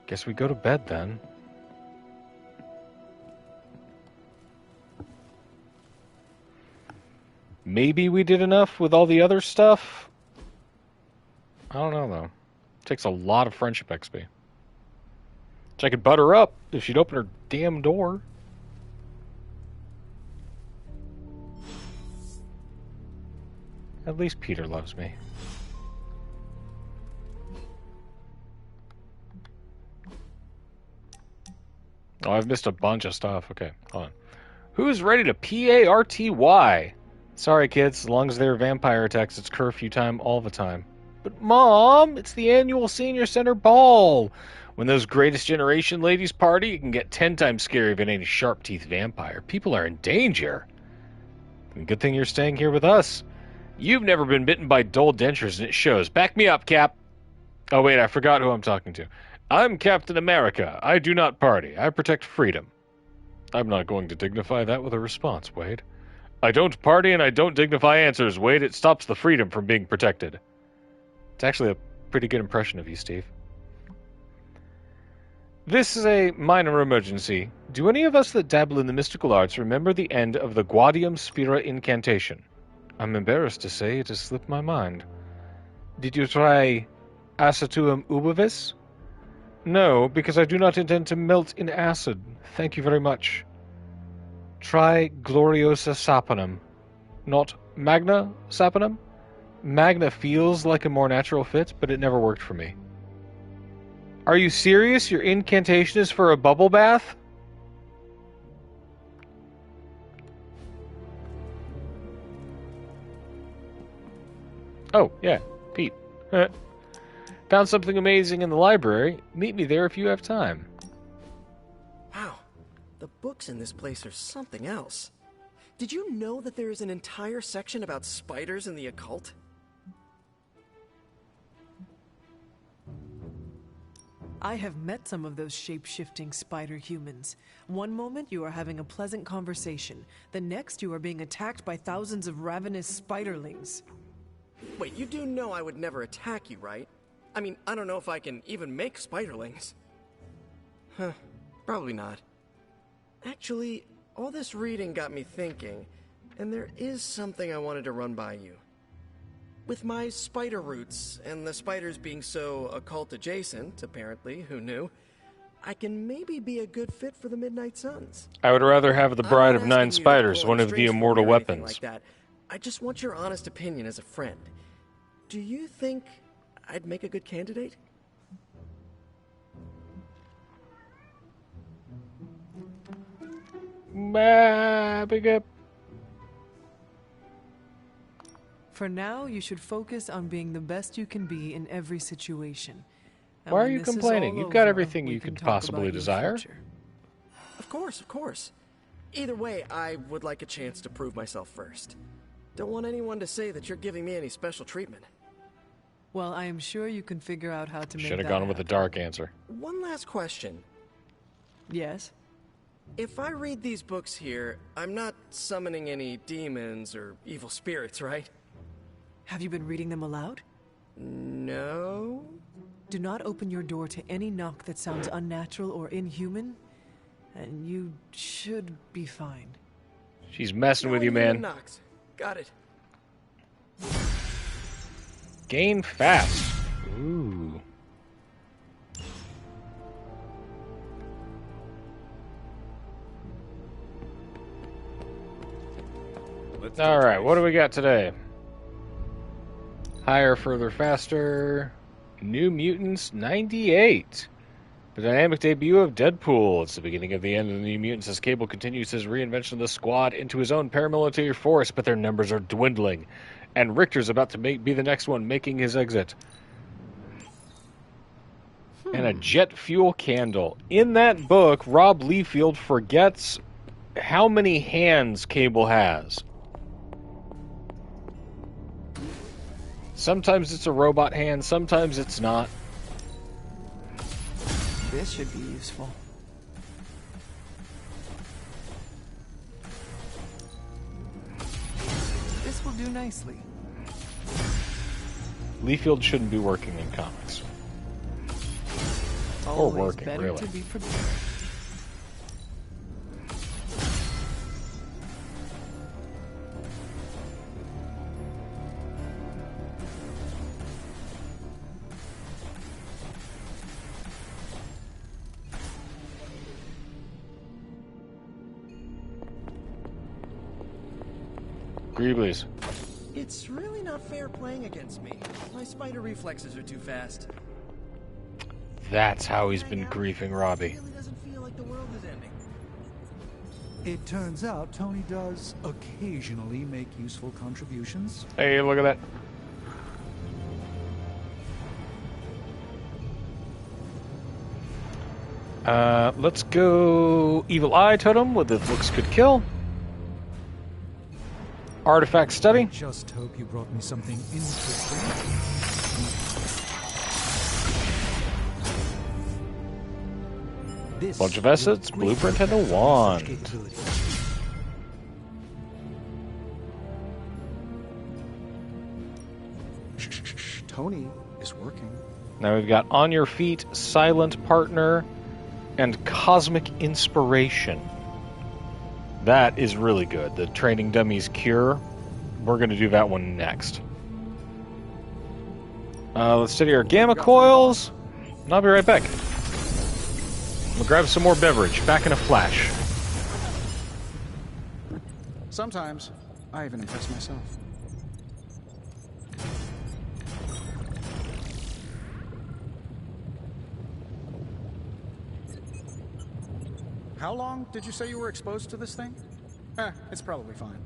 Guess we go to bed then. Maybe we did enough with all the other stuff. I don't know, though. It takes a lot of friendship XP. Which I could butter up if she'd open her damn door. At least Peter loves me. Oh, I've missed a bunch of stuff. Okay, hold on. Who's ready to PARTY? Sorry, kids. As long as there are vampire attacks, it's curfew time all the time. But, Mom, it's the annual Senior Center Ball. When those Greatest Generation ladies party, it can get 10 times scarier if it ain't a sharp-teethed vampire. People are in danger. And good thing you're staying here with us. You've never been bitten by dull dentures, and it shows. Back me up, Cap. Oh, wait, I forgot who I'm talking to. I'm Captain America. I do not party. I protect freedom. I'm not going to dignify that with a response, Wade. I don't party and I don't dignify answers, Wade. It stops the freedom from being protected. It's actually a pretty good impression of you, Steve. This is a minor emergency. Do any of us that dabble in the mystical arts remember the end of the Gaudium Spira incantation? I'm embarrassed to say it has slipped my mind. Did you try Acituum Ubivis? No, because I do not intend to melt in acid. Thank you very much. Try Gloriosa Saponum. Not Magna Saponum? Magna feels like a more natural fit, but it never worked for me. Are you serious? Your incantation is for a bubble bath? Oh, yeah, Pete. Found something amazing in the library. Meet me there if you have time. Wow, the books in this place are something else. Did you know that there is an entire section about spiders and the occult? I have met some of those shape-shifting spider humans. One moment you are having a pleasant conversation. The next you are being attacked by thousands of ravenous spiderlings. Wait, you do know I would never attack you, right? I mean, I don't know if I can even make spiderlings. Huh, probably not. Actually, all this reading got me thinking, and there is something I wanted to run by you. With my spider roots, and the spiders being so occult adjacent, apparently, who knew, I can maybe be a good fit for the Midnight Suns. I would rather have the Bride of I'm not Nine asking you to Spiders, pull one any of the strings for me immortal or anything weapons. like that. I just want your honest opinion as a friend. Do you think I'd make a good candidate? For now, you should focus on being the best you can be in every situation. And Why are when you this is complaining? all You've got over, everything we you can could talk about possibly your desire. future. Of course, of course. Either way, I would like a chance to prove myself first. Don't want anyone to say that you're giving me any special treatment. Well, I am sure you can figure out how to make Should have that gone with a happen. dark answer. One last question. Yes? If I read these books here, I'm not summoning any demons or evil spirits, right? Have you been reading them aloud? No. Do not open your door to any knock that sounds unnatural or inhuman, and you should be fine. She's messing with you, No human man. knocks. Got it. Gain fast. Ooh. All right, what do we got today? Higher, further, faster. New Mutants 98. The dynamic debut of Deadpool. It's the beginning of the end of the New Mutants as Cable continues his reinvention of the squad into his own paramilitary force, but their numbers are dwindling. And Richter's about to be the next one making his exit. And a jet fuel candle. In that book, Rob Liefeld forgets how many hands Cable has. Sometimes it's a robot hand, sometimes it's not. This should be useful. This will do nicely. Liefeld shouldn't be working in comics. Always or working, better really. to be prepared. Greeblies. It's really not fair playing against me. My spider reflexes are too fast. That's how he's been griefing Robbie. It really doesn't feel like the world is ending. It turns out Tony does occasionally make useful contributions. Hey, look at that. Let's go Evil Eye Totem with the looks could kill. Artifact study. Just hope you brought me something interesting. This Bunch of assets, blueprint, and a wand. Tony is working. Now we've got On Your Feet, Silent Partner, and Cosmic Inspiration. That is really good. The Training Dummies Cure. We're going to do that one next. Let's study our gamma coils. And I'll be right back. I'm going to grab some more beverage. Back in a flash. Sometimes, I even impress myself. How long did you say you were exposed to this thing? It's probably fine.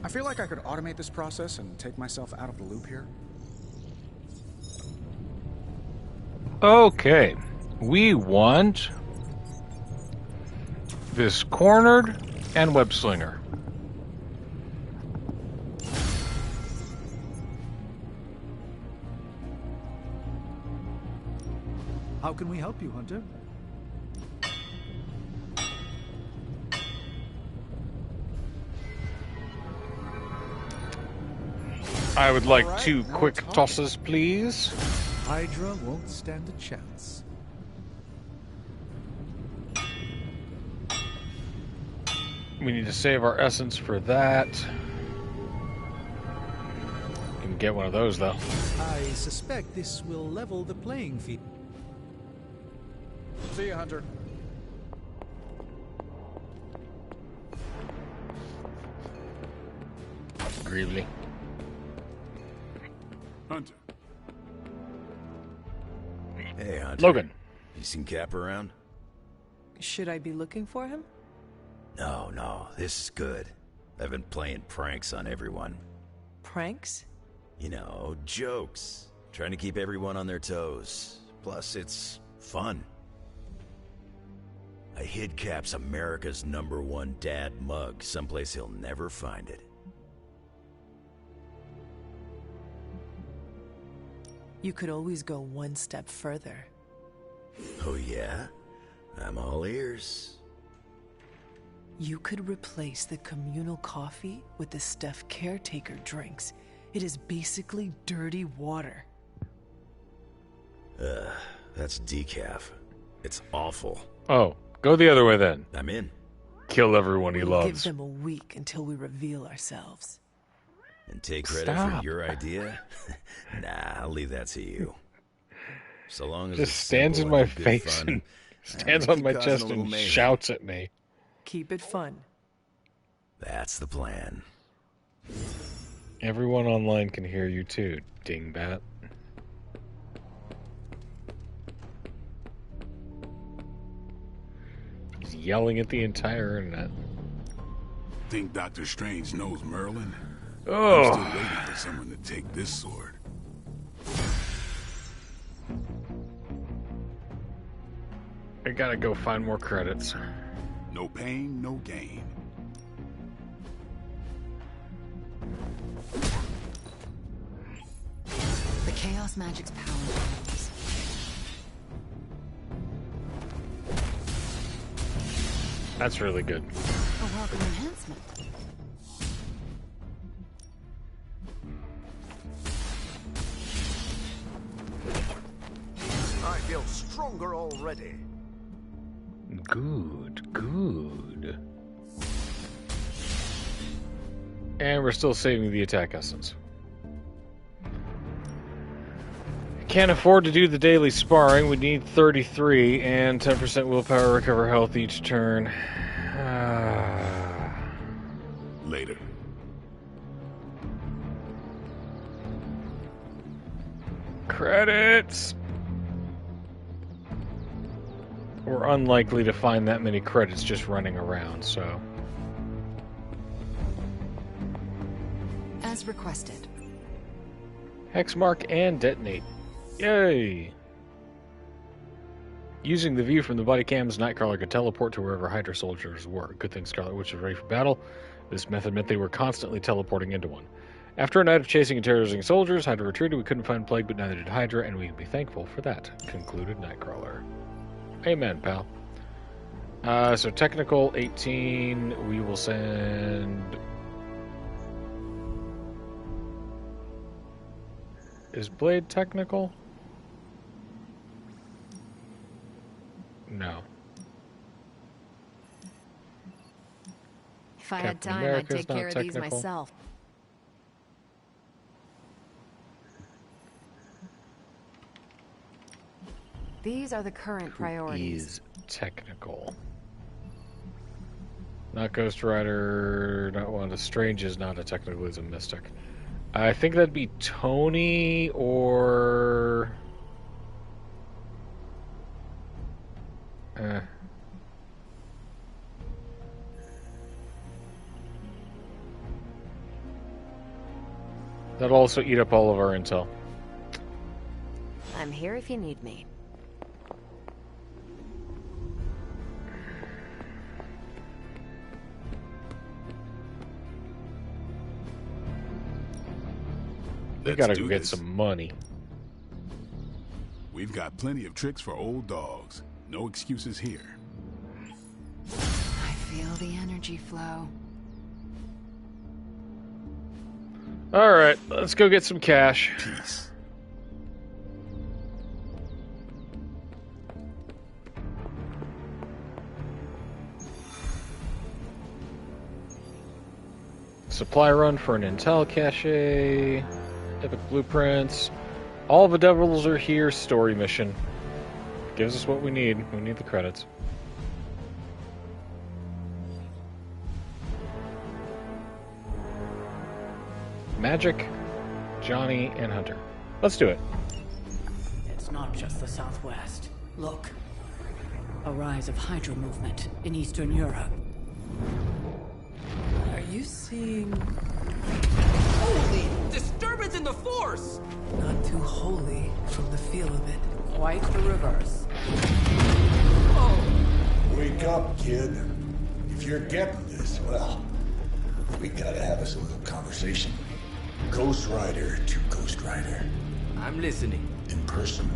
I feel like I could automate this process and take myself out of the loop here. Okay. We want this cornered and web slinger. How can we help you, Hunter? I would like 2 quick tosses, please. Hydra won't stand a chance. We need to save our essence for that. Can get one of those, though. I suspect this will level the playing field. See you, Hunter. Greavely. Hunter. Hey, Hunter. Logan. You seen Cap around? Should I be looking for him? No, this is good. I've been playing pranks on everyone. Pranks? You know, jokes. Trying to keep everyone on their toes. Plus, it's fun. I hid Cap's America's #1 dad mug someplace he'll never find it. You could always go one step further. Oh yeah? I'm all ears. You could replace the communal coffee with the stuff Caretaker drinks. It is basically dirty water. That's decaf. It's awful. Oh, go the other way then. I'm in. Kill everyone he We'll loves. give them a week until we reveal ourselves. And take credit Stop. for your idea? Nah, I'll leave that to you. So long as Just it's stands in simple my and good face fun, and stands on my chest and shouts at me. Keep it fun. That's the plan. Everyone online can hear you too, dingbat. He's yelling at the entire internet. Think Doctor Strange knows Merlin? Oh. I'm still waiting for someone to take this sword. I gotta go find more credits. No pain, no gain. The Chaos Magic's power grows. That's really good. A welcome enhancement. I feel stronger already. Good, good. And we're still saving the attack essence. Can't afford to do the daily sparring. We need 33 and 10% willpower, recover health each turn. Later. Credits! We're unlikely to find that many credits just running around, so... As requested. Hex mark and detonate. Yay! Using the view from the body cams, Nightcrawler could teleport to wherever Hydra soldiers were. Good thing Scarlet Witch was ready for battle. This method meant they were constantly teleporting into one. After a night of chasing and terrorizing soldiers, Hydra retreated. We couldn't find Plague, but neither did Hydra, and we can be thankful for that. Concluded Nightcrawler. Amen, pal. So technical 18, we will send... Is Blade technical? No. If I had Captain time, America's I'd take not care of these technical. myself. These are the current priorities. Is technical. Not Ghost Rider, not one of Strange is not a technical, he's a mystic. I think that'd be Tony or... That'll also eat up all of our intel. I'm here if you need me. We gotta go get some money. We've got plenty of tricks for old dogs. No excuses here. I feel the energy flow. Alright, let's go get some cash. Peace. Supply run for an intel cache. Epic blueprints. All the devils are here. Story mission. Gives us what we need. We need the credits. Magic, Johnny, and Hunter. Let's do it. It's not just the Southwest. Look. A rise of Hydra movement in Eastern Europe. Are you seeing... Holy disturbance in the Force! Not too holy from the feel of it. Quite the reverse. Wake up, kid. If you're getting this, well, we gotta have us a little conversation. Ghost Rider to Ghost Rider. I'm listening. In person.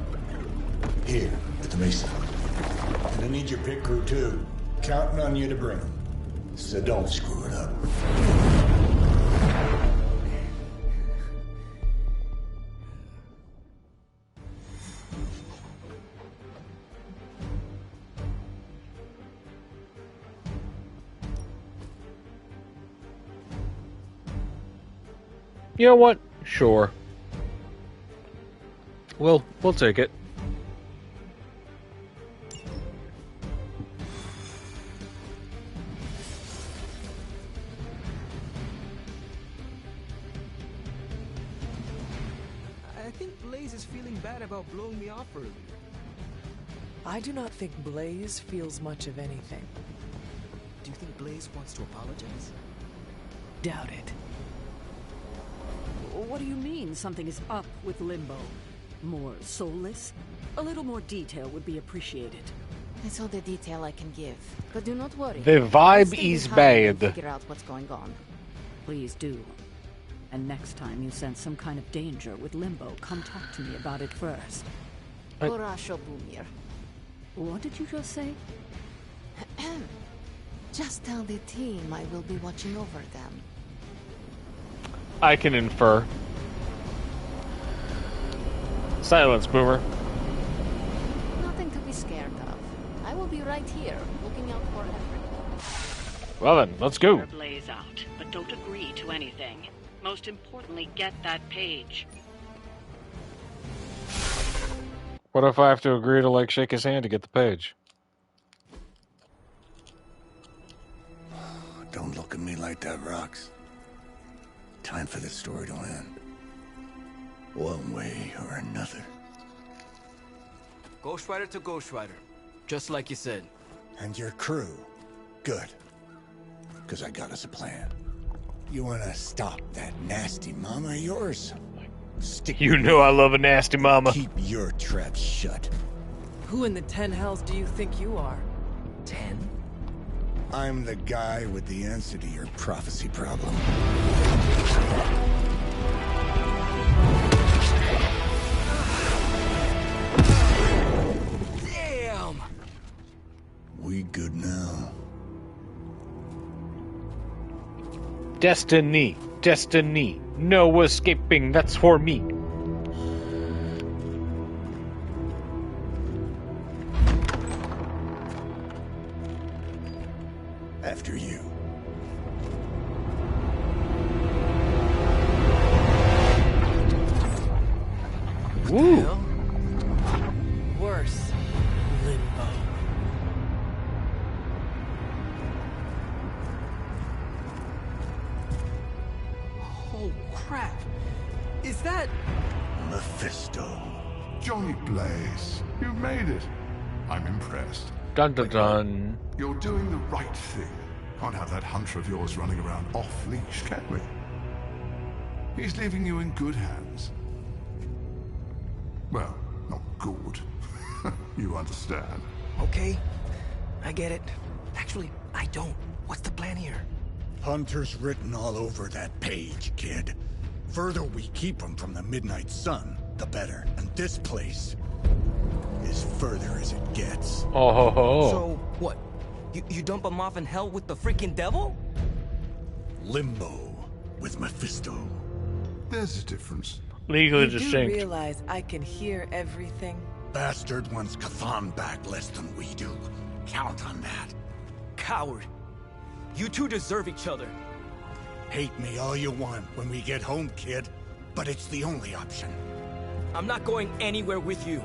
Here, at the Mesa. And I need your pit crew too. Counting on you to bring them. So don't screw it up. You know what? Sure. We'll take it. I think Blaze is feeling bad about blowing me off earlier. I do not think Blaze feels much of anything. Do you think Blaze wants to apologize? Doubt it. What do you mean something is up with Limbo? More soulless? A little more detail would be appreciated. It's all the detail I can give. But do not worry. The I'll vibe stay is behind and bad. Figure out what's going on. Please do. And next time you sense some kind of danger with Limbo, come talk to me about it first. Horasho Bumir. What did you just say? Just tell the team I will be watching over them. I can infer. Silence, Boomer. Nothing to be scared of. I will be right here, looking out for everyone. Well then, let's go. Blaze out, but don't agree to anything. Most importantly, get that page. What if I have to agree to, like, shake his hand to get the page? Don't look at me like that, Rox. Time for this story to end. One way or another. Ghost Rider to Ghost Rider. Just like you said. And your crew. Good. Because I got us a plan. You wanna stop that nasty mama of yours? You know I love a nasty mama. Keep your trap shut. Who in the 10 hells do you think you are? 10? I'm the guy with the answer to your prophecy problem. Damn! We good now? Destiny, destiny, no escaping, that's for me. After you. Woo! Worse. Limbo. Oh, crap. Is that... Mephisto. Johnny Blaze, you made it. I'm impressed. Dun dun dun. You're doing the right thing. Can't have that hunter of yours running around off-leash, can we? He's leaving you in good hands. Well, not good. You understand. Okay, I get it. Actually, I don't. What's the plan here? Hunter's written all over that page, kid. Further we keep him from the Midnight Sun, the better. And this place is further as it gets. Oh ho ho. So, what? You dump him off in hell with the freaking devil? Limbo with Mephisto. There's a difference. Legally You do distinct. realize I can hear everything? Bastard wants Cathan back less than we do. Count on that. Coward. You two deserve each other. Hate me all you want when we get home, kid. But it's the only option. I'm not going anywhere with you.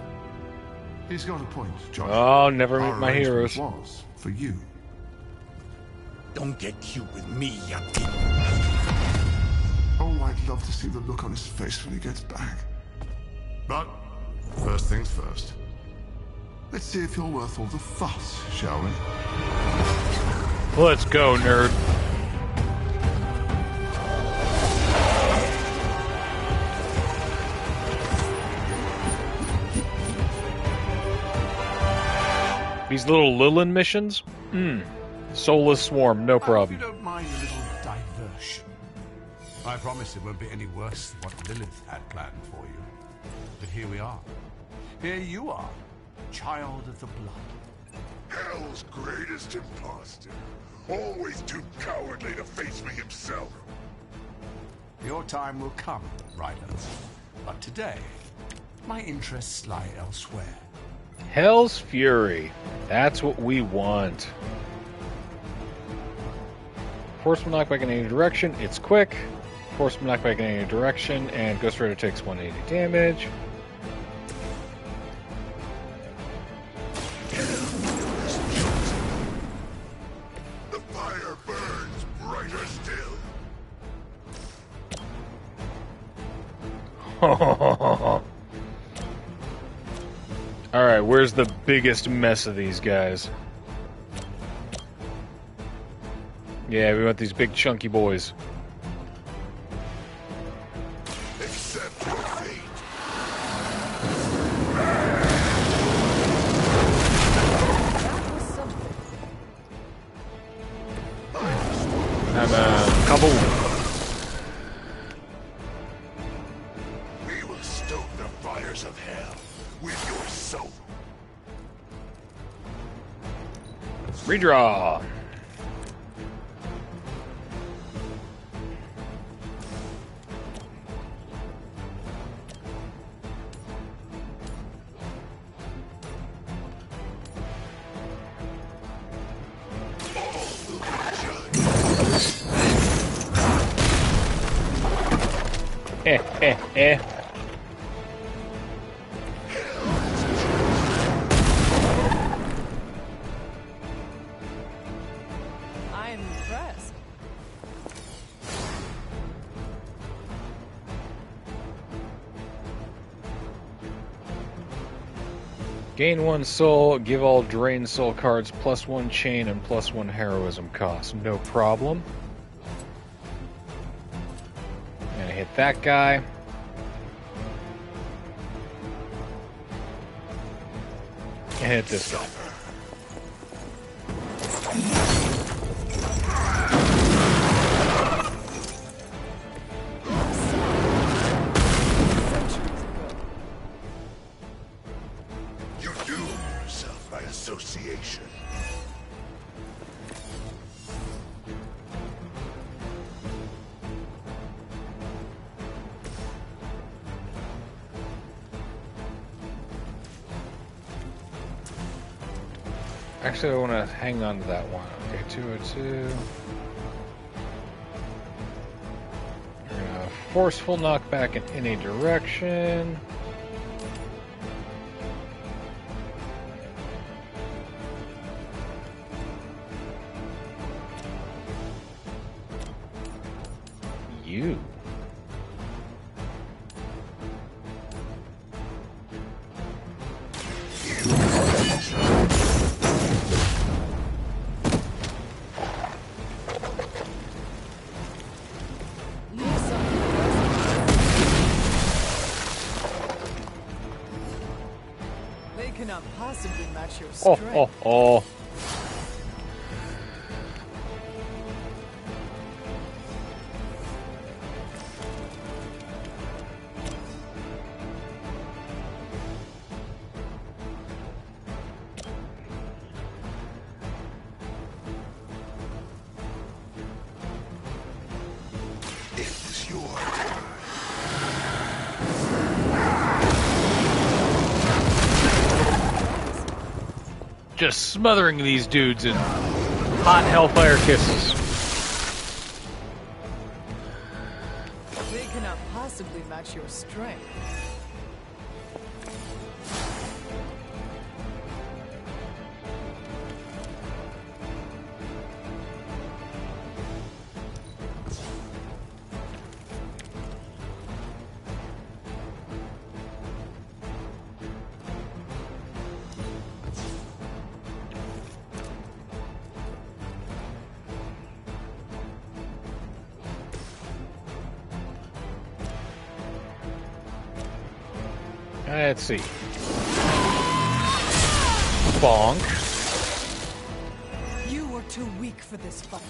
He's got a point, Josh. Oh, never meet Our my arrangement heroes. was for you. Don't get cute with me, you Oh, I'd love to see the look on his face when he gets back. But, first things first. Let's see if you're worth all the fuss, shall we? Let's go, nerd. These little Lilin missions? Soulless swarm, no problem. If you don't mind a little diversion. I promise it won't be any worse than what Lilith had planned for you. But here we are. Here you are, child of the blood. Hell's greatest imposter. Always too cowardly to face me himself. Your time will come, Rydell. But today, my interests lie elsewhere. Hell's Fury. That's what we want. Forceful knockback in any direction. It's quick. Forceful knockback in any direction. And Ghost Rider takes 180 damage. The fire burns brighter still. Alright, where's the biggest mess of these guys? Yeah, we want these big chunky boys. Accept your fate. I'm kaboom. We will stoke the fires of hell with your soul. Redraw. Eh. I'm impressed. Gain 1 soul, give all drained soul cards +1 chain and +1 heroism cost. No problem. Gonna hit that guy. And hit this guy. You doom yourself by association. Actually, I want to hang on to that one. Okay, 202. We're gonna forceful knockback in any direction. You. cannot possibly match your Oh, strength. oh, oh. It's your Just smothering these dudes in hot hellfire kisses. They cannot possibly match your strength. Let's see. Bonk. You were too weak for this fight.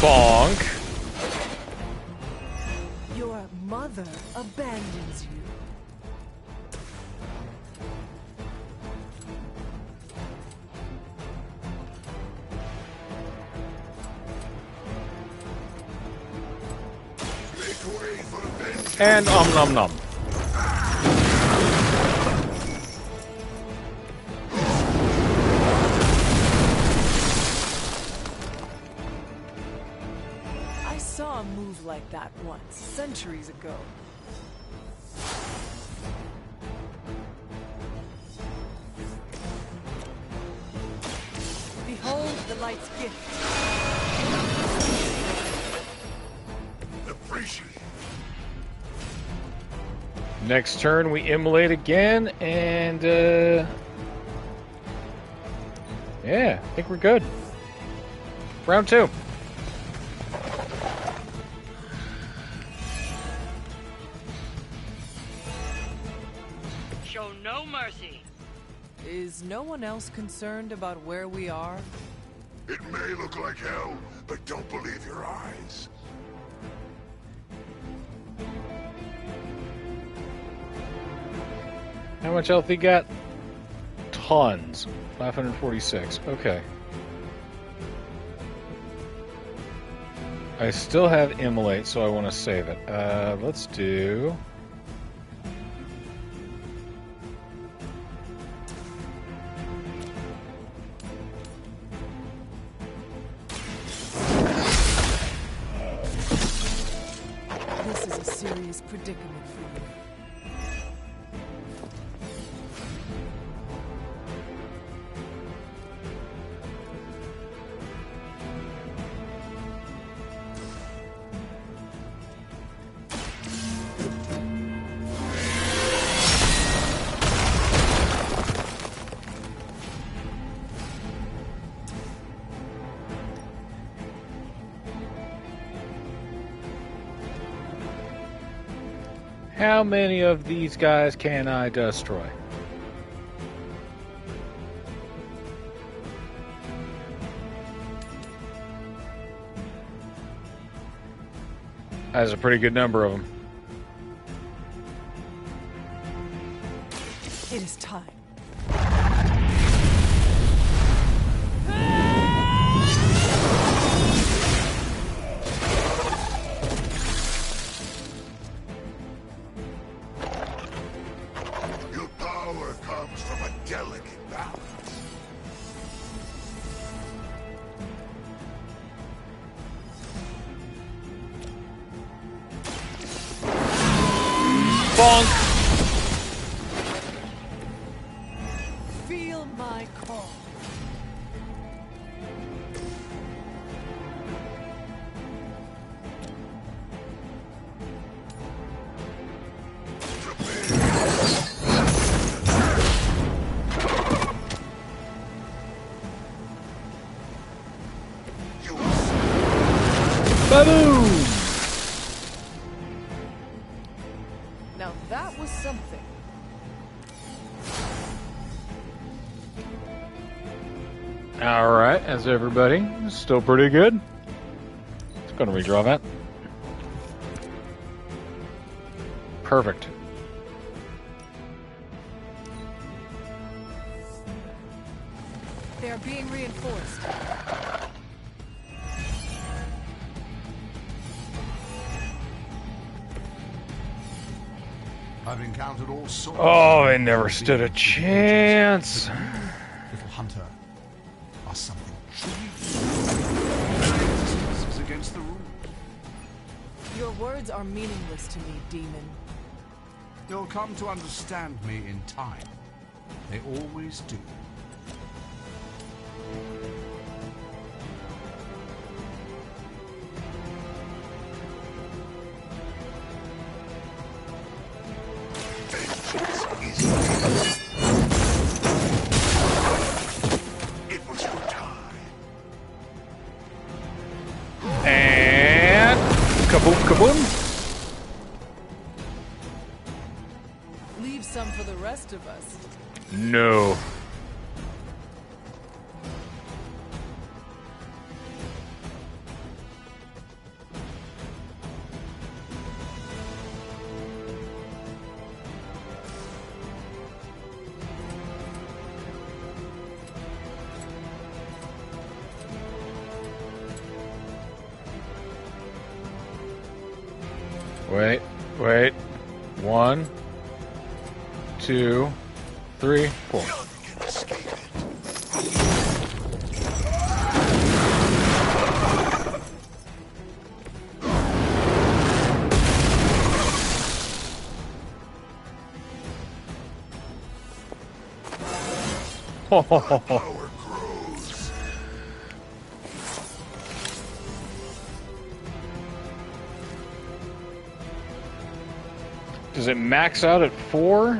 Bonk. Your mother abandons you. And nom nom. I saw a move like that once, centuries ago. Behold the light's gift. appreciate. Next turn, we immolate again, and yeah, I think we're good. Round 2. Show no mercy. Is no one else concerned about where we are? It may look like hell, but don't believe your eyes. How much health he got? Tons. 546. Okay. I still have immolate, so I want to save it. Let's do... This is a serious predicament for you. How many of these guys can I destroy? That's a pretty good number of them. It is time. Your power comes from a delicate balance. Bonk! Feel my call. All right, as everybody, still pretty good. It's going to redraw that. Perfect. They are being reinforced. I've encountered all sorts. Oh, they never stood a chance. Little hunter are something is against the rules. Your words are meaningless to me, demon. You'll come to understand me in time. They always do. It was your time. And kaboom, kaboom. Leave some for the rest of us. No. Wait. 1, 2, 3, 4. Does it max out at 4?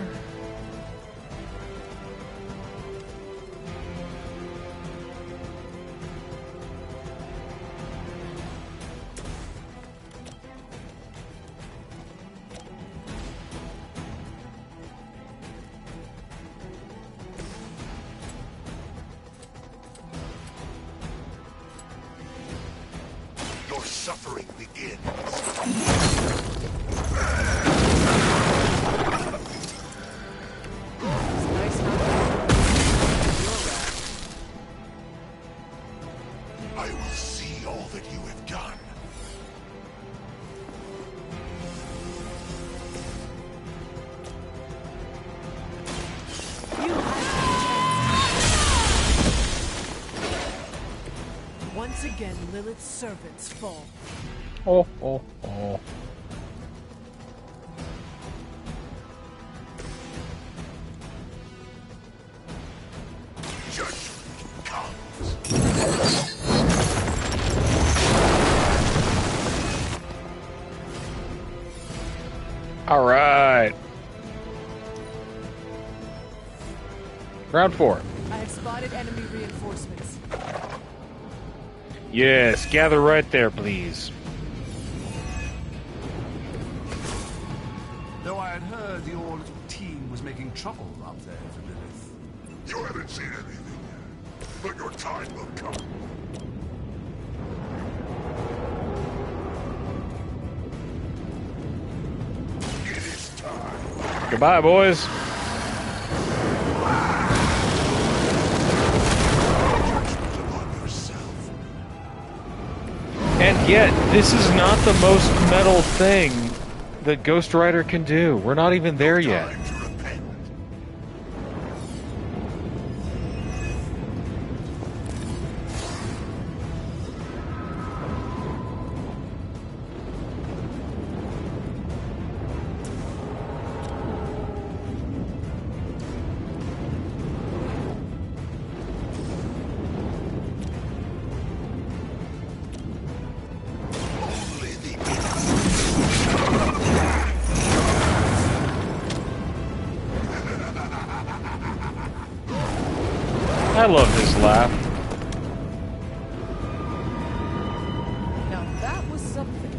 Your suffering begins. I will see all that you have done. Once again, Lilith's servants fall. Oh. Judgment comes. All right. Round 4. I have spotted enemy reinforcements. Yes, gather right there, please. Though I had heard your little team was making trouble up there for Lilith. You haven't seen anything yet, but your time will come. It is time. Goodbye, boys. And yet, this is not the most metal thing that Ghost Rider can do. We're not even there yet. I love his laugh. Now that was something.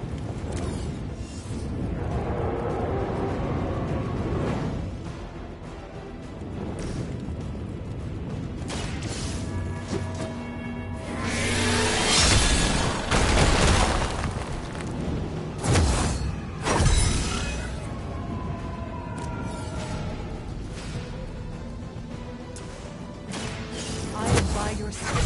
your spirit.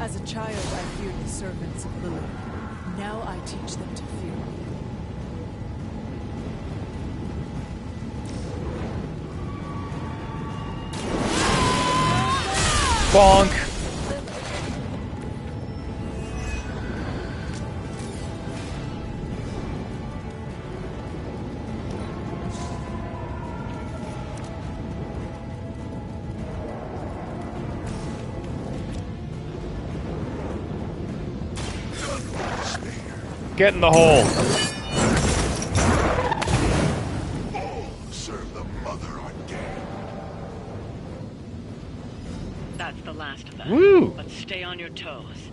As a child, I feared the servants of Lilith. Now I teach them to fear me. Bonk. Get in the hole. Serve the mother again. That's the last of them. Woo! But stay on your toes.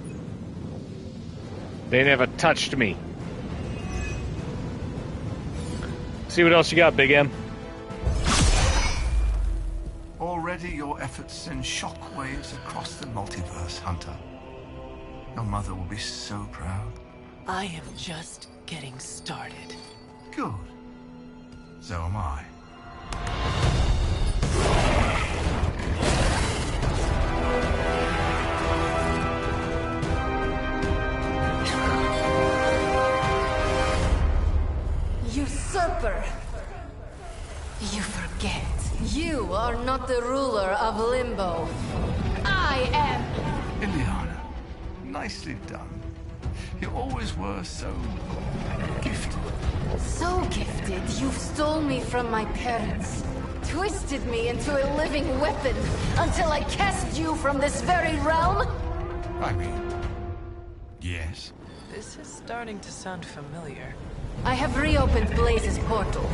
They never touched me. See what else you got, Big M. Already your efforts send shockwaves across the multiverse, Hunter. Your mother will be so proud. I am just getting started. Good. So am I. Usurper! You forget. You are not the ruler of Limbo. I am! Ileana, nicely done. You always were so gifted. So gifted, you've stolen me from my parents. Twisted me into a living weapon until I cast you from this very realm? I mean, yes. This is starting to sound familiar. I have reopened Blaze's portal,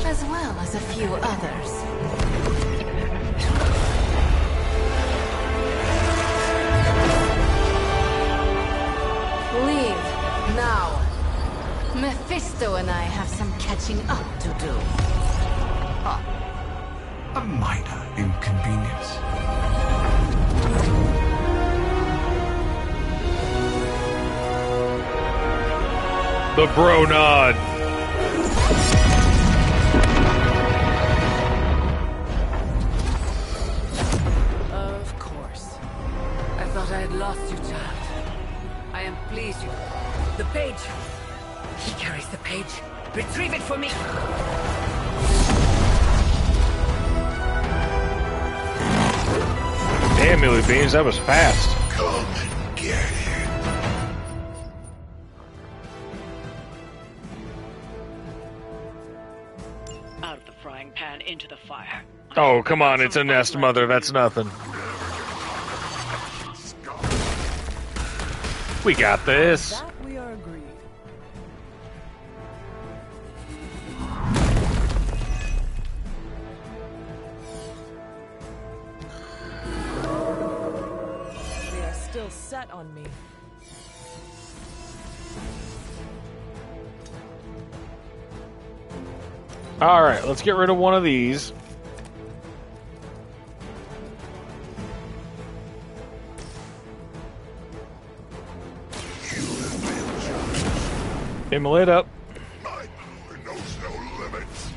as well as a few others. Leave, now. Mephisto and I have some catching up to do. A minor inconvenience. The bro nod. Of course. I thought I had lost you, child. I am pleased you... The page! He carries the page. Retrieve it for me! Damn, Millie Beans, that was fast. Come and get it. Out of the frying pan into the fire. Oh, come on, it's a nest, mother. That's nothing. We got this. That we are agreed. They are still set on me. Alright, let's get rid of one of these. Immolate up. My power knows no limits.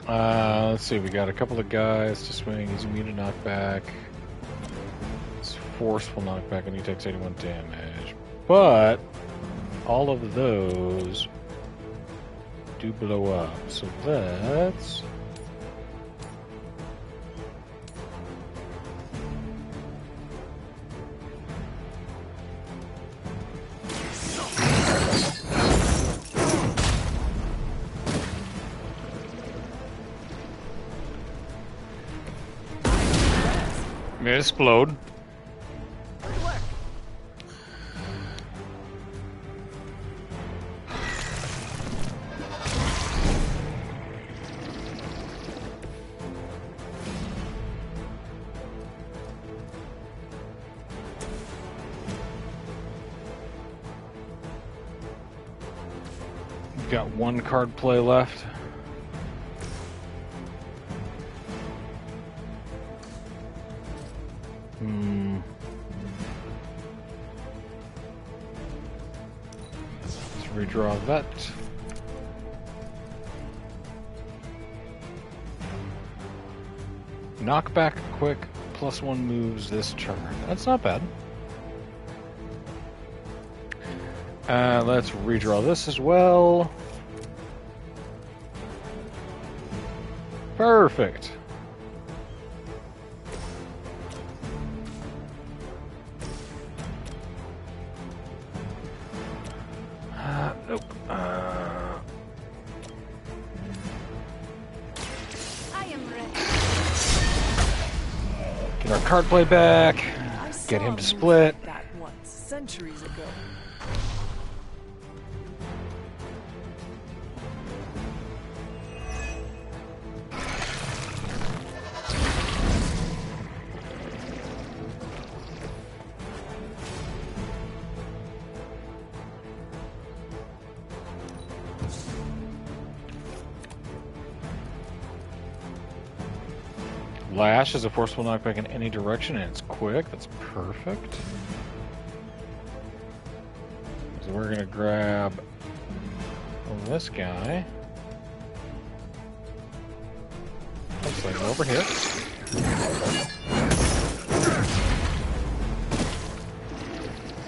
Let's see, we got a couple of guys to swing. He's immune to knockback. His forceful knockback and he takes 81 damage. But all of those do blow up. So that's... explode. got one card play left. Let's redraw that. Knockback quick, +1 moves this turn. That's not bad. Let's redraw this as well. Perfect. Nope. I am ready. Get our card play back. Get him to split. That once, centuries ago. Lash is a forceful knockback in any direction, and it's quick. That's perfect. So we're gonna grab this guy. Looks like an overhit.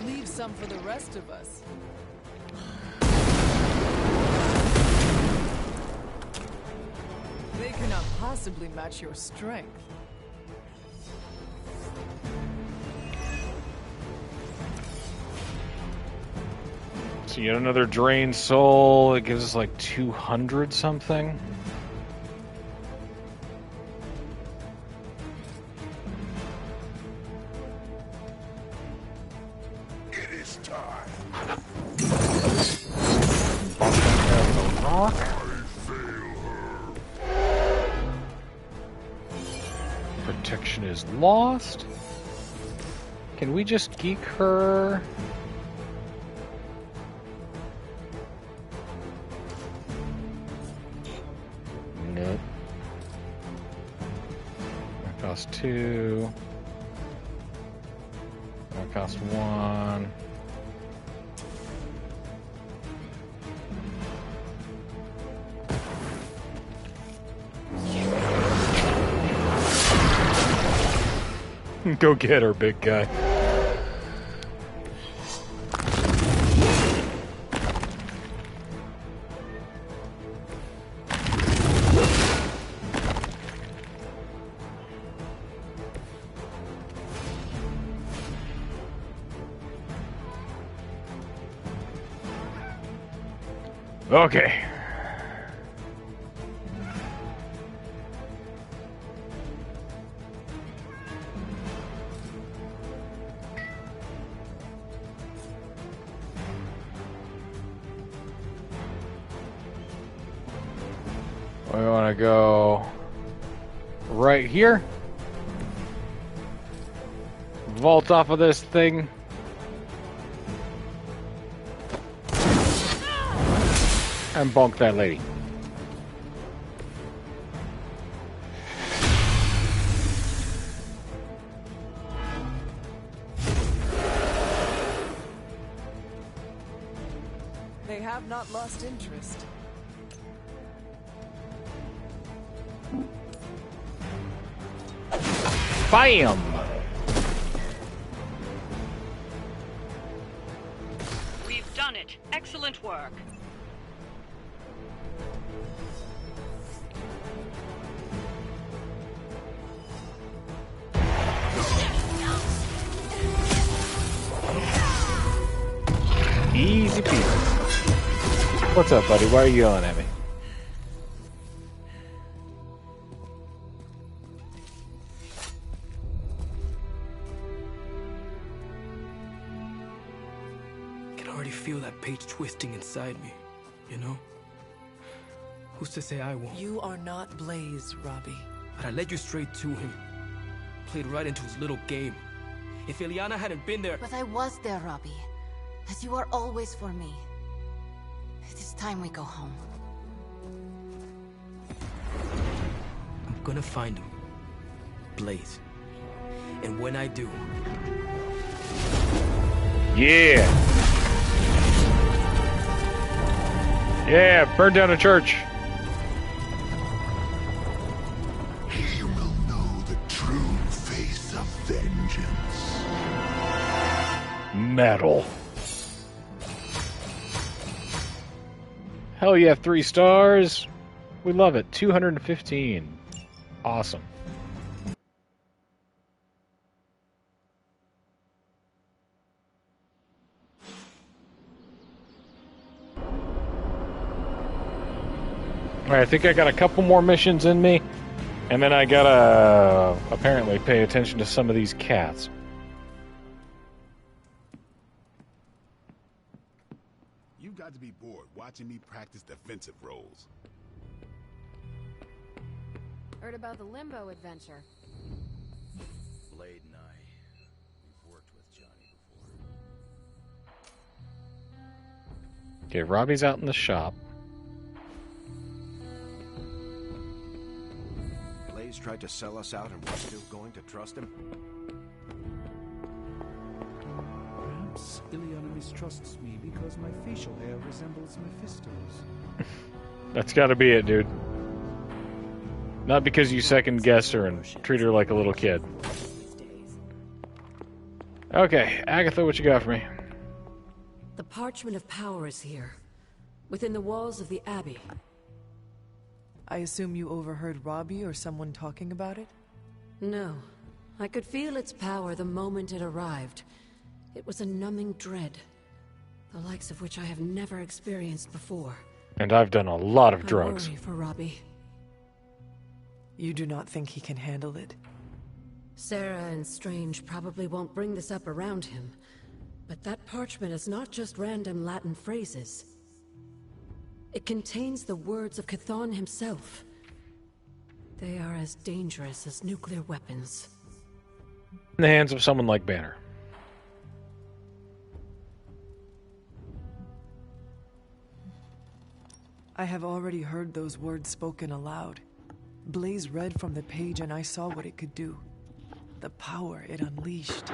Leave some for the rest of us. They cannot possibly match your strength. So yet another drained soul. It gives us like 200 something. It is time. Rock. Protection is lost. Can we just geek her? Nope. That costs 2. That costs 1. Go get her, big guy. Okay. We want to go right here. Vault off of this thing. And bonk that lady. They have not lost interest. Bam! We've done it. Excellent work. Easy peasy. What's up, buddy? Why are you yelling at me? I can already feel that page twisting inside me, you know? Who's to say I won't? You are not Blaze, Robbie. But I led you straight to him. Played right into his little game. If Ileana hadn't been there... But I was there, Robbie. As you are always for me. It is time we go home. I'm gonna find him. Blaze. And when I do... Yeah! Yeah, burn down a church. He will know the true face of vengeance. Metal. Hell yeah, 3 stars. We love it. 215. Awesome. Alright, I think I got a couple more missions in me, and then I gotta apparently pay attention to some of these cats. You got to be bored watching me practice defensive roles. Heard about the Limbo adventure. Blade and I, we've worked with Johnny before. Okay, Robbie's out in the shop. Blaze tried to sell us out and we're still going to trust him? Perhaps Ileana mistrusts me because my facial hair resembles Mephisto's. That's gotta be it, dude. Not because you second guess her and treat her like a little kid. Okay, Agatha, what you got for me? The Parchment of Power is here, within the walls of the Abbey. I assume you overheard Robbie or someone talking about it? No. I could feel its power the moment it arrived. It was a numbing dread, the likes of which I have never experienced before. And I've done a lot of drugs. I worry for Robbie. You do not think he can handle it? Sarah and Strange probably won't bring this up around him, but that parchment is not just random Latin phrases. It contains the words of Chthon himself. They are as dangerous as nuclear weapons. In the hands of someone like Banner. I have already heard those words spoken aloud. Blaze read from the page and I saw what it could do. The power it unleashed.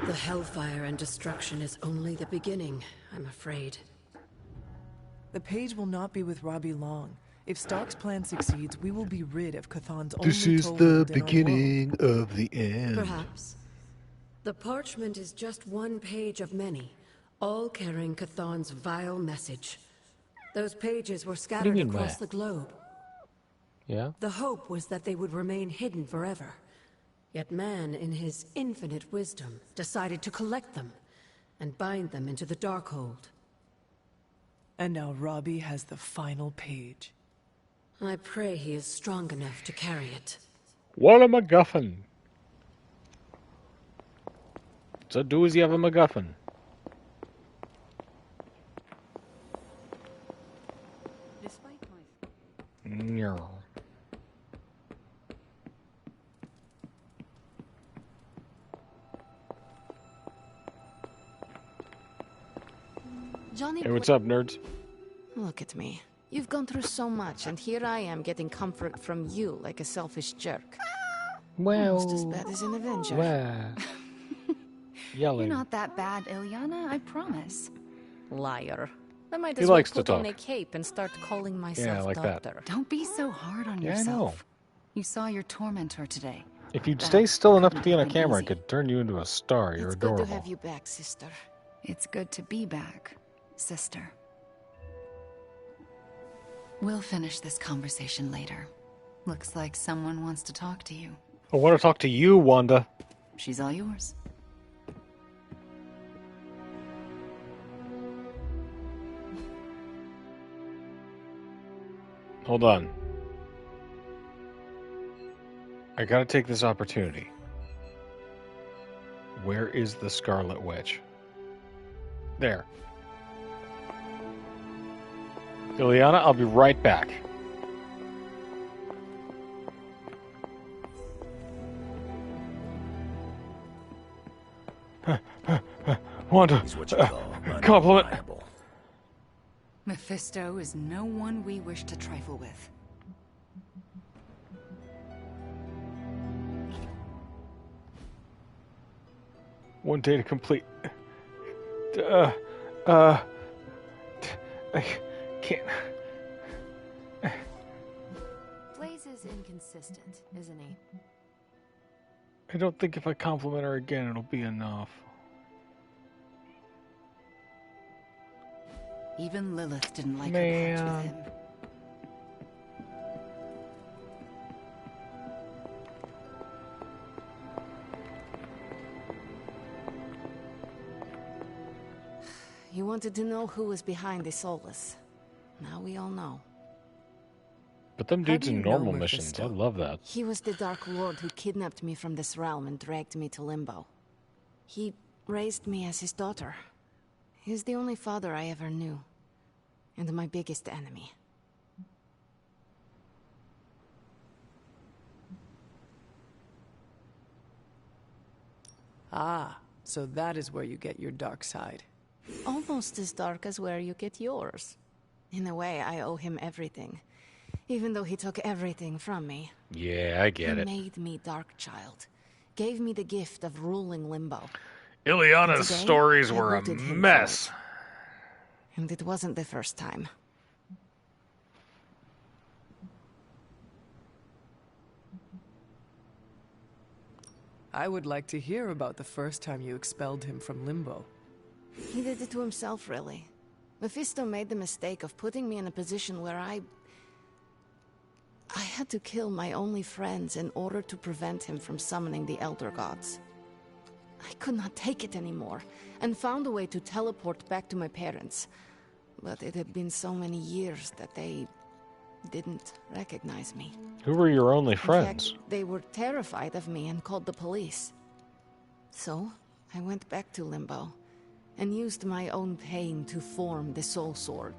The hellfire and destruction is only the beginning, I'm afraid. The page will not be with Robbie long. If Stark's plan succeeds, we will be rid of Chthon's only This is the beginning of the end. Perhaps. The parchment is just one page of many, all carrying Chthon's vile message. Those pages were scattered across the globe. Yeah? The hope was that they would remain hidden forever. Yet man, in his infinite wisdom, decided to collect them and bind them into the Darkhold. And now Robbie has the final page. I pray he is strong enough to carry it. What a MacGuffin. It's a doozy of a MacGuffin. No. Johnny, Hey, what's up, nerds? Look at me. You've gone through so much, and here I am getting comfort from you like a selfish jerk. Well... Almost as bad as an Avenger. Well... Yelling. You're not that bad, Ileana, I promise. Liar. I might He as well likes to put on talk. a cape and start calling myself Yeah, like that. doctor. Don't be so hard on Yeah, I yourself. know. You saw your tormentor today. If you'd stay still enough to be on a camera, I could turn you into a star. You're It's good adorable. to have you back, sister. It's good to be back, sister. We'll finish this conversation later. Looks like someone wants to talk to you. I want to talk to you, Wanda. She's all yours. Hold on. I gotta take this opportunity. Where is the Scarlet Witch? There. Ileana, I'll be right back. Wanda, He's what you call compliment. unreliable. Mephisto is no one we wish to trifle with. One day to complete. I can't. Blaze is inconsistent, isn't he? I don't think if I compliment her again, it'll be enough. Even Lilith didn't like her pledge with him. You wanted to know who was behind the Solus. Now we all know. But them dudes in normal missions, I love that. He was the Dark Lord who kidnapped me from this realm and dragged me to Limbo. He raised me as his daughter. He's the only father I ever knew. And my biggest enemy. Ah, so that is where you get your dark side. Almost as dark as where you get yours. In a way, I owe him everything. Even though he took everything from me. Yeah, I get it. He made me Darkchild. Gave me the gift of ruling Limbo. Ileana's Today, stories I were a voted him mess. for it. And it wasn't the first time. I would like to hear about the first time you expelled him from Limbo. He did it to himself, really. Mephisto made the mistake of putting me in a position where I had to kill my only friends in order to prevent him from summoning the Elder Gods. I could not take it anymore, and found a way to teleport back to my parents. But it had been so many years that they didn't recognize me. Who were your only friends? In fact, they were terrified of me and called the police. So, I went back to Limbo, and used my own pain to form the Soul Sword.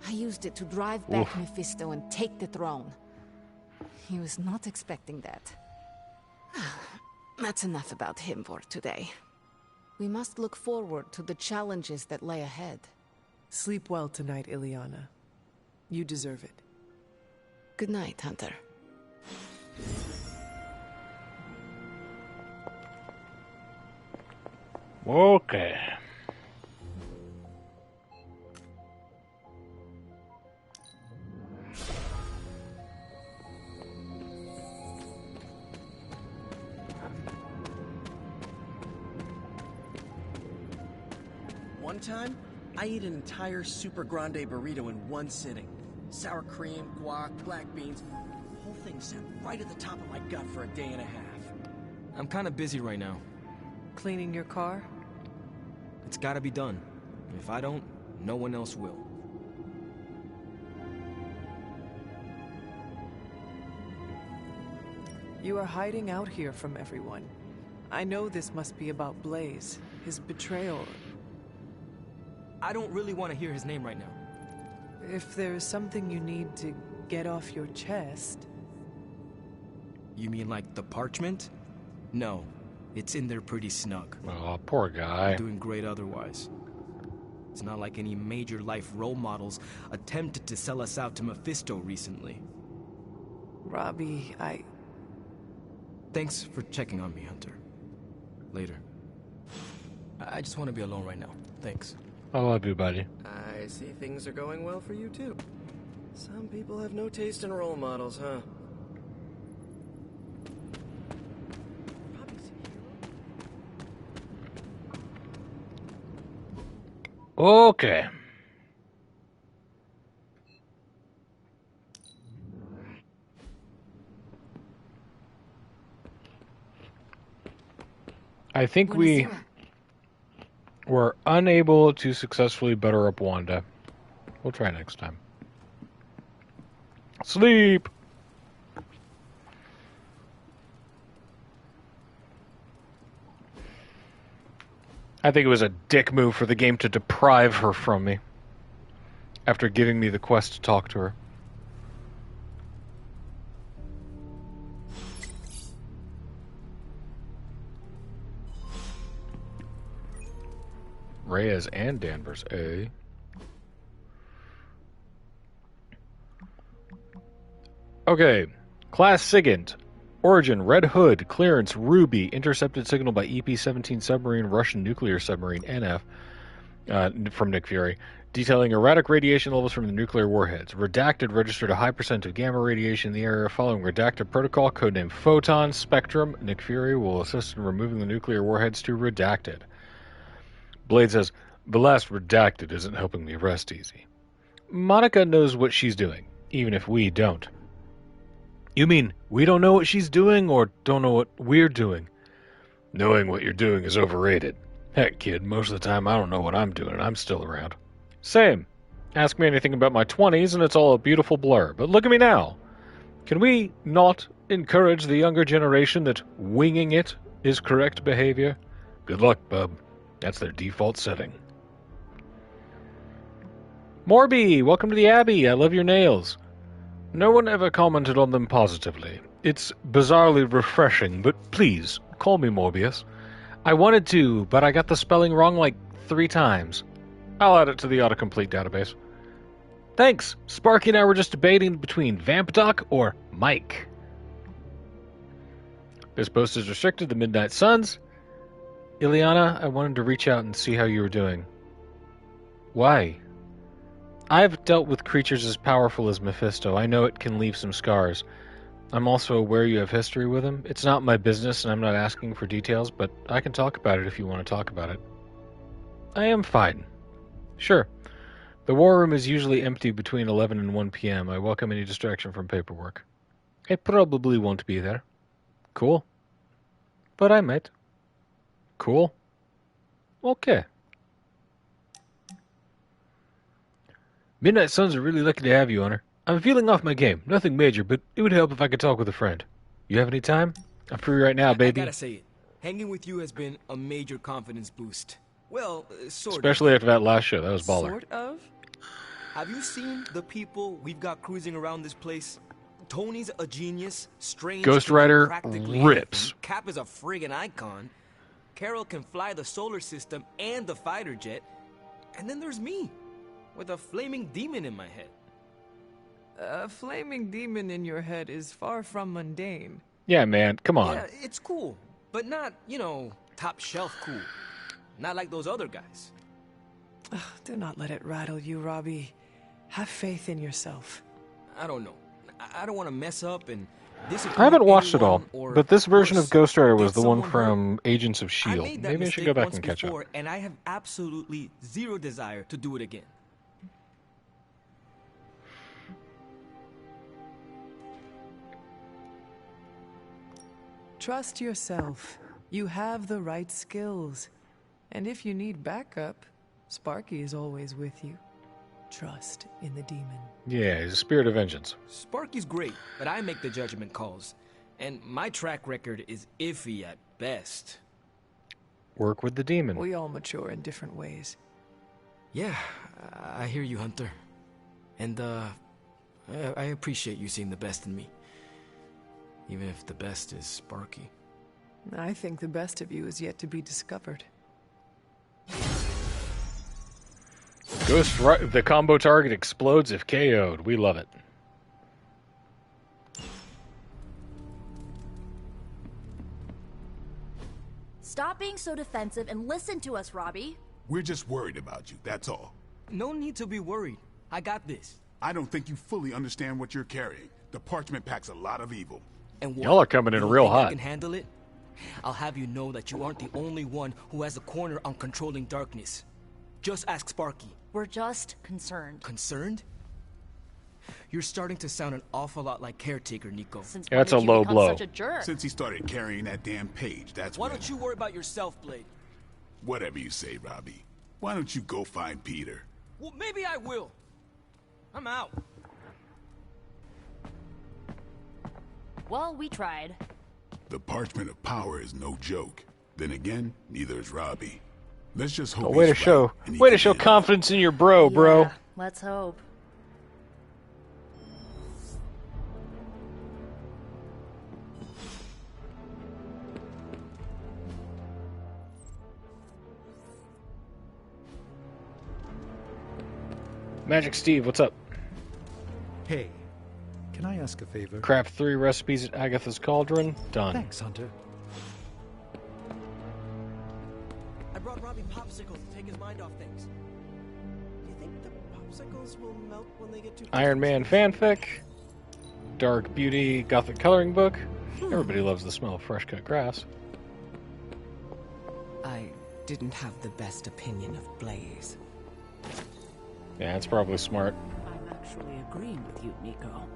I used it to drive back Mephisto and take the throne. He was not expecting that. That's enough about him for today. We must look forward to the challenges that lay ahead. Sleep well tonight, Ileana. You deserve it. Good night, Hunter. Okay. One time, I ate an entire Super Grande burrito in one sitting. Sour cream, guac, black beans. The whole thing sat right at the top of my gut for a day and a half. I'm kind of busy right now. Cleaning your car? It's gotta be done. If I don't, no one else will. You are hiding out here from everyone. I know this must be about Blaze, his betrayal. I don't really want to hear his name right now. If there is something you need to get off your chest... You mean like the parchment? No, it's in there pretty snug. Oh, poor guy. Doing great otherwise. It's not like any major life role models attempted to sell us out to Mephisto recently. Robbie, Thanks for checking on me, Hunter. Later. I just want to be alone right now. Thanks. I love you, buddy. I see things are going well for you, too. Some people have no taste in role models, huh? Okay. I think we were unable to successfully butter up Wanda. We'll try next time. Sleep! I think it was a dick move for the game to deprive her from me after giving me the quest to talk to her. Reyes and Danvers, eh? Okay. Class SIGINT. Origin, Red Hood. Clearance, Ruby. Intercepted signal by EP-17 submarine, Russian nuclear submarine, NF, from Nick Fury. Detailing erratic radiation levels from the nuclear warheads. Redacted registered a high percent of gamma radiation in the area following redacted protocol, codenamed Photon Spectrum. Nick Fury will assist in removing the nuclear warheads to Redacted. Blade says, the last Redacted isn't helping me rest easy. Monica knows what she's doing, even if we don't. You mean we don't know what she's doing, or don't know what we're doing? Knowing what you're doing is overrated. Heck, kid, most of the time I don't know what I'm doing, and I'm still around. Same. Ask me anything about my 20s, and it's all a beautiful blur. But look at me now. Can we not encourage the younger generation that winging it is correct behavior? Good luck, bub. That's their default setting. Morby, welcome to the Abbey. I love your nails. No one ever commented on them positively. It's bizarrely refreshing, but please, call me Morbius. I wanted to, but I got the spelling wrong like 3 times. I'll add it to the autocomplete database. Thanks. Sparky and I were just debating between VampDoc or Mike. This post is restricted to Midnight Suns. Ileana, I wanted to reach out and see how you were doing. Why? I've dealt with creatures as powerful as Mephisto. I know it can leave some scars. I'm also aware you have history with him. It's not my business, and I'm not asking for details, but I can talk about it if you want to talk about it. I am fine. Sure. The war room is usually empty between 11 and 1 p.m. I welcome any distraction from paperwork. I probably won't be there. Cool. But I might. Cool. Okay. Midnight Suns are really lucky to have you, Honor. I'm feeling off my game. Nothing major, but it would help if I could talk with a friend. You have any time? I'm free right now, baby. I gotta say it. Hanging with you has been a major confidence boost. Well, sort Especially of. after that last show. That was baller. Sort of? Have you seen the people we've got cruising around this place? Tony's a genius. Strange Ghost can do Rider practically rips. anything. Cap is a friggin' icon. Carol can fly the solar system and the fighter jet. And then there's me, with a flaming demon in my head. A flaming demon in your head is far from mundane. Yeah, man. Come on. Yeah, it's cool, but not, top shelf cool. Not like those other guys. Do not let it rattle you, Robbie. Have faith in yourself. I don't know. I don't want to mess up and I haven't watched it all, or but this version of Ghost Rider was get the one someone from Agents of I S.H.I.E.L.D. made that Maybe I should mistake go back once and catch before, up. And I have absolutely zero desire to do it again. Trust yourself. You have the right skills. And if you need backup, Sparky is always with you. Trust in the demon. Yeah, he's a spirit of vengeance. Sparky's great, but I make the judgment calls. And my track record is iffy at best. Work with the demon. We all mature in different ways. Yeah, I hear you, Hunter. And, I appreciate you seeing the best in me. Even if the best is Sparky. I think the best of you is yet to be discovered. The combo target explodes if KO'd. We love it. Stop being so defensive and listen to us, Robbie. We're just worried about you, that's all. No need to be worried. I got this. I don't think you fully understand what you're carrying. The parchment packs a lot of evil. And what? Y'all are coming in You real think I hot. can handle it? I'll have you know that you aren't the only one who has a corner on controlling darkness. Just ask Sparky. We're just concerned. Concerned? You're starting to sound an awful lot like Caretaker, Nico. Since That's when a did you low become blow. Such a jerk? Since he started carrying that damn page, that's Why when... don't you worry about yourself, Blade? Whatever you say, Robbie. Why don't you go find Peter? Well, maybe I will. I'm out. Well, we tried. The parchment of power is no joke. Then again, neither is Robbie. Let's just hope Oh, way to he's show, right and he way to can show handle it. confidence in your bro, bro. Yeah, let's hope. Magic Steve, what's up? Hey, can I ask a favor? Craft 3 recipes at Agatha's Cauldron. Done. Thanks, Hunter. I brought Robbie popsicles to take his mind off things. Do you think the popsicles will melt when they get too close? Iron Man fanfic. Dark Beauty Gothic coloring book. Everybody loves the smell of fresh cut grass. I didn't have the best opinion of Blaze. Yeah, it's probably smart. I'm actually agreeing with you, Nico.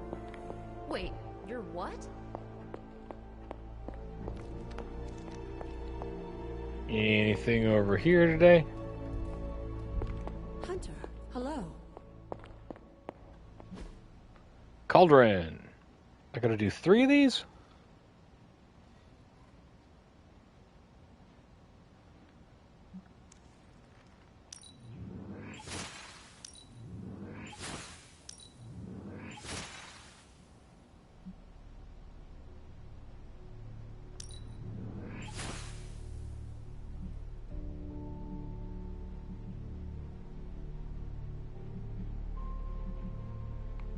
Wait, you're what? Anything over here today? Hunter, hello. Cauldron. I gotta do 3 of these?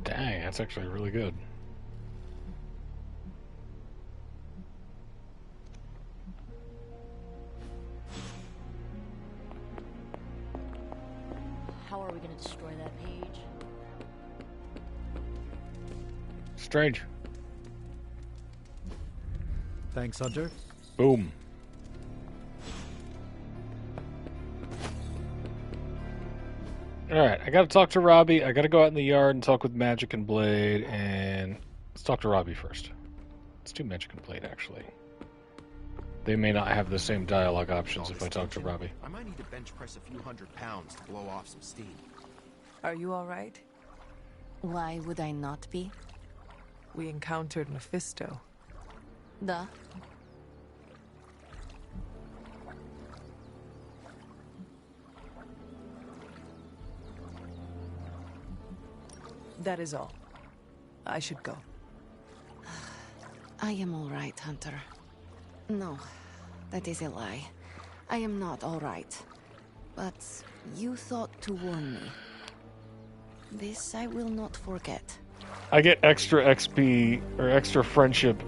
Dang, that's actually really good. How are we going to destroy that page? Strange. Thanks, Hunter. Boom. Alright, I gotta talk to Robbie. I gotta go out in the yard and talk with Magic and Blade, and let's talk to Robbie first. Let's do Magic and Blade, actually. They may not have the same dialogue options if I talk to Robbie. I might need to bench press a few 100 pounds to blow off some steam. Are you alright? Why would I not be? We encountered Mephisto. Duh. That is all. I should go. I am all right, Hunter. No, that is a lie. I am not all right. But you thought to warn me. This I will not forget. I get extra XP, or extra friendship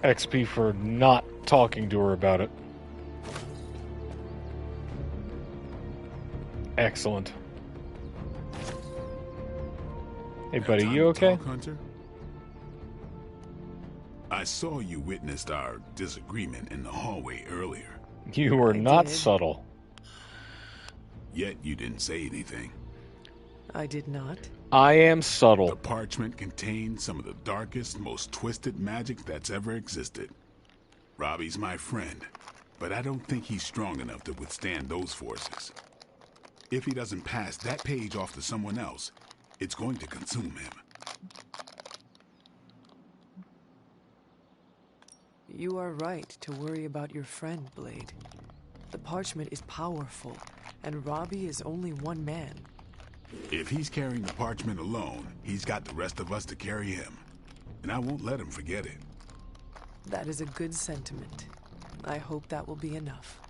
XP for not talking to her about it. Excellent. Hey buddy, you okay? Talk, Hunter? I saw you witnessed our disagreement in the hallway earlier. You were not subtle. Yet you didn't say anything. I did not. I am subtle. The parchment contained some of the darkest, most twisted magic that's ever existed. Robbie's my friend, but I don't think he's strong enough to withstand those forces. If he doesn't pass that page off to someone else, it's going to consume him. You are right to worry about your friend, Blade. The parchment is powerful, and Robbie is only one man. If he's carrying the parchment alone, he's got the rest of us to carry him. And I won't let him forget it. That is a good sentiment. I hope that will be enough.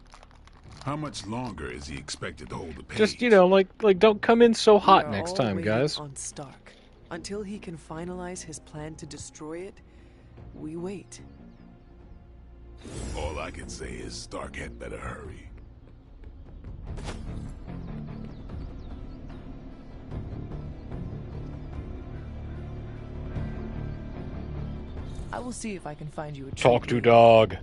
How much longer is he expected to hold the page? Just, you know, like don't come in so hot We are next all time, waiting guys. on Stark. Until he can finalize his plan to destroy it, we wait. All I can say is Stark had better hurry. I will see if I can find you a Talk tree. to dog.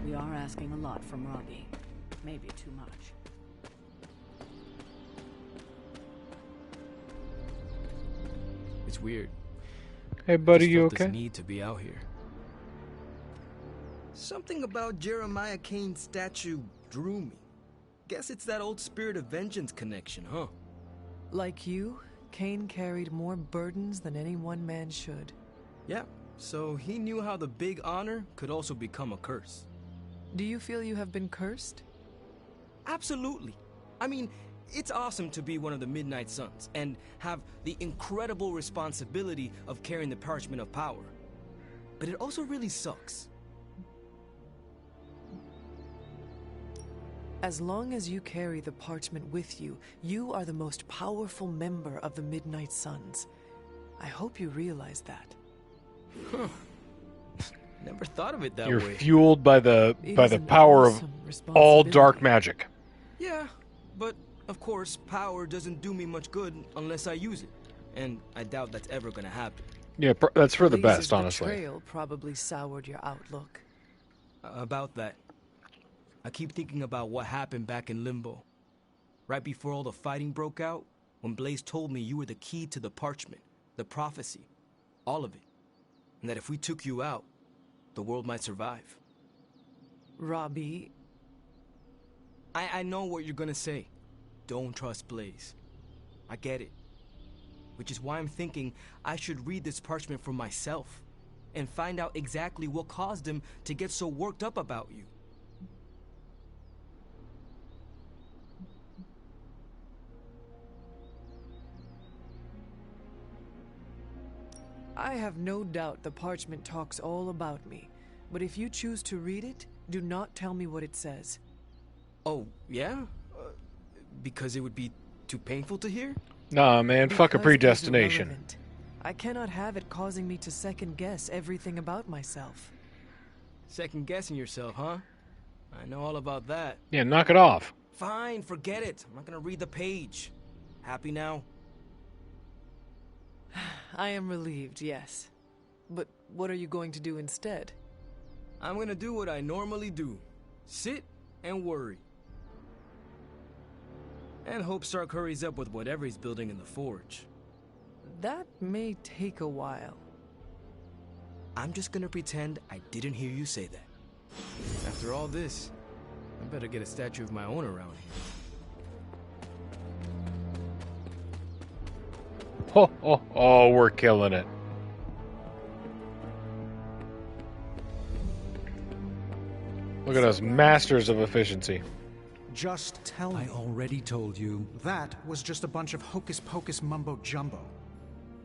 We are asking a lot from Robbie. Maybe too much. It's weird. Hey buddy, Just you felt okay? This need to be out here. Something about Jeremiah Kane's statue drew me. Guess it's that old Spirit of Vengeance connection, huh? Like you, Kane carried more burdens than any one man should. Yeah, so he knew how the big honor could also become a curse. Do you feel you have been cursed? Absolutely. I mean, it's awesome to be one of the Midnight Suns and have the incredible responsibility of carrying the Parchment of Power. But it also really sucks. As long as you carry the parchment with you, you are the most powerful member of the Midnight Suns. I hope you realize that. Huh. Never thought of it that You're way. fueled by the power of all dark magic. Yeah, but of course, power doesn't do me much good unless I use it. And I doubt that's ever gonna happen. Yeah, that's for the Blaze's best, honestly. betrayal probably soured your outlook. About that. I keep thinking about what happened back in Limbo. Right before all the fighting broke out, when Blaze told me you were the key to the parchment, the prophecy, all of it. And that if we took you out, the world might survive. Robbie... I know what you're gonna say. Don't trust Blaze. I get it. Which is why I'm thinking I should read this parchment for myself and find out exactly what caused him to get so worked up about you. I have no doubt the parchment talks all about me, but if you choose to read it, do not tell me what it says. Oh, yeah? Because it would be too painful to hear? Nah, man, fuck a Because it is predestination. irrelevant. I cannot have it causing me to second-guess everything about myself. Second-guessing yourself, huh? I know all about that. Yeah, knock it off. Fine, forget it. I'm not gonna read the page. Happy now? I am relieved, yes. But what are you going to do instead? I'm gonna do what I normally do. Sit and worry. And hope Stark hurries up with whatever he's building in the forge. That may take a while. I'm just gonna pretend I didn't hear you say that. After all this, I better get a statue of my own around here. Oh, we're killing it. Look at us, masters of efficiency. Just tell me. I already told you. That was just a bunch of hocus-pocus mumbo-jumbo.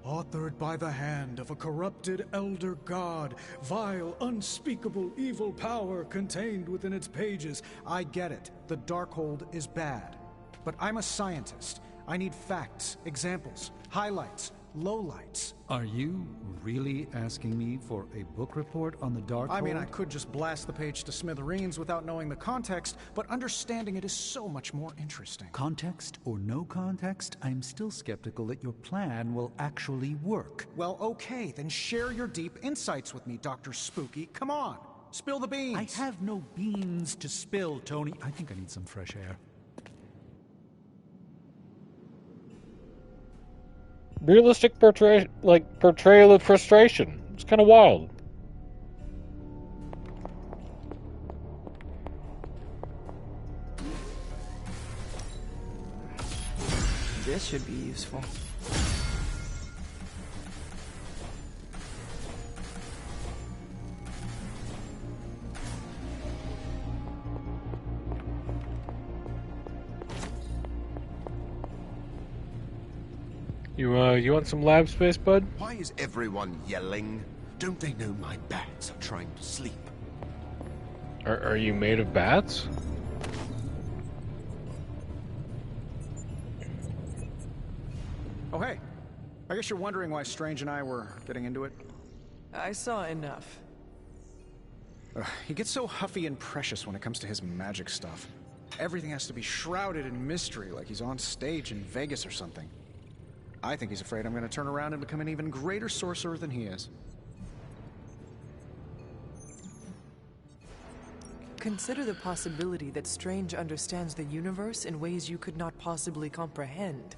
Authored by the hand of a corrupted elder god, vile, unspeakable evil power contained within its pages. I get it. The Darkhold is bad. But I'm a scientist. I need facts, examples, highlights, lowlights. Are you really asking me for a book report on the Darkhold? I mean, I could just blast the page to smithereens without knowing the context, but understanding it is so much more interesting. Context or no context, I'm still skeptical that your plan will actually work. Well, okay, then share your deep insights with me, Dr. Spooky. Come on, spill the beans. I have no beans to spill, Tony. I think I need some fresh air. Realistic portrayal of frustration. It's kind of wild. This should be useful. You want some lab space, bud? Why is everyone yelling? Don't they know my bats are trying to sleep? Are you made of bats? Oh, hey. I guess you're wondering why Strange and I were getting into it. I saw enough. He gets so huffy and precious when it comes to his magic stuff. Everything has to be shrouded in mystery, like he's on stage in Vegas or something. I think he's afraid I'm going to turn around and become an even greater sorcerer than he is. Consider the possibility that Strange understands the universe in ways you could not possibly comprehend.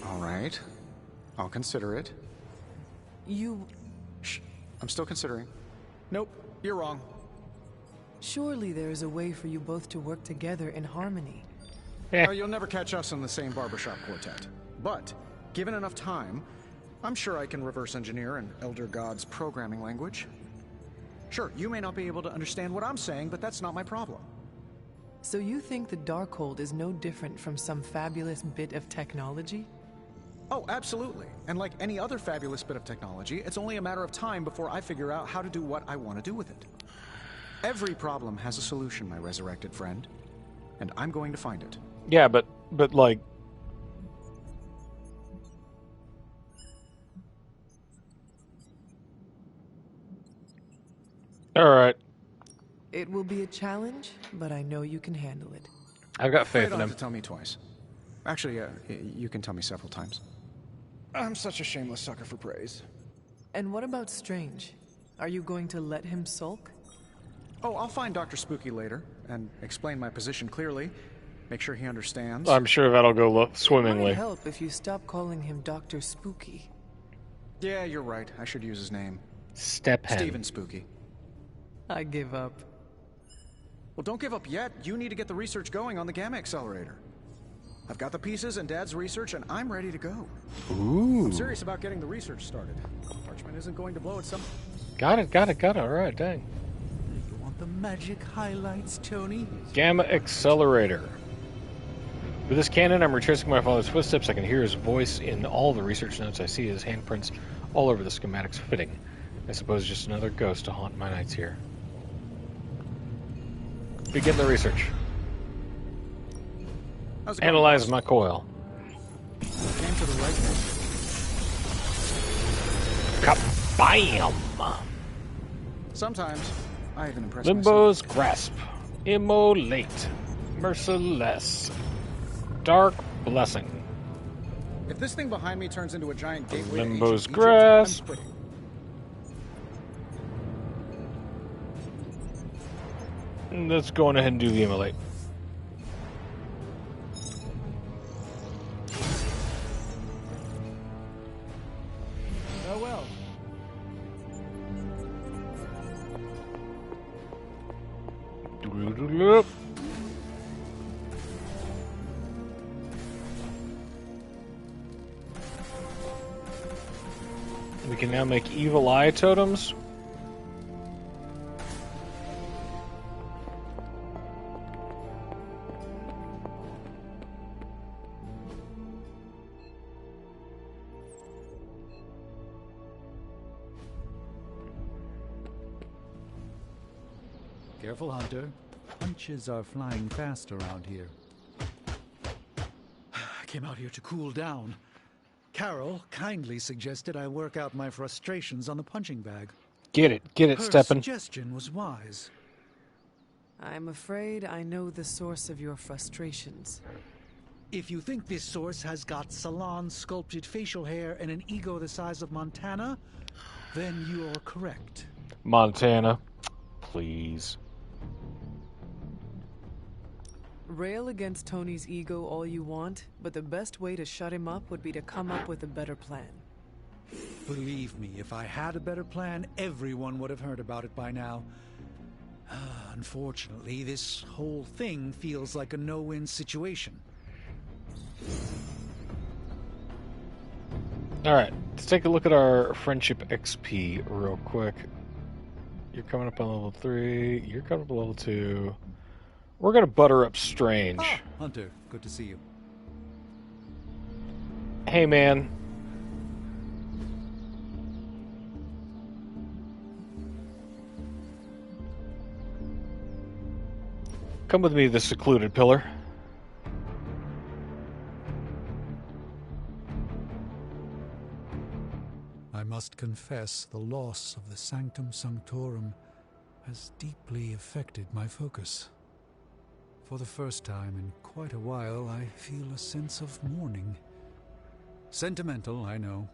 All right. I'll consider it. You... Shh. I'm still considering. Nope. You're wrong. Surely there is a way for you both to work together in harmony. You'll never catch us in the same barbershop quartet. But, given enough time, I'm sure I can reverse engineer an Elder God's programming language. Sure, you may not be able to understand what I'm saying, but that's not my problem. So you think the Darkhold is no different from some fabulous bit of technology? Oh, absolutely. And like any other fabulous bit of technology, it's only a matter of time before I figure out how to do what I want to do with it. Every problem has a solution, my resurrected friend. and I'm going to find it. Yeah, but like... Alright. It will be a challenge, but I know you can handle it. I've got You faith don't in have him. to tell me twice. Actually, you can tell me several times. I'm such a shameless sucker for praise. And what about Strange? Are you going to let him sulk? Oh, I'll find Dr. Spooky later and explain my position clearly. Make sure he understands. I'm sure that'll go It might swimmingly. help if you stop calling him Dr. Spooky. Yeah, you're right. I should use his name. Step hen. Stephen Spooky. I give up. Well, don't give up yet. You need to get the research going on the Gamma Accelerator. I've got the pieces and Dad's research, and I'm ready to go. Ooh. I'm serious about getting the research started. Parchment isn't going to blow itself. Got it. Alright, dang. You want the magic highlights, Tony? Gamma Accelerator. With this cannon, I'm retracing my father's footsteps. I can hear his voice in all the research notes. I see his handprints all over the schematics fitting. I suppose just another ghost to haunt my nights here. Begin the research. Analyze my coil. Came to the right one. Kabam! Sometimes I even impress Limbo's grasp. Immolate. Merciless. Dark blessing. myself. If this thing behind me turns into a giant gateway to Limbo's ancient grasp. Egypt, I'm quitting. Let's go on ahead and do the immolate. Farewell. Doodle-doodle-doop. We can now make evil eye totems. Careful, Hunter. Punches are flying fast around here. I came out here to cool down. Carol kindly suggested I work out my frustrations on the punching bag. Get it, Her Steppen. suggestion was wise. I'm afraid I know the source of your frustrations. If you think this source has got salon-sculpted facial hair and an ego the size of Montana, then you're correct. Montana, please. Rail against Tony's ego all you want, but the best way to shut him up would be to come up with a better plan. Believe me, if I had a better plan, everyone would have heard about it by now. Unfortunately, this whole thing feels like a no-win situation. Alright, let's take a look at our friendship XP real quick. You're coming up on level 3, you're coming up on level 2. We're gonna butter up Strange. Hunter, good to see you. Hey man. Come with me to the secluded pillar. I must confess the loss of the Sanctum Sanctorum has deeply affected my focus. For the first time in quite a while, I feel a sense of mourning. Sentimental, I know,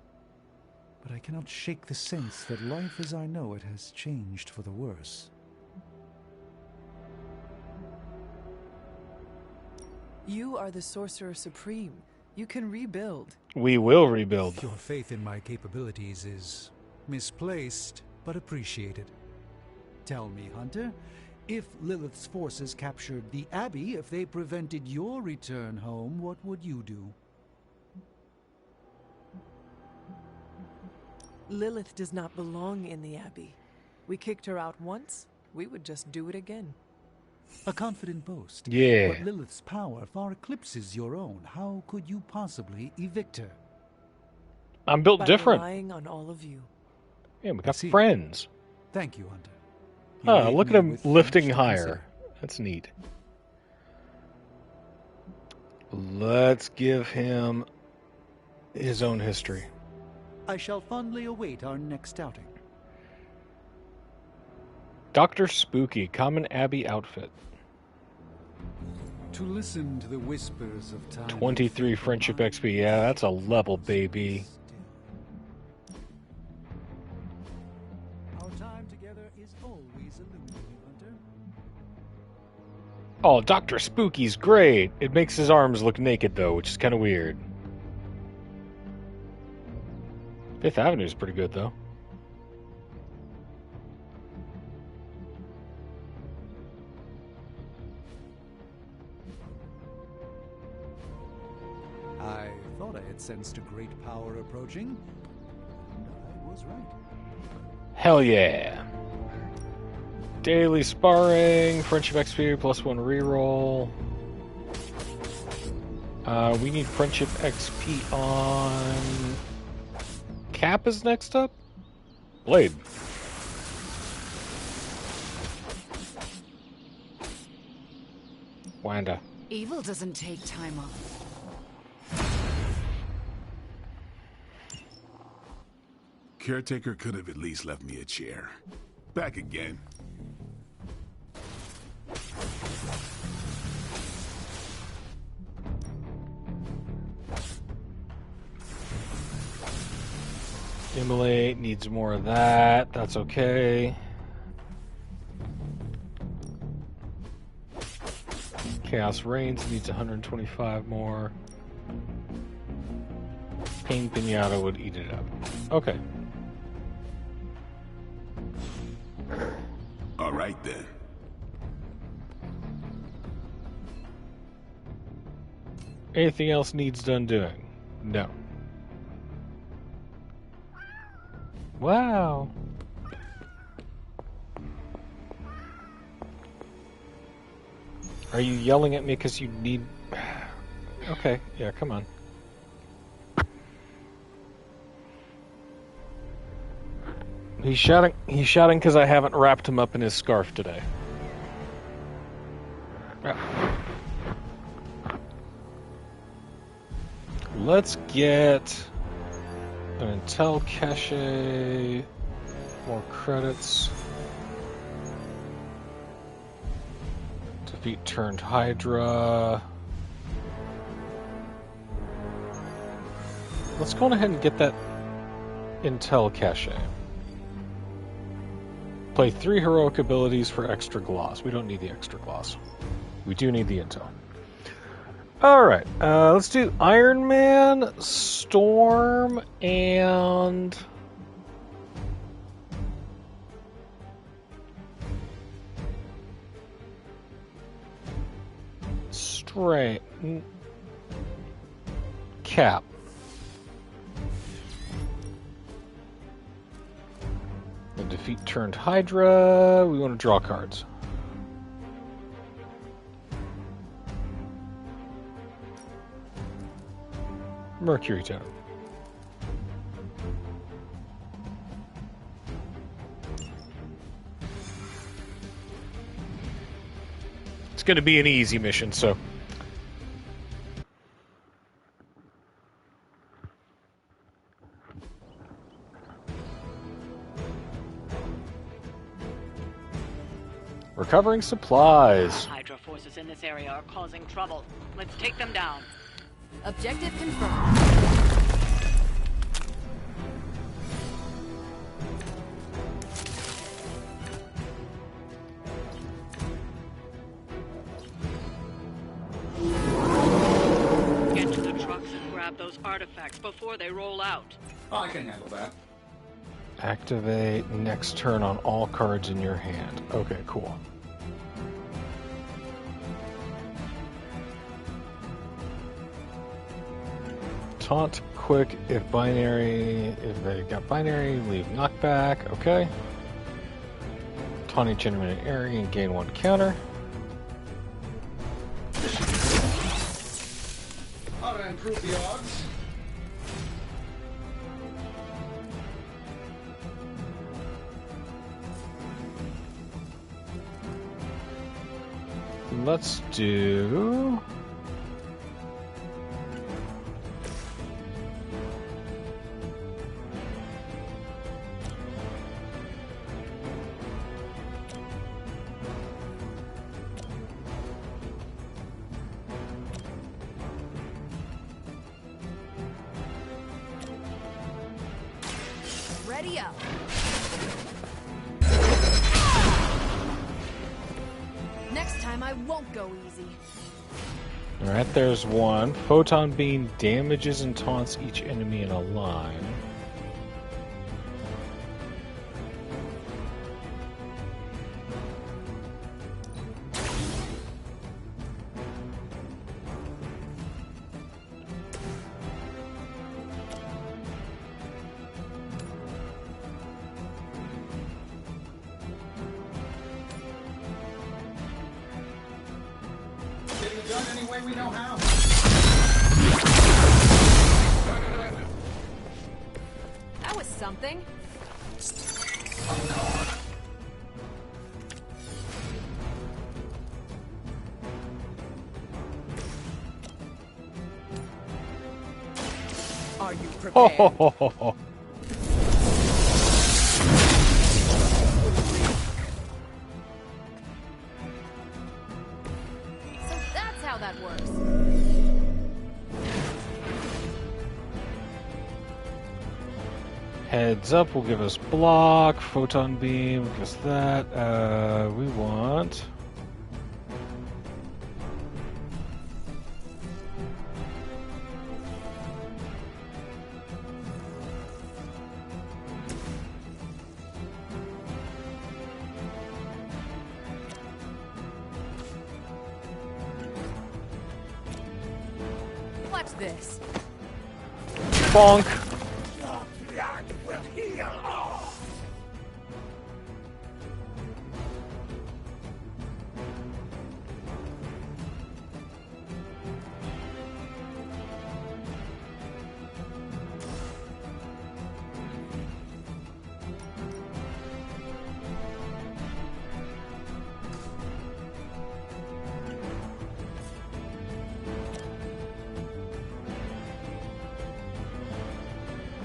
but I cannot shake the sense that life as I know it has changed for the worse. You are the Sorcerer Supreme. You can rebuild. We will rebuild. Your faith in my capabilities is misplaced, but appreciated. Tell me, Hunter, if Lilith's forces captured the Abbey, if they prevented your return home, what would you do? Lilith does not belong in the Abbey. We kicked her out once, we would just do it again. A confident boast. Yeah. But Lilith's power far eclipses your own. How could you possibly evict her? I'm built By different. relying on all of you. Yeah, we got friends. Thank you, Hunter. Oh, look at him lifting higher. That's neat. Let's give him his own history. I shall fondly await our next outing. Dr. Spooky, common Abbey outfit. To listen to the whispers of time. 23 friendship XP. Yeah, that's a level, baby. Our time together is always illuminating, Hunter. Oh, Dr. Spooky's great. It makes his arms look naked, though, which is kind of weird. Fifth Avenue is pretty good, though. I thought I had sensed a great power approaching, and I was right. Hell yeah. Daily sparring, friendship XP, +1 reroll. We need friendship XP on... Cap is next up? Blade. Wanda. Evil doesn't take time off. Caretaker could have at least left me a chair. Back again. Immolate needs more of that. That's okay. Chaos Reigns needs 125 more. Pain Pinata would eat it up. Okay. All right, then. Anything else needs done doing? No. Wow. Are you yelling at me because you need... Okay, yeah, come on. He's shouting because I haven't wrapped him up in his scarf today. Yeah. Let's get an Intel cache, more credits. Defeat turned Hydra. Let's go ahead and get that Intel cache. Play 3 heroic abilities for extra gloss. We don't need the extra gloss. We do need the intel. Alright, let's do Iron Man, Storm, and... Stray... Cap. The defeat turned Hydra. We want to draw cards. Mercury Town. It's going to be an easy mission, so... Recovering supplies. Hydra forces in this area are causing trouble. Let's take them down. Objective confirmed. Get to the trucks and grab those artifacts before they roll out. Oh, I can handle that. Activate next turn on all cards in your hand. Okay, cool. Taunt quick if binary. If they got binary, leave knockback. Okay. Taunt each enemy in an area and gain 1 counter. Ought to improve the odds. Let's do Ready up. Next time I won't go easy. Alright, there's one. Photon beam damages and taunts each enemy in a line. Done any way we know how. That was something. Are you prepared? Oh, So that's how that works. Heads up will give us block. Photon beam will give us that. We want... Watch this. Bonk. Blood will heal all.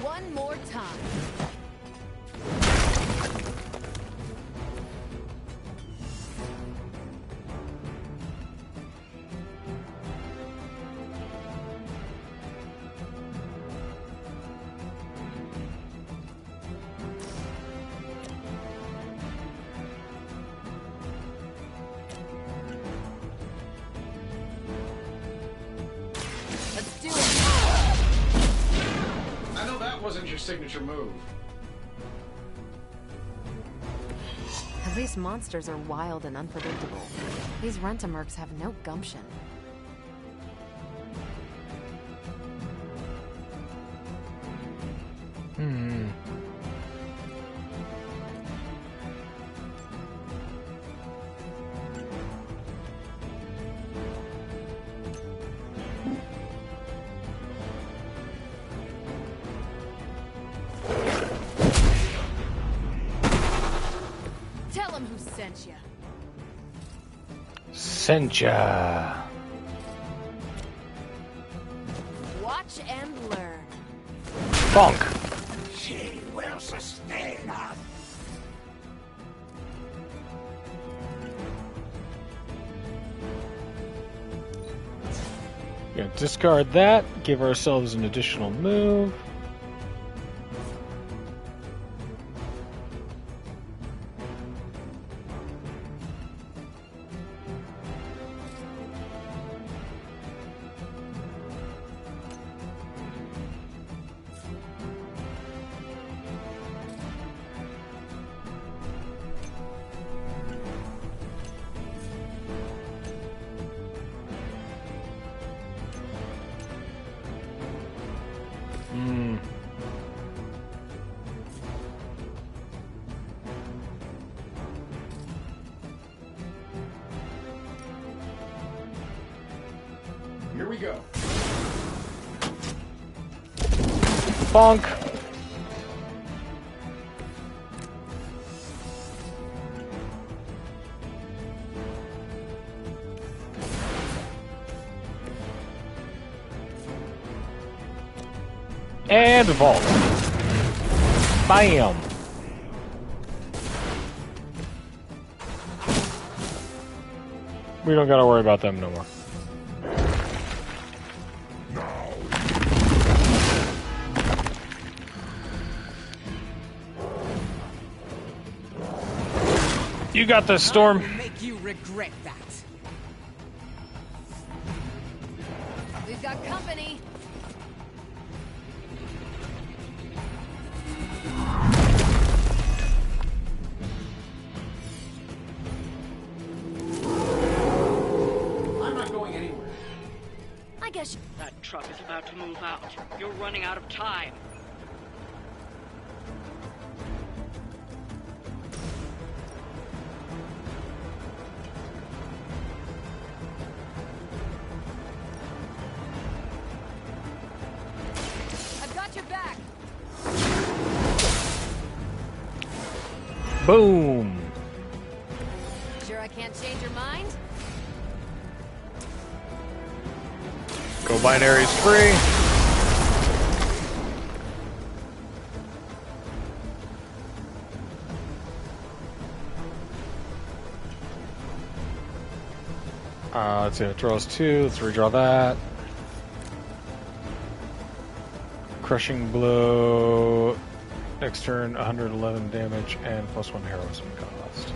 One more time. Let's do it. I know that wasn't your signature move. At least monsters are wild and unpredictable. These Rent-A-Mercs have no gumption. Tell him who sent you. Sencha. Watch and learn. Bonk. She will sustain us. Gonna discard that. Give ourselves an additional move. Here we go. Bonk. And vault. Bam. We don't gotta worry about them no more. You got this, Storm. I will make you regret that. We've got company. I'm not going anywhere. I guess That truck is about to move out. You're running out of time. I've got your back. Boom. Sure I can't change your mind? Go binaries free. Let's see, it draws 2. Let's redraw that. Crushing blow. Next turn, 111 damage and +1 heroism cost.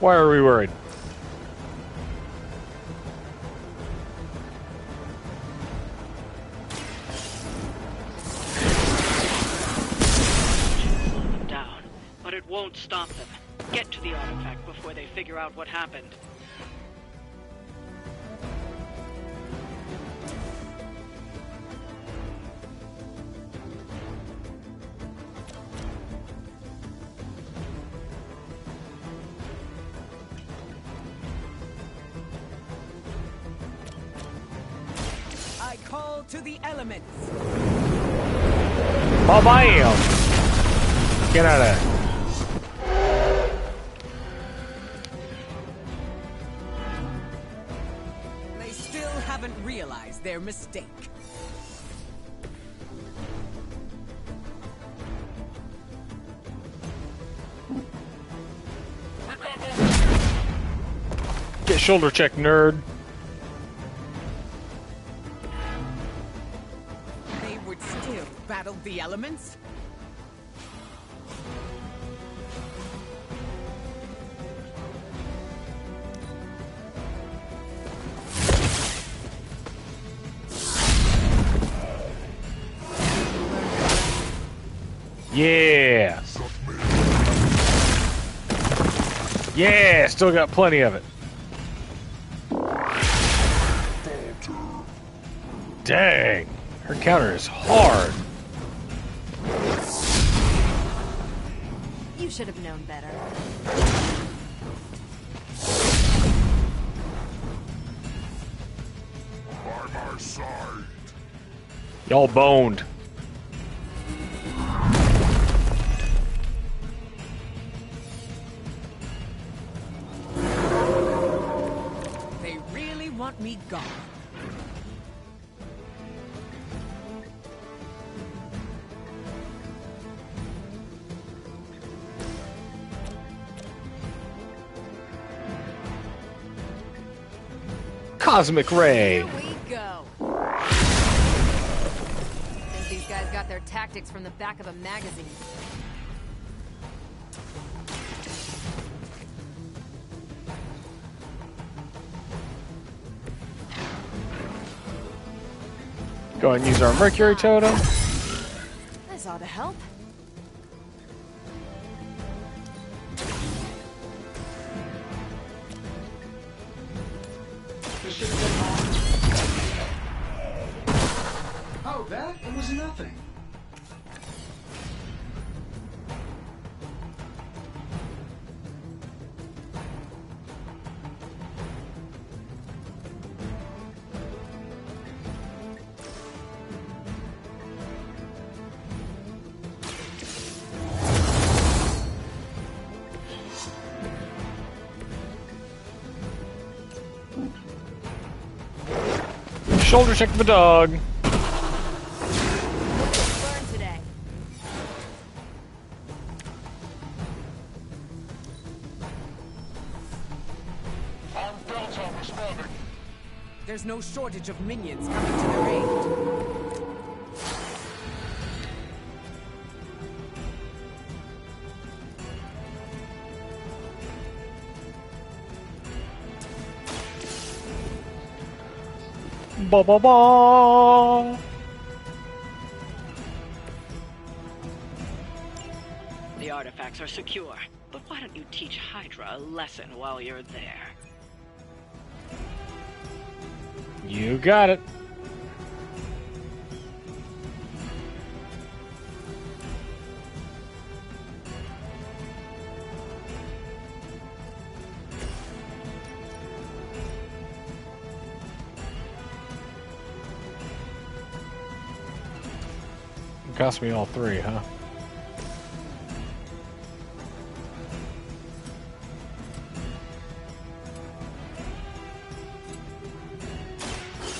Why are we worried? Down. But it won't stop them. Get to the artifact before they figure out what happened. I call to the elements. Oh, bam! Get out of there. They still haven't realized their mistake. Get shoulder check, nerd. They would still battle the elements? Yeah. Yeah, still got plenty of it. Dang, her counter is hard. You should have known better. By my side. Y'all boned. They really want me gone. Cosmic Ray. Here we go. Think these guys got their tactics from the back of a magazine. Go ahead and use our Mercury Totem. This ought to help. Oh, that? It was nothing. Shoulder check the dog. Learn today. There's no shortage of minions coming to their aid. Ba ba ba. The artifacts are secure, but why don't you teach Hydra a lesson while you're there? You got it. It cost me all three, huh?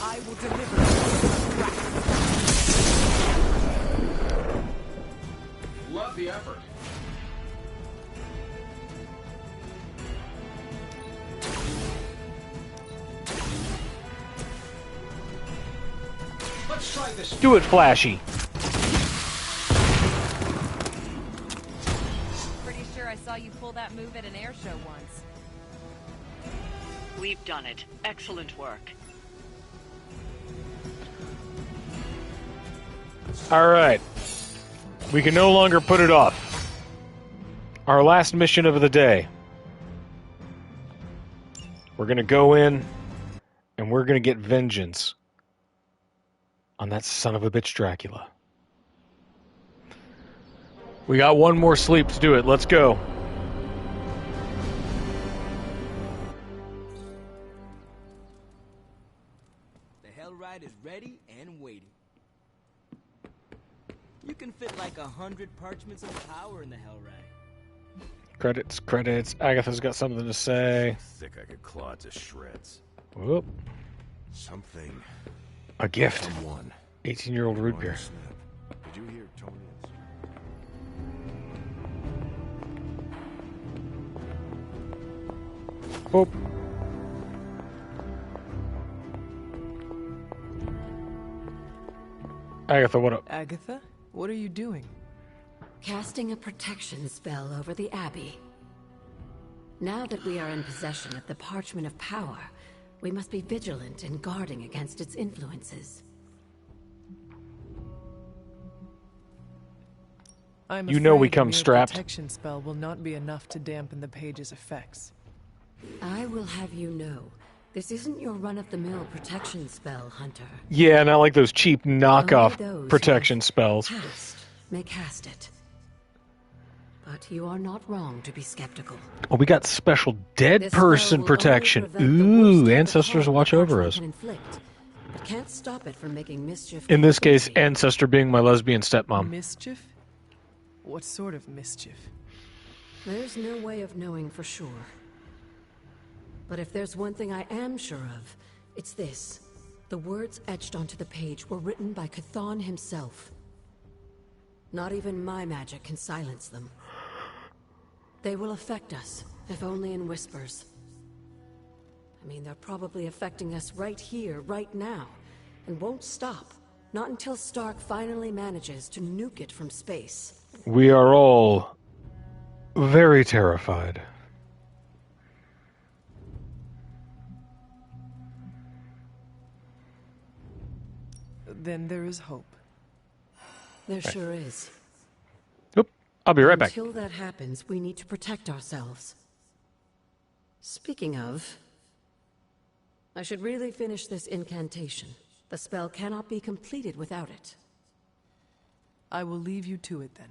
I will deliver. Love the effort. Let's try this. Do it, Flashy. Pretty sure I saw you pull that move at an air show once. We've done it. Excellent work. All right. We can no longer put it off. Our last mission of the day. We're going to go in and we're going to get vengeance on that son of a bitch Dracula. We got one more sleep to do it. Let's go. The Hellride is ready and waiting. You can fit like 100 parchments of power in the Hellride. Credits, credits. Agatha's got something to say. Think I could claw it to shreds. Whoop. Something. A gift. Someone. 18-year-old root beer. Did you hear Tony? Whoop. Agatha, what up? Agatha, what are you doing? Casting a protection spell over the Abbey. Now that we are in possession of the Parchment of Power, we must be vigilant in guarding against its influences. I'm You know we afraid a come mere strapped. protection spell will not be enough to dampen the page's effects. I will have you know, this isn't your run-of-the-mill protection spell, Hunter. Yeah, not like those cheap knockoff Only those protection spells. Cast may cast it. But you are not wrong to be skeptical. Oh, we got special dead This person spell will protection. only prevent the worst Ooh, of the ancestors harm watch the over parchment us. can inflict, but can't stop it from making mischief. In this case, ancestor being my lesbian stepmom. Mischief? What sort of mischief? There's no way of knowing for sure. But if there's one thing I am sure of, it's this. The words etched onto the page were written by Chthon himself. Not even my magic can silence them. They will affect us, if only in whispers. I mean, they're probably affecting us right here, right now, and won't stop. Not until Stark finally manages to nuke it from space. We are all very terrified. Then there is hope. There sure is. Oop, I'll be right back. Until that happens, we need to protect ourselves. Speaking of, I should really finish this incantation. The spell cannot be completed without it. I will leave you to it then.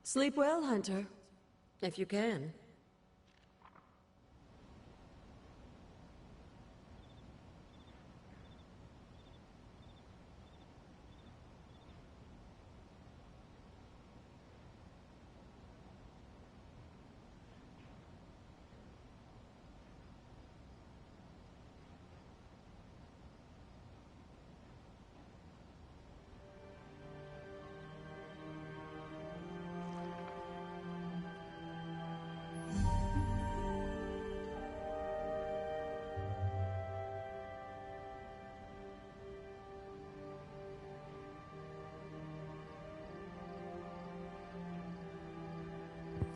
Sleep well, Hunter. If you can.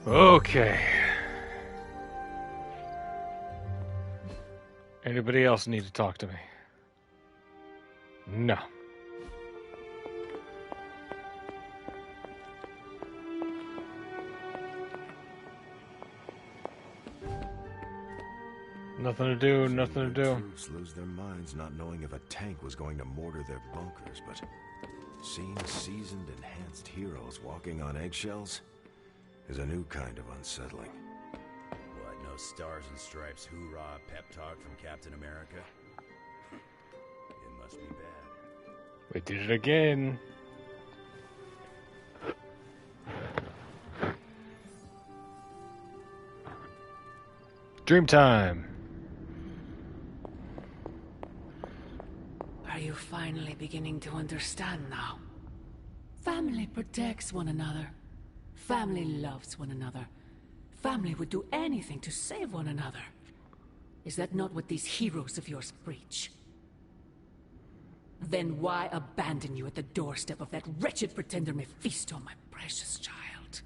Okay. Anybody else need to talk to me? No. Nothing to do, nothing to do. Troops lose their minds not knowing if a tank was going to mortar their bunkers, but seeing seasoned, enhanced heroes walking on eggshells is a new kind of unsettling. What, no stars and stripes hoorah pep talk from Captain America? It must be bad. We did it again. Dream time. Are you finally beginning to understand now? Family protects one another. Family loves one another. Family would do anything to save one another. Is that not what these heroes of yours preach? Then why abandon you at the doorstep of that wretched pretender Mephisto, my precious child?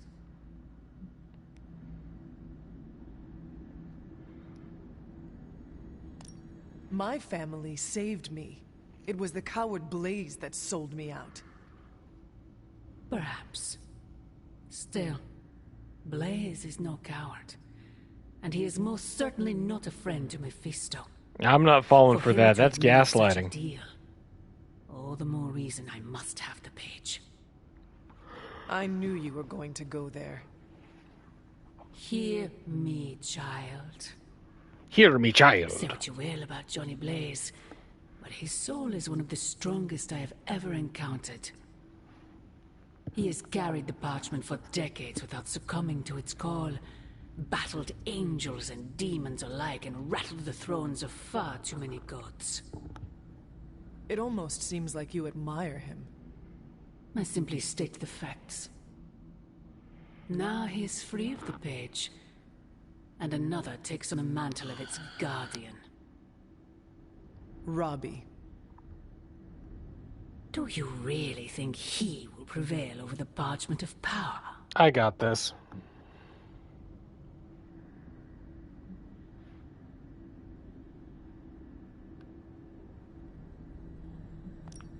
My family saved me. It was the coward Blaze that sold me out. Perhaps. Still, Blaze is no coward. And he is most certainly not a friend to Mephisto. I'm not falling for him that. to That's admit such a gaslighting. deal, all the more reason I must have the page. I knew you were going to go there. Hear me, child. Hear me, child. Say what you will about Johnny Blaze, but his soul is one of the strongest I have ever encountered. He has carried the parchment for decades without succumbing to its call, battled angels and demons alike, and rattled the thrones of far too many gods. It almost seems like you admire him. I simply state the facts. Now he is free of the page, and another takes on the mantle of its guardian. Robbie. Do you really think he will prevail over the parchment of power? I got this.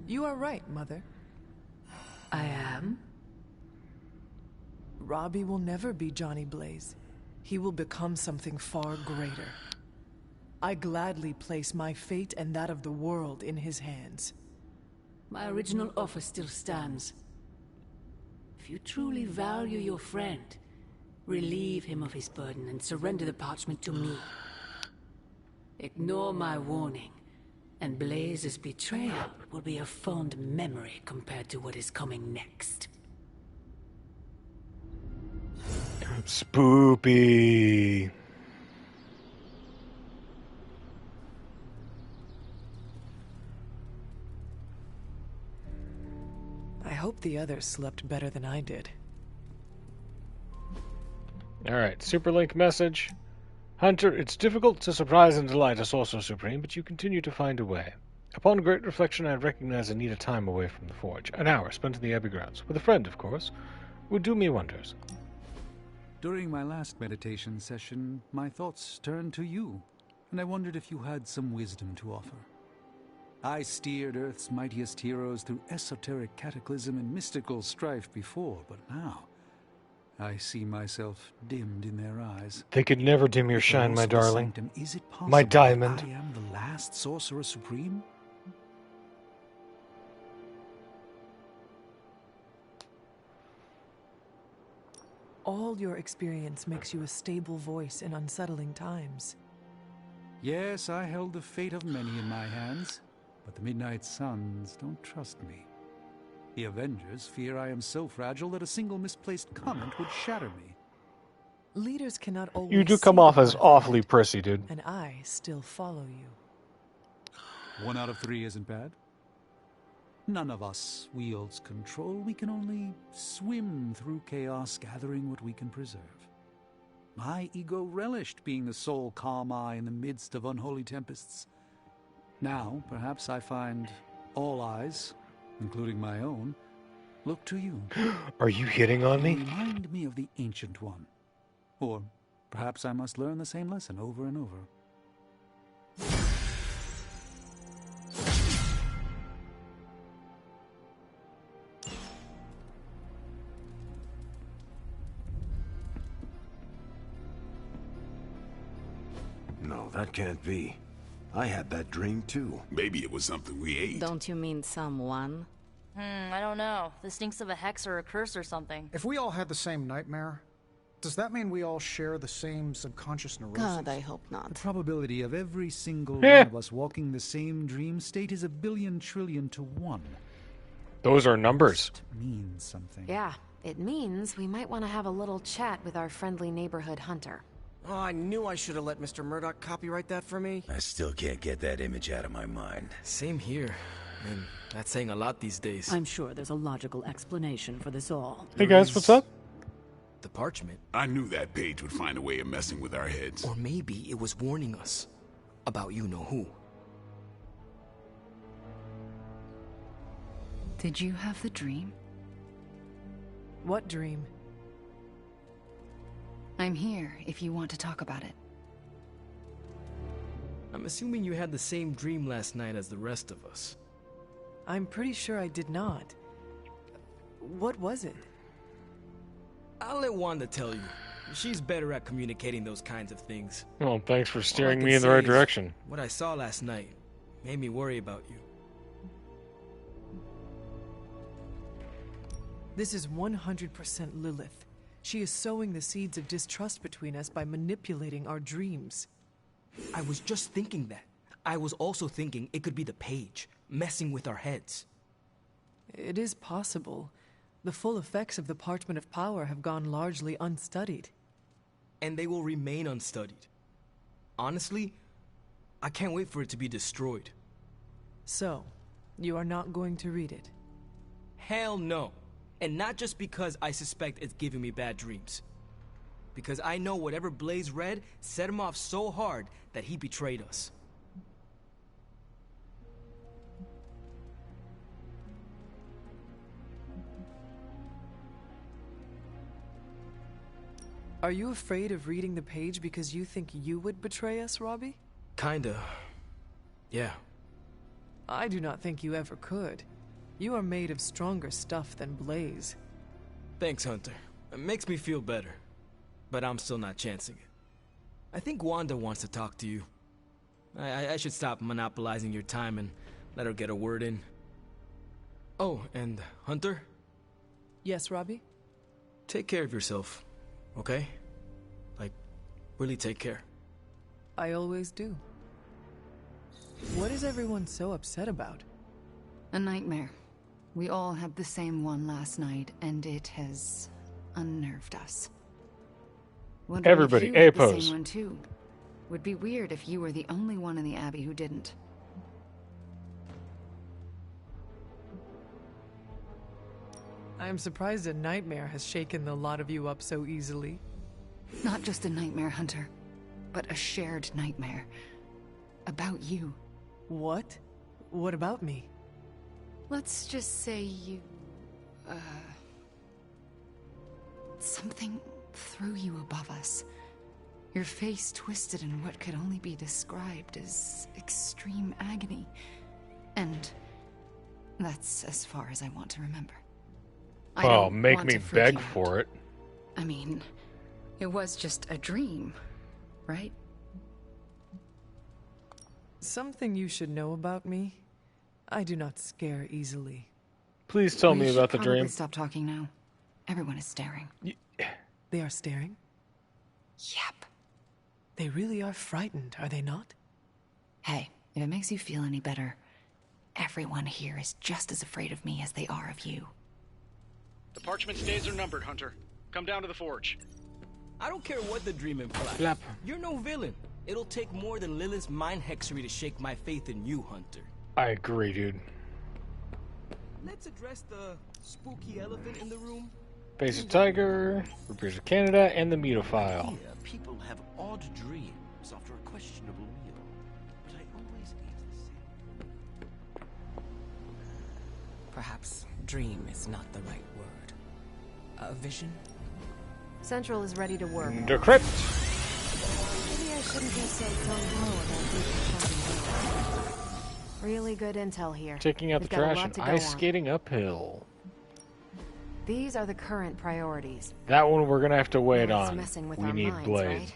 You are right, Mother. I am? Robbie will never be Johnny Blaze. He will become something far greater. I gladly place my fate and that of the world in his hands. My original offer still stands. If you truly value your friend, relieve him of his burden and surrender the parchment to me. Ignore my warning, and Blaze's betrayal will be a fond memory compared to what is coming next. Spoopy. I hope the others slept better than I did. Alright, Superlink message. Hunter, it's difficult to surprise and delight a Sorcerer Supreme, but you continue to find a way. Upon great reflection, I recognize I need a time away from the Forge. An hour spent in the Abbey grounds, with a friend, of course, would do me wonders. During my last meditation session, my thoughts turned to you, and I wondered if you had some wisdom to offer. I steered Earth's mightiest heroes through esoteric cataclysm and mystical strife before, but now I see myself dimmed in their eyes. They could never dim your shine, my darling. Sanctum, is it possible My diamond. that I am the last Sorcerer Supreme? All your experience makes you a stable voice in unsettling times. Yes, I held the fate of many in my hands, but the Midnight Suns don't trust me. The Avengers fear I am so fragile that a single misplaced comment would shatter me. Leaders cannot always You do see come the off as path awfully ahead, prissy, dude. and I still follow you. 1 out of 3 isn't bad. None of us wields control. We can only swim through chaos, gathering what we can preserve. My ego relished being the sole calm eye in the midst of unholy tempests. Now, perhaps I find all eyes, including my own, look to you. Are you hitting on me? You remind me of the Ancient One, Or perhaps I must learn the same lesson over and over. No, that can't be. I had that dream too. Maybe it was something we ate. Don't you mean someone? I don't know. This stinks of a hex or a curse or something. If we all had the same nightmare, does that mean we all share the same subconscious neurosis? God, I hope not. The probability of every single one of us walking the same dream state is 1,000,000,000,000,000 to 1. Those are numbers. It means something. Yeah, it means we might want to have a little chat with our friendly neighborhood hunter. Oh, I knew I should have let Mr. Murdoch copyright that for me. I still can't get that image out of my mind. Same here. And that's saying a lot these days. I'm sure there's a logical explanation for this all. Hey guys, what's up? The parchment. I knew that page would find a way of messing with our heads. Or maybe it was warning us about you-know-who. Did you have the dream? What dream? I'm here if you want to talk about it. I'm assuming you had the same dream last night as the rest of us. I'm pretty sure I did not. What was it? I'll let Wanda tell you. She's better at communicating those kinds of things. Well, thanks for steering All I me can in the say right is direction. What I saw last night made me worry about you. This is 100% Lilith. She is sowing the seeds of distrust between us by manipulating our dreams. I was just thinking that. I was also thinking it could be the page, messing with our heads. It is possible. The full effects of the Parchment of Power have gone largely unstudied. And they will remain unstudied. Honestly, I can't wait for it to be destroyed. So, you are not going to read it? Hell no. And not just because I suspect it's giving me bad dreams. Because I know whatever Blaze read set him off so hard that he betrayed us. Are you afraid of reading the page because you think you would betray us, Robbie? Kinda. Yeah. I do not think you ever could. You are made of stronger stuff than Blaze. Thanks, Hunter. It makes me feel better. But I'm still not chancing it. I think Wanda wants to talk to you. I should stop monopolizing your time and let her get a word in. Oh, and Hunter? Yes, Robbie? Take care of yourself, okay? Like, really take care. I always do. What is everyone so upset about? A nightmare. We all had the same one last night, and it has unnerved us. Wondering Everybody, if you had the A-pose. same one too. Would be weird if you were the only one in the Abbey who didn't. I am surprised a nightmare has shaken the lot of you up so easily. Not just a nightmare, Hunter, but a shared nightmare. About you. What? What about me? Let's just say you... something threw you above us. Your face twisted in what could only be described as extreme agony. And that's as far as I want to remember. I Well, don't make want me to freak beg you out. for it. I mean, it was just a dream, right? Something you should know about me. I do not scare easily. Please tell We me should about the probably dream. stop talking now. Everyone is staring. They are staring? Yep. They really are frightened, are they not? Hey, if it makes you feel any better, everyone here is just as afraid of me as they are of you. The parchment days are numbered, Hunter. Come down to the forge. I don't care what the dream implies. Flap. You're no villain. It'll take more than Lilith's mind hexery to shake my faith in you, Hunter. I agree, dude. Let's address the spooky elephant in the room. Face of Tiger, Repairs of Canada, and the Mutafile. Here, people have odd dreams after a questionable meal, but I always eat the same. Perhaps dream is not the right word. A vision? Central is ready to work. Decrypt. Maybe I shouldn't be so gung-ho about deconstructing data. Really good intel here. Taking out the We've got a trash lot and to go ice on. skating uphill. These are the current priorities. That one we're gonna have to wait No, it's on. messing with We our need minds, Blade. right?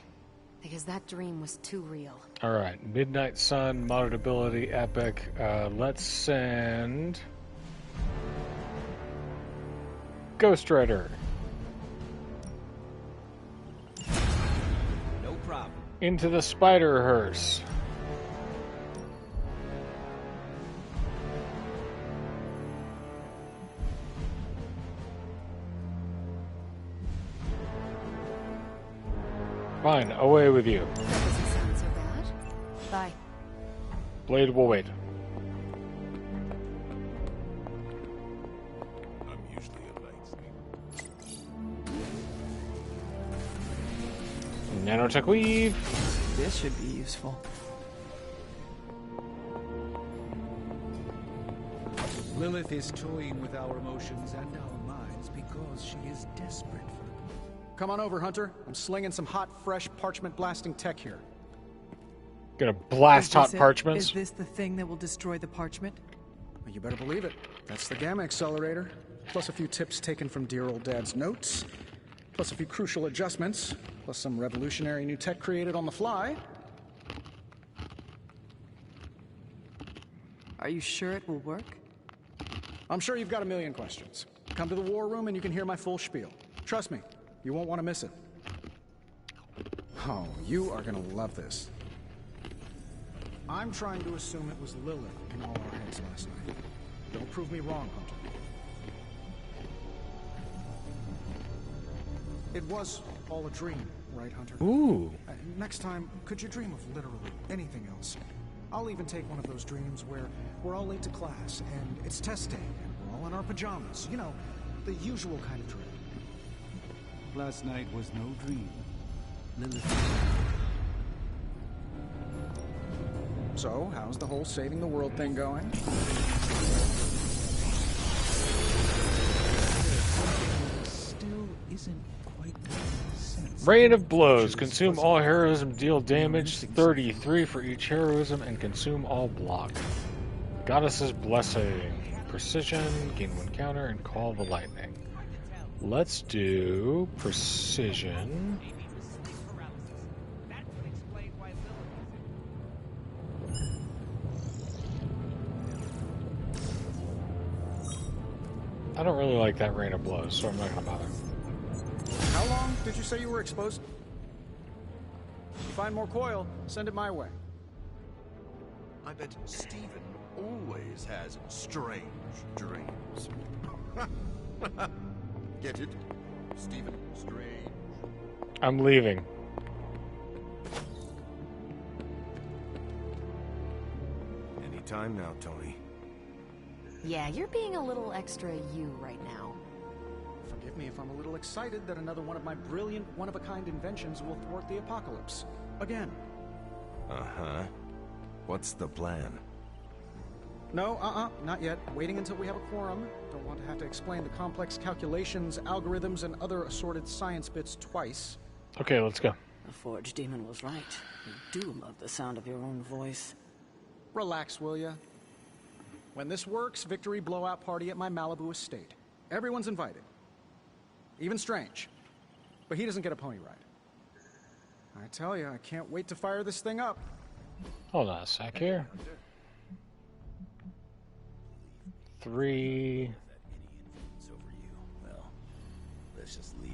Because that dream was too real. All right, Midnight Sun, modded ability, epic. Let's send Ghost Rider No problem. into the Spider Hearse. Fine, away with you. That doesn't sound so bad. Bye. Blade will wait. I'm usually a light sleeper. Nanotech weave. This should be useful. Lilith is toying with our emotions and our minds because she is desperate for the... Come on over, Hunter. I'm slinging some hot, fresh, parchment-blasting tech here. Gonna blast Is hot this it? parchments. Is this the thing that will destroy the parchment? Well, you better believe it. That's the Gamma Accelerator. Plus a few tips taken from dear old Dad's notes. Plus a few crucial adjustments. Plus some revolutionary new tech created on the fly. Are you sure it will work? I'm sure you've got a million questions. Come to the war room and you can hear my full spiel. Trust me, you won't want to miss it. Oh, you are gonna love this. I'm trying to assume it was Lilith in all our heads last night. Don't prove me wrong, Hunter. It was all a dream, right, Hunter? Ooh. Next time, could you dream of literally anything else? I'll even take one of those dreams where we're all late to class, and it's test day, and we're all in our pajamas. You know, the usual kind of dream. Last night was no dream. Lilith... So, how's the whole saving the world thing going? Still isn't quite sense. Rain of blows. Consume all heroism, deal damage 33 for each heroism, and consume all block. Goddess's Blessing. Precision, gain one counter, and call the lightning. Let's do precision. I don't really like that rain of blows, so I'm not gonna bother. How long did you say you were exposed? If you find more coil, send it my way. I bet Stephen always has strange dreams. Get it? Stephen Strange. I'm leaving. Anytime now, Tony. Yeah, you're being a little extra you right now. Forgive me if I'm a little excited that another one of my brilliant, one-of-a-kind inventions will thwart the apocalypse. Again. Uh-huh. What's the plan? No, not yet. Waiting until we have a quorum. Don't want to have to explain the complex calculations, algorithms, and other assorted science bits twice. Okay, let's go. The Forge Demon was right. You do love the sound of your own voice. Relax, will ya? When this works, victory blowout party at my Malibu estate. Everyone's invited. Even Strange. But he doesn't get a pony ride. I tell you, I can't wait to fire this thing up. Hold on a sec here. 3.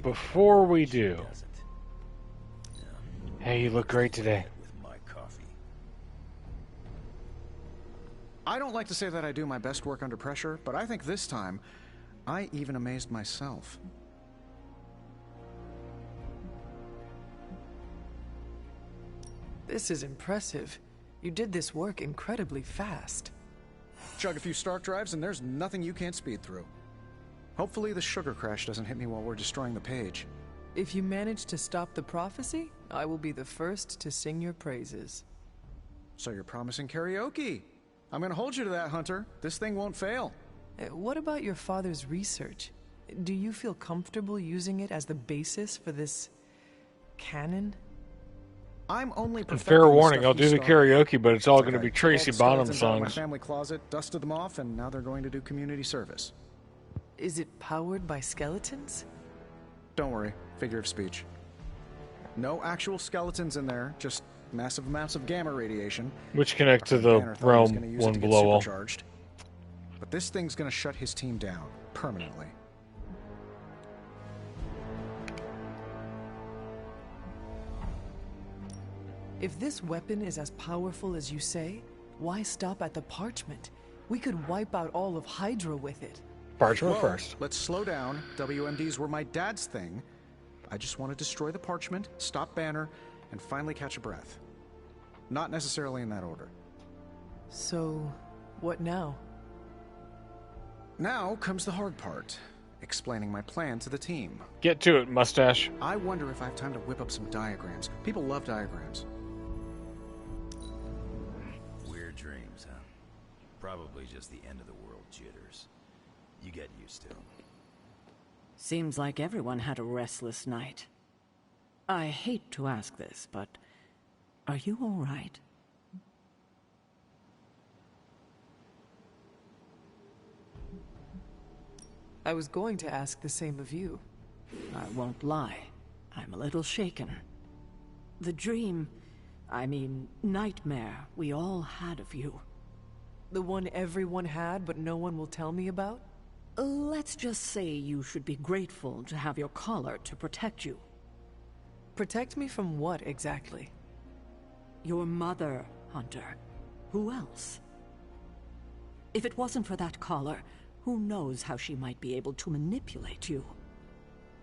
Before we do. Hey, you look great today. I don't like to say that I do my best work under pressure, but I think this time, I even amazed myself. This is impressive. You did this work incredibly fast. Chug a few Stark drives and there's nothing you can't speed through. Hopefully the sugar crash doesn't hit me while we're destroying the page. If you manage to stop the prophecy, I will be the first to sing your praises. So you're promising karaoke. I'm gonna hold you to that, Hunter. This thing won't fail. What about your father's research? Do you feel comfortable using it as the basis for this canon? I'm only And perfecting fair the warning, stuff I'll you do the started. karaoke, but it's all going to okay. be Tracy All the Bonham skeletons out of my songs. family closet, dusted them off, and now they're going to do community service. Is it powered by skeletons? Don't worry, figure of speech. No actual skeletons in there, just massive amounts of gamma radiation. Which connect to the Banner thought he was gonna realm use it one to get below all. supercharged. But this thing's gonna shut his team down, permanently. If this weapon is as powerful as you say, why stop at the parchment? We could wipe out all of Hydra with it. Parchment Whoa, first. Let's slow down. WMDs were my dad's thing. I just want to destroy the parchment, stop Banner, and finally catch a breath. Not necessarily in that order. So, what now? Now comes the hard part. Explaining my plan to the team. Get to it, mustache. I wonder if I have time to whip up some diagrams. People love diagrams. Weird dreams, huh? Probably just the end of the world jitters. You get used to them. Seems like everyone had a restless night. I hate to ask this, but are you all right? I was going to ask the same of you. I won't lie. I'm a little shaken. The dream, I mean, nightmare we all had of you. The one everyone had, but no one will tell me about? Let's just say you should be grateful to have your collar to protect you. Protect me from what, exactly? Your mother, Hunter. Who else? If it wasn't for that collar, who knows how she might be able to manipulate you?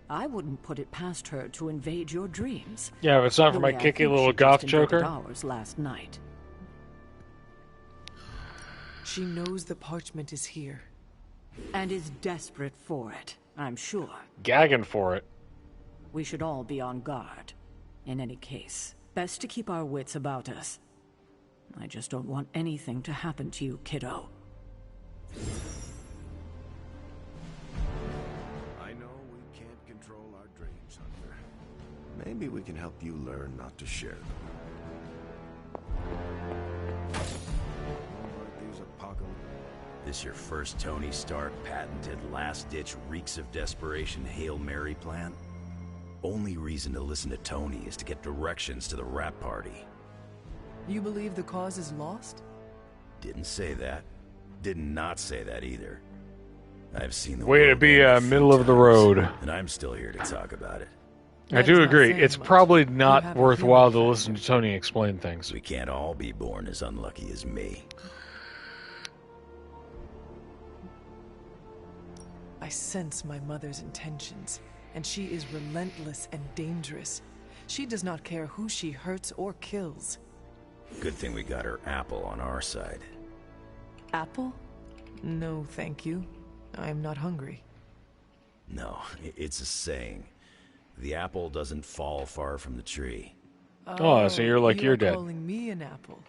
I wouldn't put it past her to invade your dreams. Yeah, if it's not for my kicky little goth joker. Ours last night. She knows the parchment is here. And is desperate for it, I'm sure. Gagging for it. We should all be on guard. In any case, best to keep our wits about us. I just don't want anything to happen to you, kiddo. I know we can't control our dreams, Hunter. Maybe we can help you learn not to share them. This your first Tony Stark patented last-ditch reeks of desperation Hail Mary plan? Only reason to listen to Tony is to get directions to the rap party. You believe the cause is lost? Didn't say that. Did not say that either. I've seen the Way to world be end a few middle of the times, road. and I'm still here to talk about it. I do agree. It's probably not worthwhile to listen to Tony explain things. We can't all be born as unlucky as me. I sense my mother's intentions, and she is relentless and dangerous. She does not care who she hurts or kills. Good thing we got her apple on our side. Apple? No, thank you. I am not hungry. No, it's a saying. The apple doesn't fall far from the tree. Oh, so you're like your dad. Calling me an apple.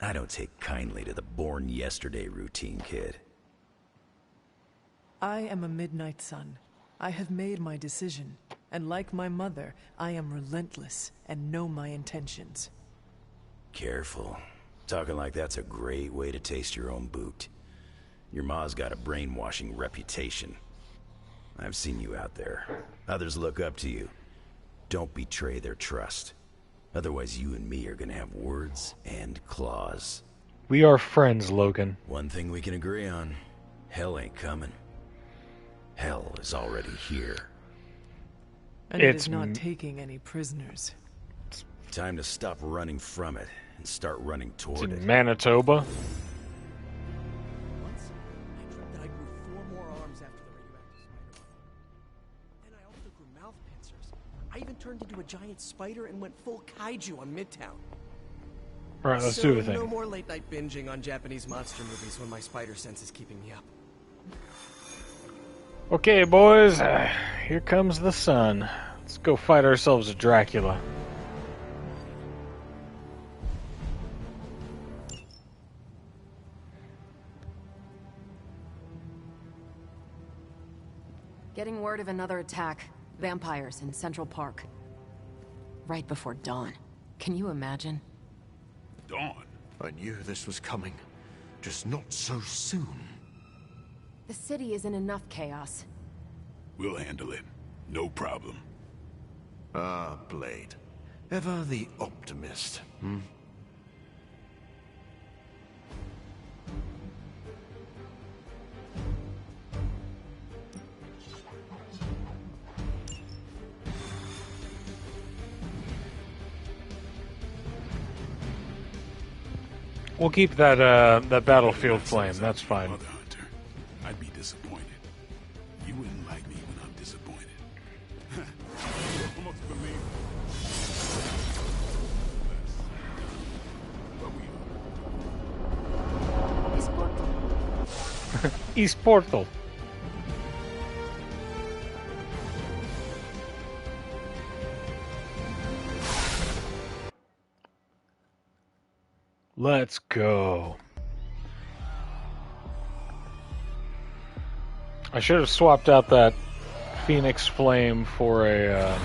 I don't take kindly to the born yesterday routine, kid. I am a midnight sun. I have made my decision, and like my mother, I am relentless and know my intentions. Careful. Talking like that's a great way to taste your own boot. Your ma's got a brainwashing reputation. I've seen you out there. Others look up to you. Don't betray their trust. Otherwise, you and me are gonna have words and claws. We are friends, Logan. One thing we can agree on. Hell ain't coming. Hell is already here. And it is not taking any prisoners. Time to stop running from it and start running toward it. Manitoba. Once, I dreamt that I grew 4 more arms after the radioactive spider. Then I also grew mouth pincers. I even turned into a giant spider and went full kaiju on Midtown. Alright, let's do the thing. No more late night binging on Japanese monster movies when my spider sense is keeping me up. Okay, boys. Here comes the sun. Let's go fight ourselves a Dracula. word of another attack. Vampires in Central Park. Right before dawn. Can you imagine? Dawn? I knew this was coming. Just not so soon. The city is in enough chaos. We'll handle it. No problem. Ah, Blade. Ever the optimist, hmm? We'll keep that that battlefield flame. That's fine. Mother Hunter, I'd be disappointed. You wouldn't like me when I'm disappointed. Almost believe it. East Portal. Let's go. I should have swapped out that Phoenix Flame for a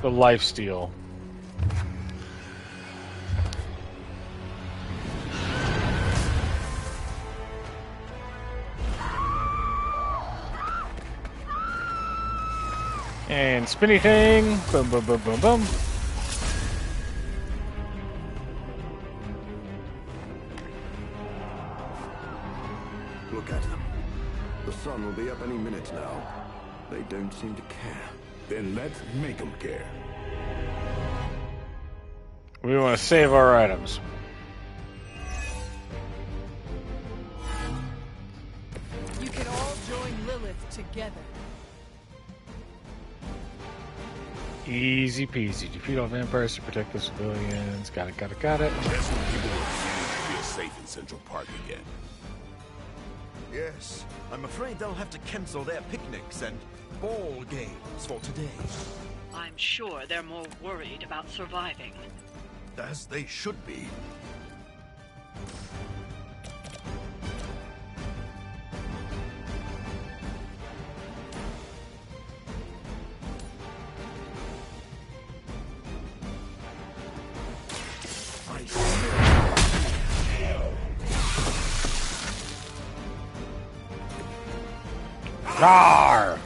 the lifesteal. And spinny thing. Boom, boom, boom, boom, boom. Look at them. The sun will be up any minute now. They don't seem to care. Then let's make them care. We want to save our items. You can all join Lilith together. Easy peasy. Defeat all vampires to protect the civilians. Got it, got it, got it. Guess when people will feel safe in Central Park again. Yes, I'm afraid they'll have to cancel their picnics and ball games for today. I'm sure they're more worried about surviving. As they should be. Rawr!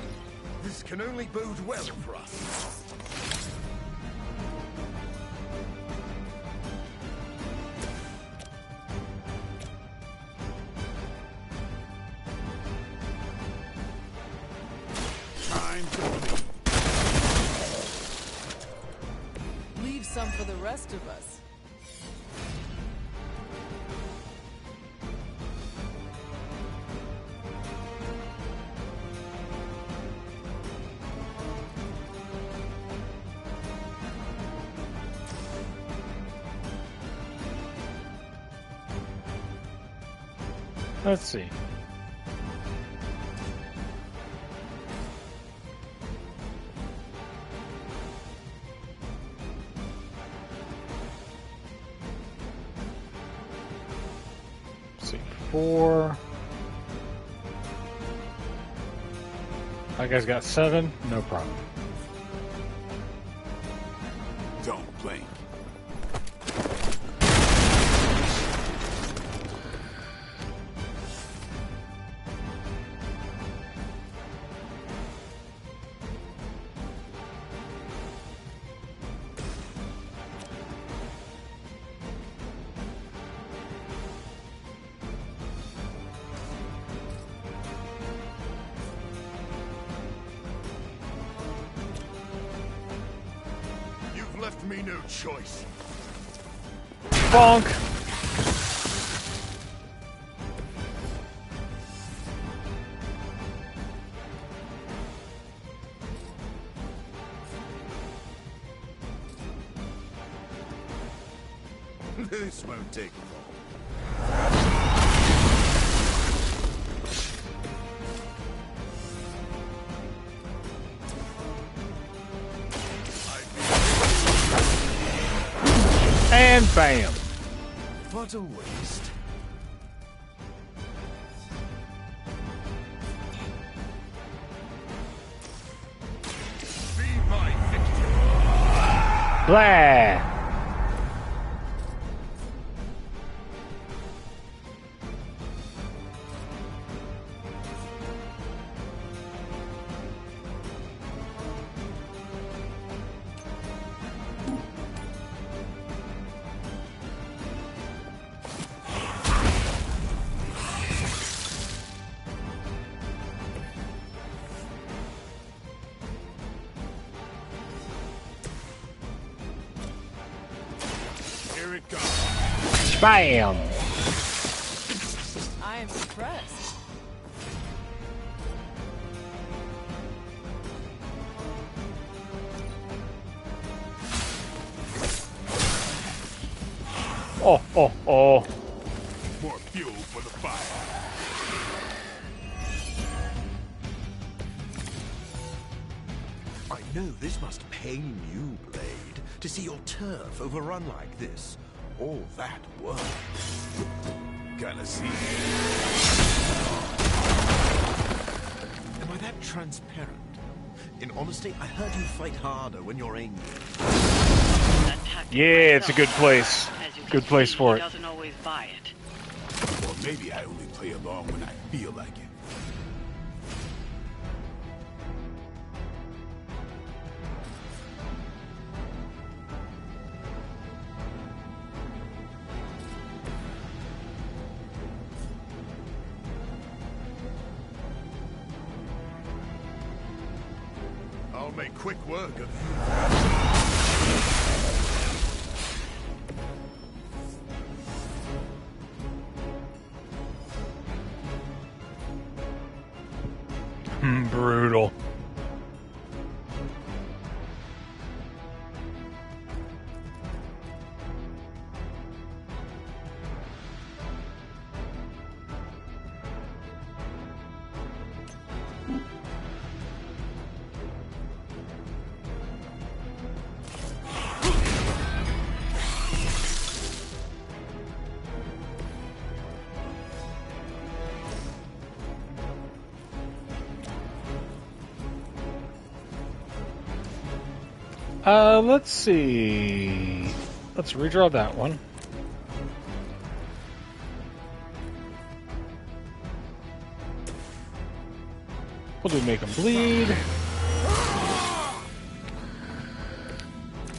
This can only bode well for us. Time to leave. Leave some for the rest of us. Let's see. Let's see, 4. That guy's got 7. No problem. Don't blink. You've left me no choice. Bonk! This won't take long. And bam! What a waste. Blah! Bam! I am impressed. Oh, oh, oh. More fuel for the fire. I know this must pain you, Blade, to see your turf overrun like this. All that work. Kinda see. Am I that transparent? In honesty, I heard you fight harder when you're angry. Yeah, it's a good place. Good place for it. Doesn't always buy it. Or maybe I only play along when I feel like it. I'll make quick work of you. Brutal. Let's see. Let's redraw that one. We'll do make them bleed.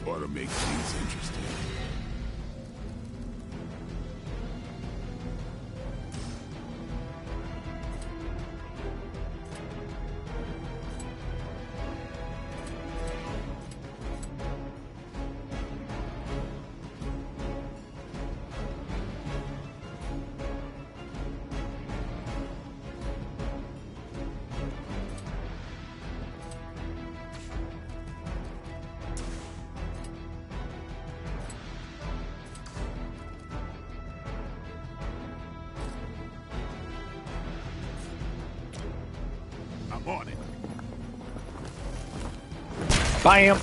Ought to make things interesting. I'm on it. Bam!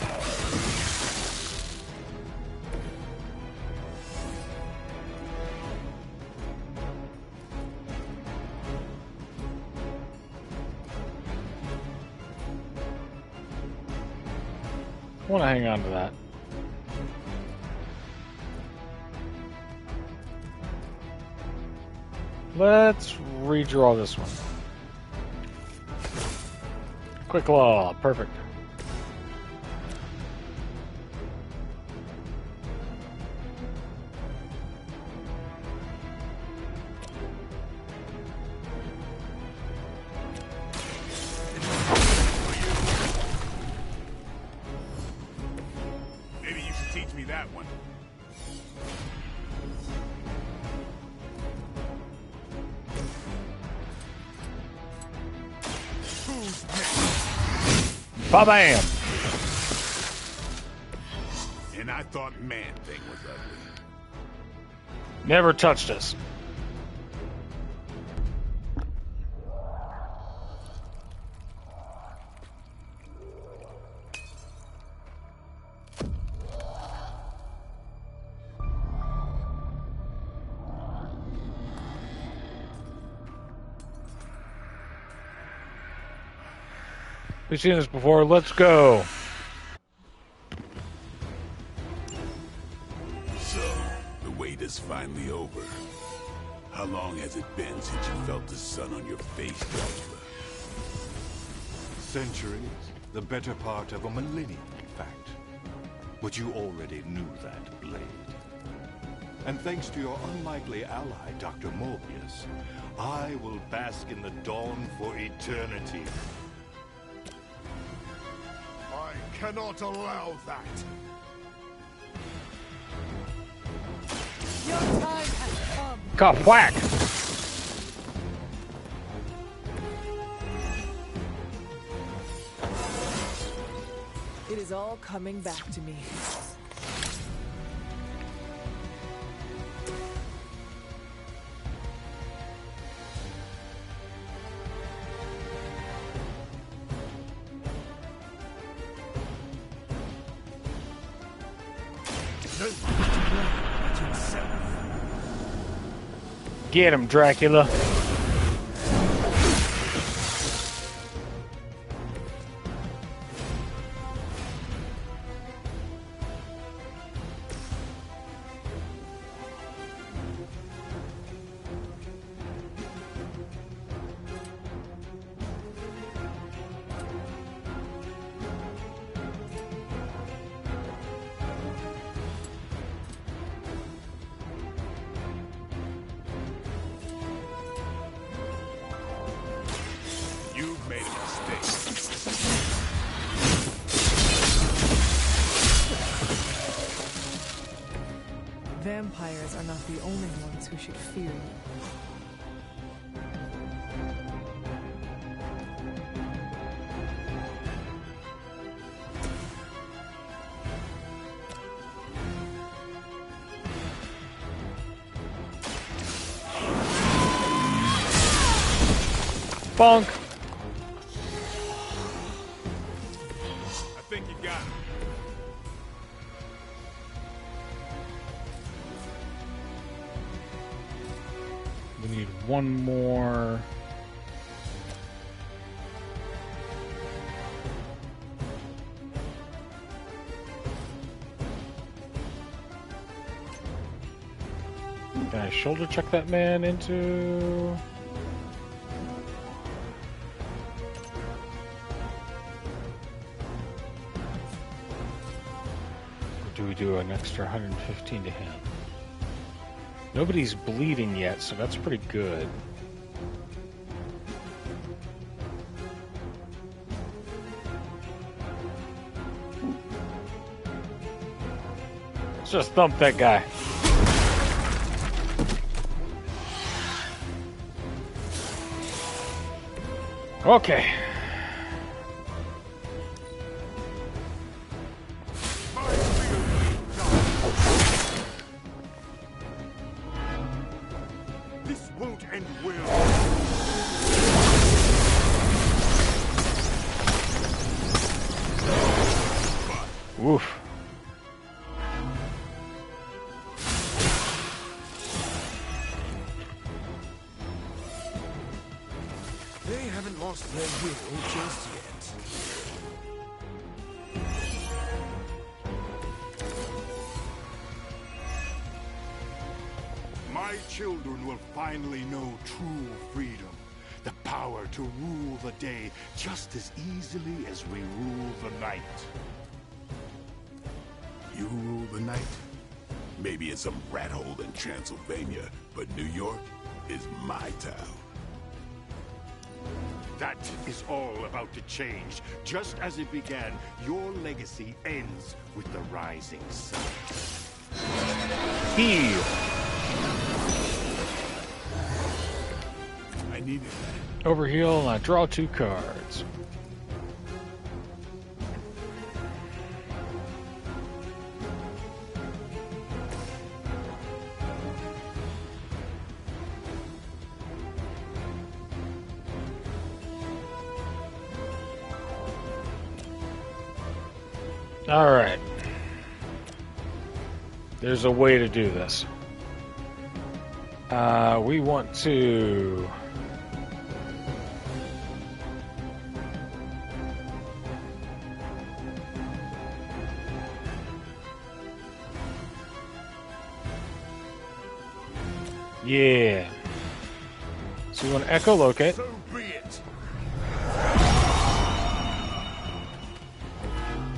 I want to hang on to that. Let's redraw this one. Quick Law, perfect. Maybe you should teach me that one. Ba-bam! And I thought Man-Thing was ugly. Never touched us. We've seen this before. Let's go. is finally over. How long has it been since you felt the sun on your face, Dracula? Centuries. The better part of a millennium, in fact. But you already knew that, Blade. And thanks to your unlikely ally, Dr. Morbius, I will bask in the dawn for eternity. I cannot allow that. Your time has come. Cough whack! It is all coming back to me. Get him, Dracula. You've made a mistake. Vampires are not the only ones who should fear you. Bonk. I think you got him. We need one more. Can I shoulder check that man into? Or do we do an extra 115 to him? Nobody's bleeding yet, so that's pretty good. Let's just thump that guy. Okay. This won't end well. Oof. They haven't lost their will just yet. My children will finally know true freedom. The power to rule the day just as easily as we rule the night. You rule the night? Maybe in some rat hole in Transylvania, but New York is my town. That is all about to change. Just as it began, your legacy ends with the rising sun. Heal. I needed that. Overheal, and I draw 2 cards. All right. There's a way to do this. We want to... Yeah. So you want to echolocate. So be it.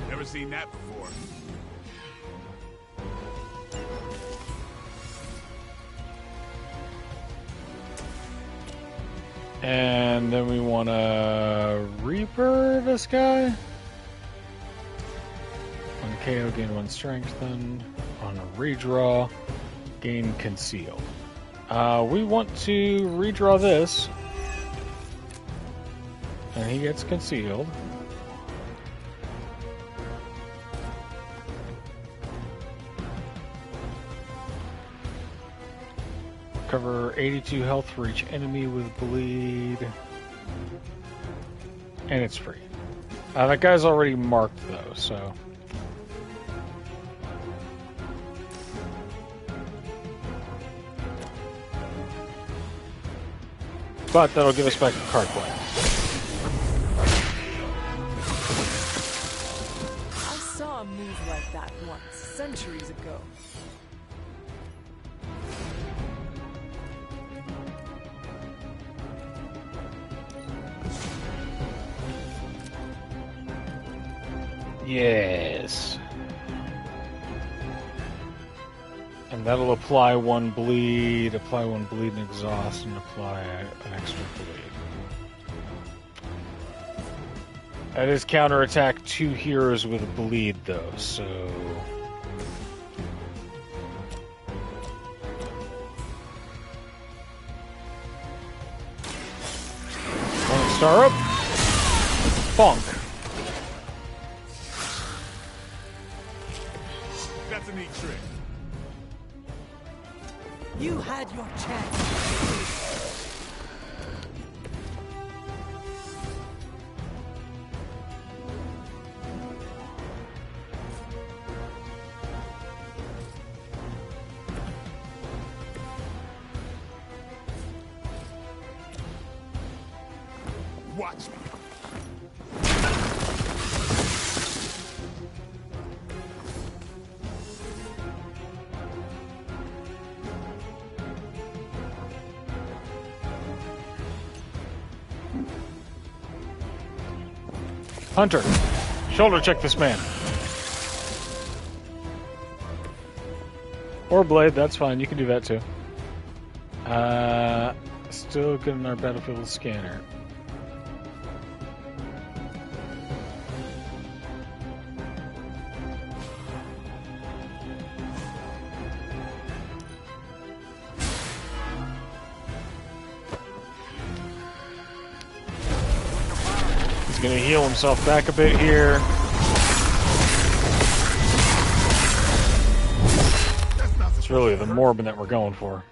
Never seen that before. And then we want to Reaper this guy. On KO, gain 1 strengthen. On a redraw, gain conceal. We want to redraw this. And he gets concealed. Cover 82 health for each enemy with bleed. And it's free. That guy's already marked though, so. But that'll give us back a card play. I saw a move like that once, centuries ago. Yes. And that'll apply 1 bleed, and exhaust, and apply an extra bleed. That is counterattack 2 heroes with bleed, though, so. Star up. Bonk. That's a neat trick. You had your chance. Watch me. Hunter, shoulder check this man. Or blade, that's fine. You can do that too. Still good in our battlefield scanner. He's going to heal himself back a bit here. It's really the Morbin that we're going for.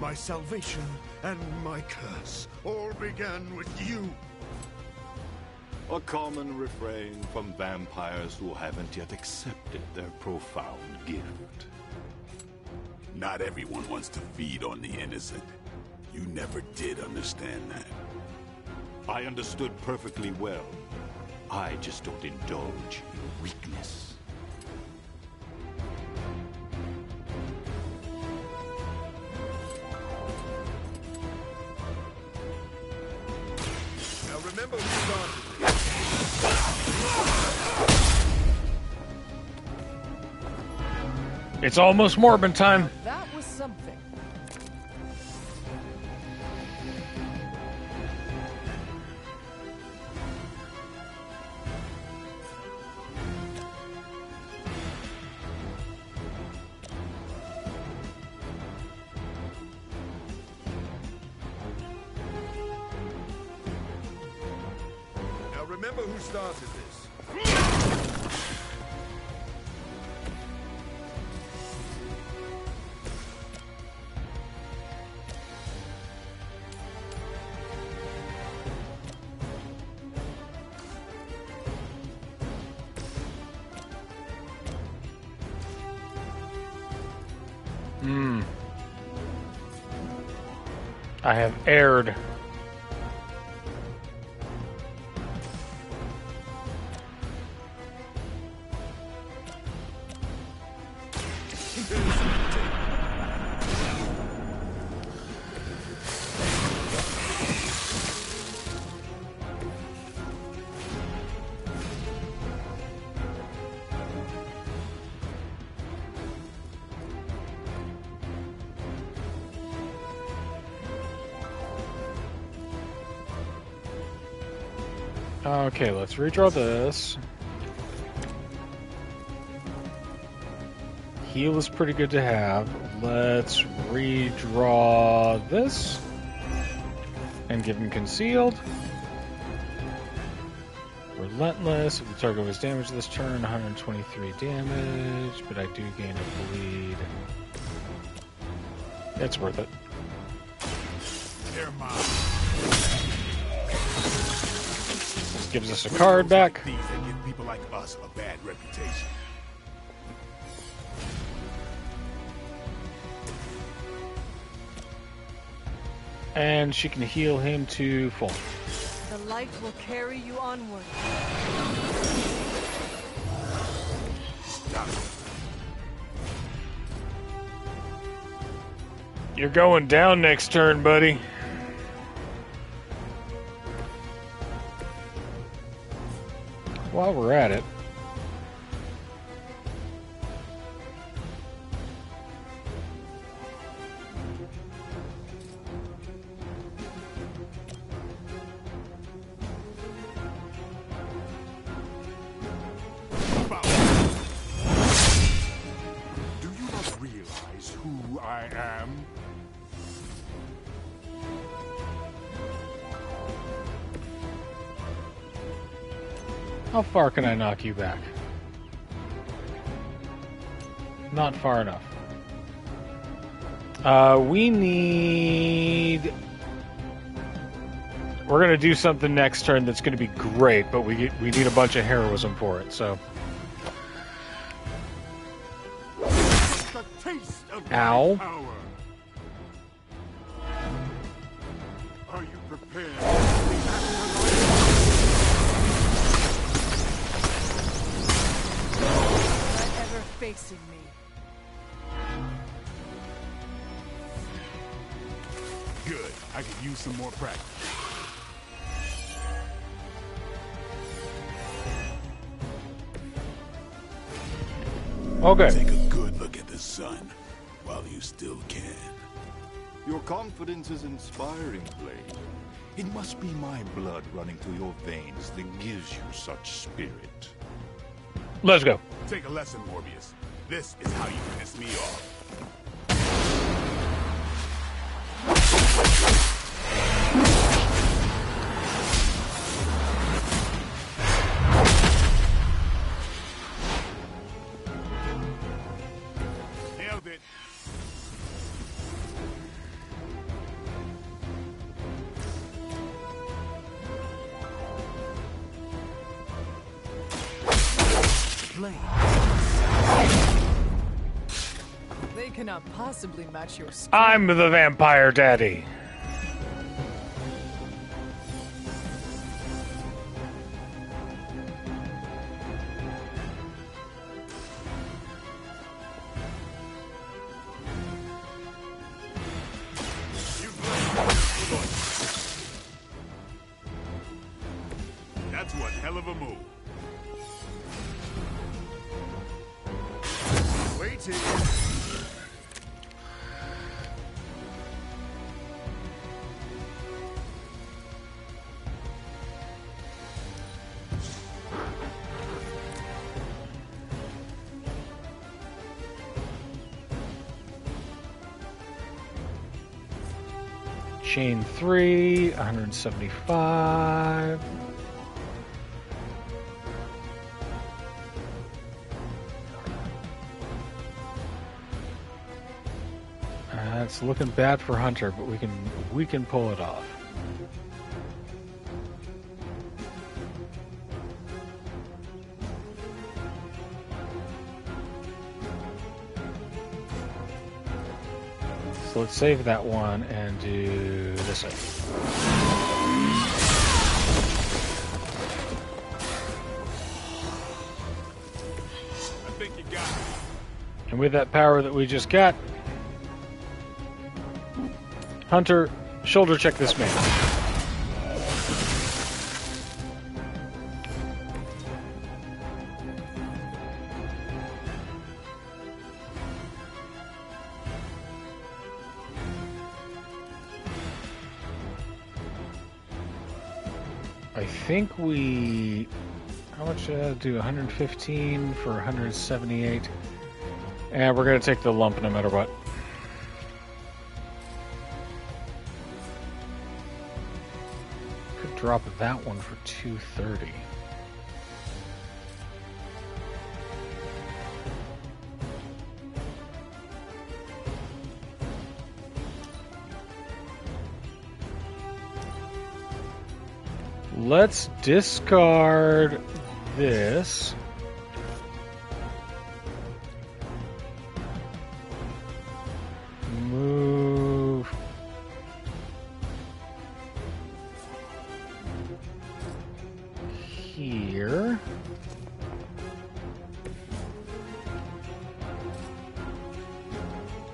My salvation and my curse all began with you. A common refrain from vampires who haven't yet accepted their profound gift. Not everyone wants to feed on the innocent. You never did understand that. I understood perfectly well. I just don't indulge in weakness. Remember who started this. It's almost Morbin time. That was something. Remember who started this. I have erred. Okay, let's redraw this. Heal is pretty good to have. Let's redraw this and give him concealed. Relentless. If the target was damaged this turn, 123 damage, but I do gain a bleed. It's worth it. Gives us a card back. These that give people like us a bad reputation. And she can heal him to full. The light will carry you onward. Stop. You're going down next turn, buddy. While we're at it, do you not realize who I am? how far can I knock you back? Not far enough. We need... We're going to do something next turn that's going to be great, but we need a bunch of heroism for it, so... The taste of Ow. power. Are you prepared? Ever facing me. Good. I could use some more practice. Okay. Take a good look at the sun while you still can. Your confidence is inspiring, Blade. It must be my blood running through your veins that gives you such spirit. Let's go. Take a lesson, Morbius. This is how you piss me off. Nailed it. They cannot possibly match your strength. I'm the vampire daddy. That's one hell of a move. Waiting. Chain 3, 175. It's looking bad for Hunter, but we can pull it off. So let's save that one and do this one. I think you got it. And with that power that we just got, Hunter, shoulder check this man. I think we... How much did I do? 115 for 178. And we're going to take the lump no matter what. Could drop that one for 230. Let's discard this. Move. Here.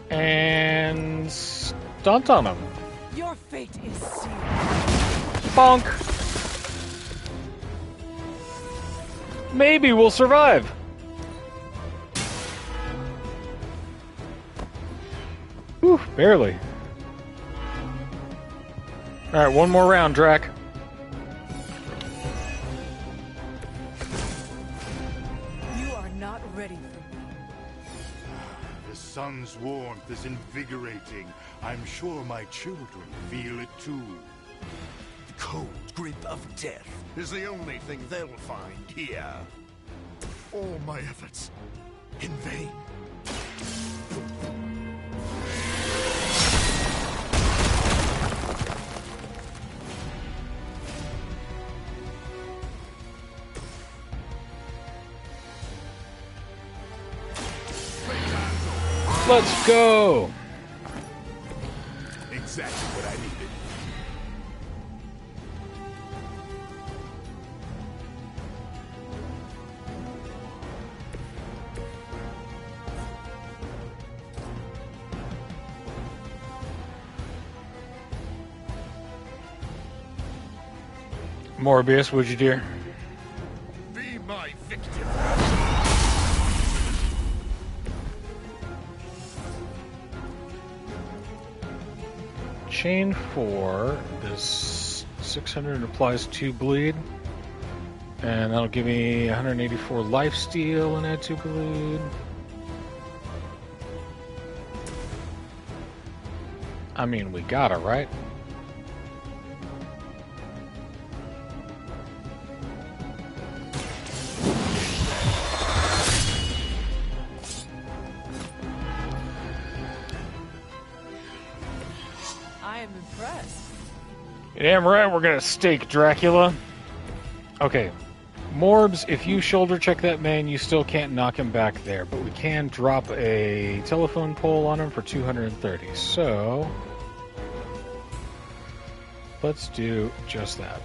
And stunt on him. Your fate is sealed. Bonk. Maybe we'll survive. Whew, barely. Alright, one more round, Drac. You are not ready for me. The sun's warmth is invigorating. I'm sure my children feel it too. The cold grip of death is the only thing they'll find here. All my efforts in vain. Let's go. Exactly what I needed. Morbius, would you dear? Be my victim. Chain 4 is 600 applies 2 bleed. And that'll give me 184 life steal and add 2 bleed. I mean, we got it, right? Damn right, we're gonna stake Dracula. Okay, Morbs, if you shoulder check that man, you still can't knock him back there, but we can drop a telephone pole on him for 230. So let's do just that.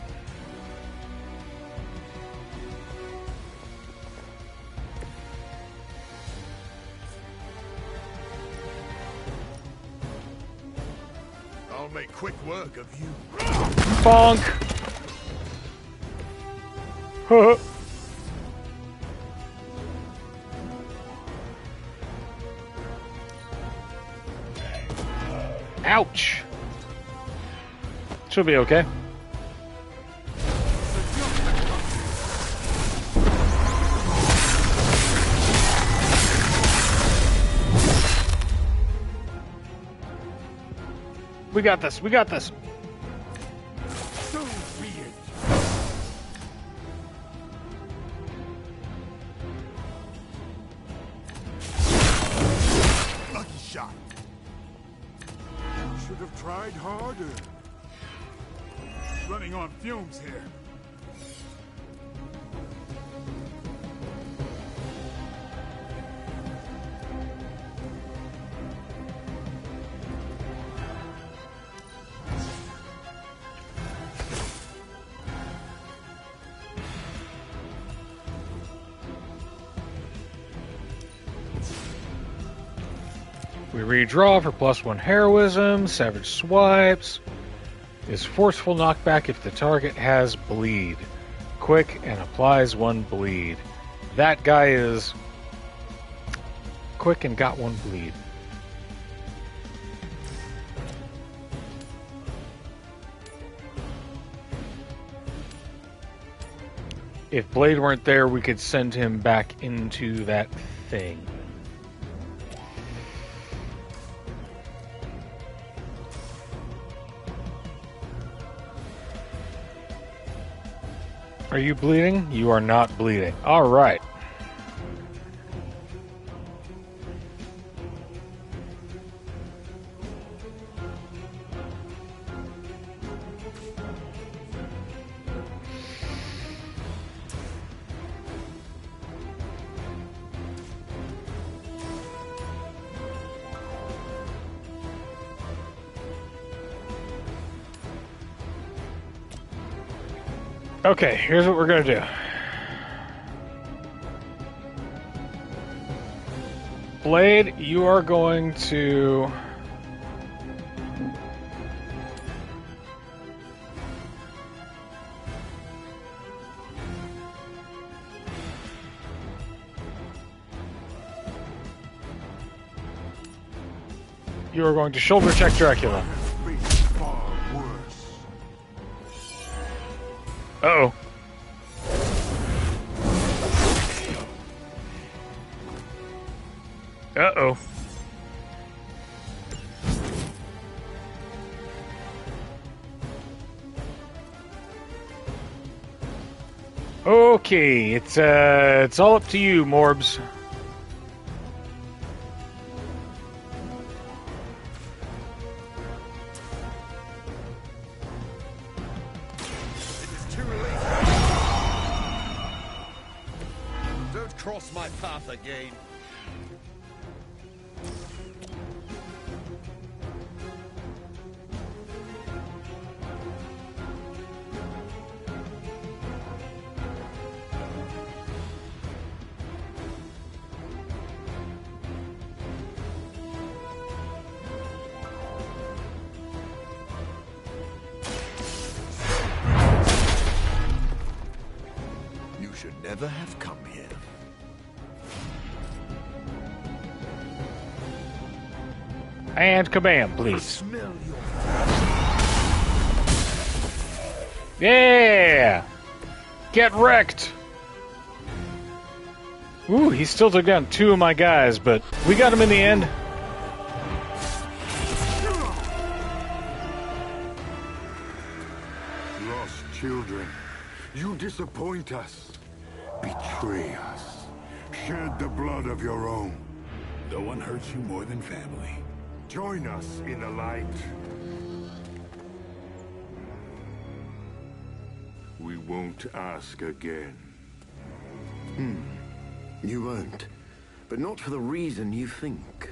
I'll make quick work of you. Bonk! Ouch! Should be okay. We got this, we got this. So be it. Lucky shot. Should have tried harder. Running on fumes here. We redraw for +1 heroism, savage swipes. Is forceful knockback if the target has bleed. Quick and applies 1 bleed. That guy is quick and got 1 bleed. If Blade weren't there, we could send him back into that thing. Are you bleeding? You are not bleeding. All right. Okay, here's what we're going to do. Blade, you are going to... You are going to shoulder check Dracula. Uh-oh. Uh-oh. Okay, it's all up to you, Morbs. Cross my path again. You should never have come here. And kabam, please. Yeah! Get wrecked! Ooh, he still took down 2 of my guys, but we got him in the end. Lost children, you disappoint us, betray us, shed the blood of your own. No one hurts you more than family. Join us in the light. We won't ask again. You won't. But not for the reason you think.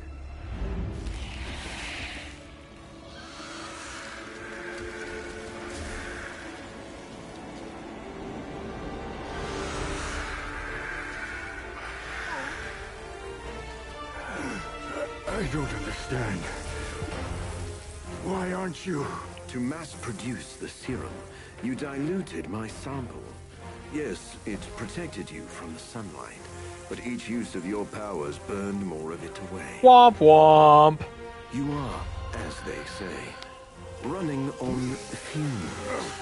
I don't understand. Why aren't you? To mass produce the serum, you diluted my sample. Yes, it protected you from the sunlight, but each use of your powers burned more of it away. Womp womp. You are, as they say, running on fumes.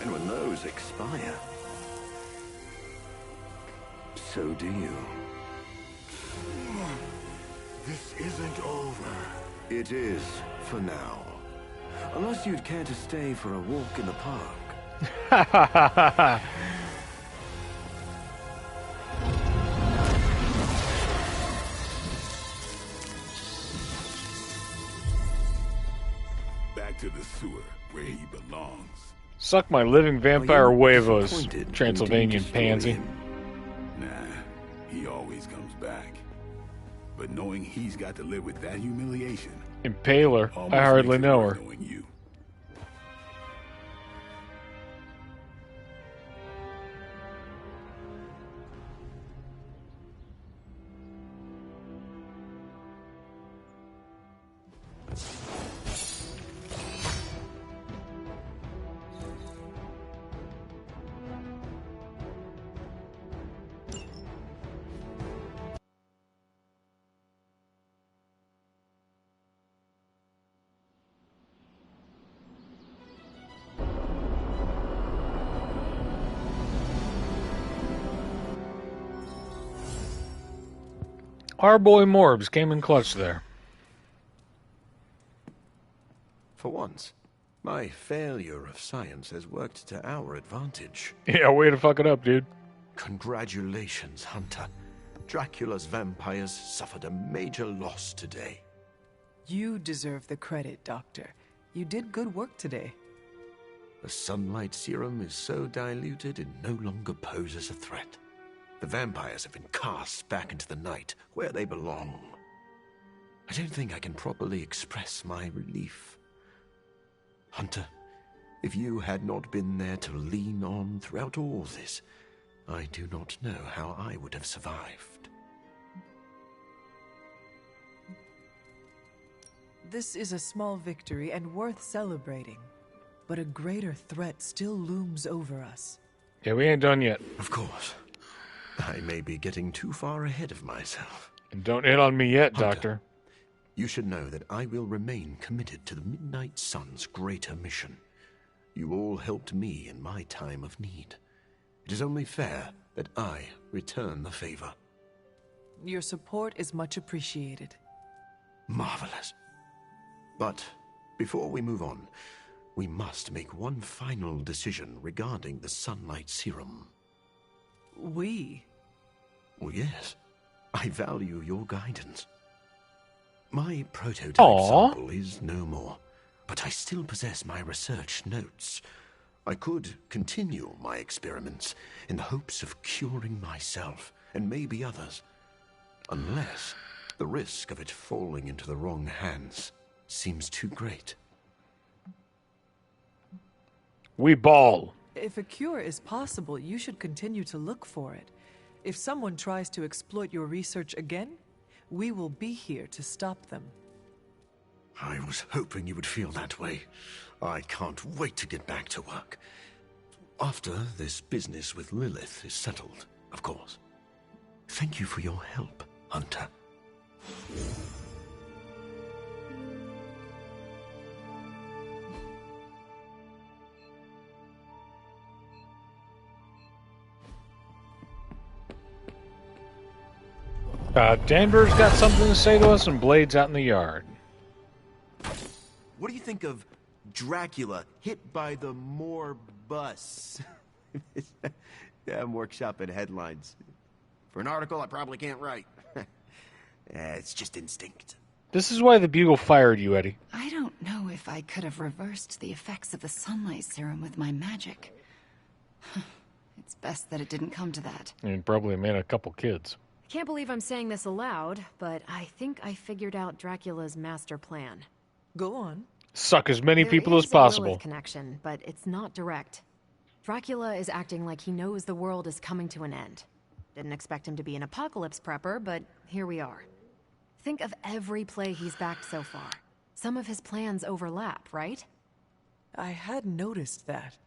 And when those expire, so do you. This isn't over. It is, for now. Unless you'd care to stay for a walk in the park. Ha ha ha ha ha. Back to the sewer, where he belongs. Suck my living vampire huevos, Transylvanian pansy. Nah, he always comes back. But knowing he's got to live with that humiliation... Impaler. I hardly know her. You. our boy Morbs came in clutch there. For once, my failure of science has worked to our advantage. Yeah, way to fuck it up, dude. Congratulations, Hunter. Dracula's vampires suffered a major loss today. You deserve the credit, Doctor. You did good work today. The sunlight serum is so diluted it no longer poses a threat. The vampires have been cast back into the night, where they belong. I don't think I can properly express my relief. Hunter, if you had not been there to lean on throughout all this, I do not know how I would have survived. This is a small victory and worth celebrating. But a greater threat still looms over us. Yeah, we ain't done yet. Of course. I may be getting too far ahead of myself. And don't hit on me yet, Hunter, Doctor. You should know that I will remain committed to the Midnight Sun's greater mission. You all helped me in my time of need. It is only fair that I return the favor. Your support is much appreciated. Marvelous. But before we move on, we must make one final decision regarding the Sunlight Serum. We? Well, yes. I value your guidance. My prototype sample is no more, but I still possess my research notes. I could continue my experiments in the hopes of curing myself and maybe others, unless the risk of it falling into the wrong hands seems too great. We ball. If a cure is possible, you should continue to look for it. If someone tries to exploit your research again, we will be here to stop them. I was hoping you would feel that way. I can't wait to get back to work. After this business with Lilith is settled, of course. Thank you for your help, Hunter. Danvers got something to say to us, and Blade's out in the yard. What do you think of Dracula hit by the Morbus? Yeah, I'm workshopping headlines. For an article I probably can't write. It's just instinct. This is why the Bugle fired you, Eddie. I don't know if I could have reversed the effects of the sunlight serum with my magic. It's best that it didn't come to that. And probably made a couple kids. Can't believe I'm saying this aloud, but I think I figured out Dracula's master plan. Go on. Suck as many people as There is a possible. Lilith connection, but it's not direct. Dracula is acting like he knows the world is coming to an end. Didn't expect him to be an apocalypse prepper, but here we are. Think of every play he's backed so far. Some of his plans overlap, right? I had noticed that.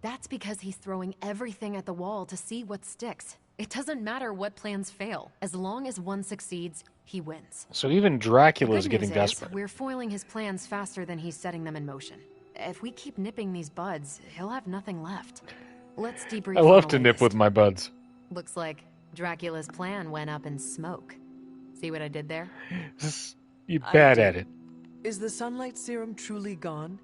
That's because he's throwing everything at the wall to see what sticks. It doesn't matter what plans fail. As long as one succeeds, he wins. So even Dracula's The good getting news is, desperate. we're foiling his plans faster than he's setting them in motion. If we keep nipping these buds, he'll have nothing left. Let's debrief. I love on to the nip latest. with my buds. Looks like Dracula's plan went up in smoke. See what I did there? You bad at it. Is the sunlight serum truly gone?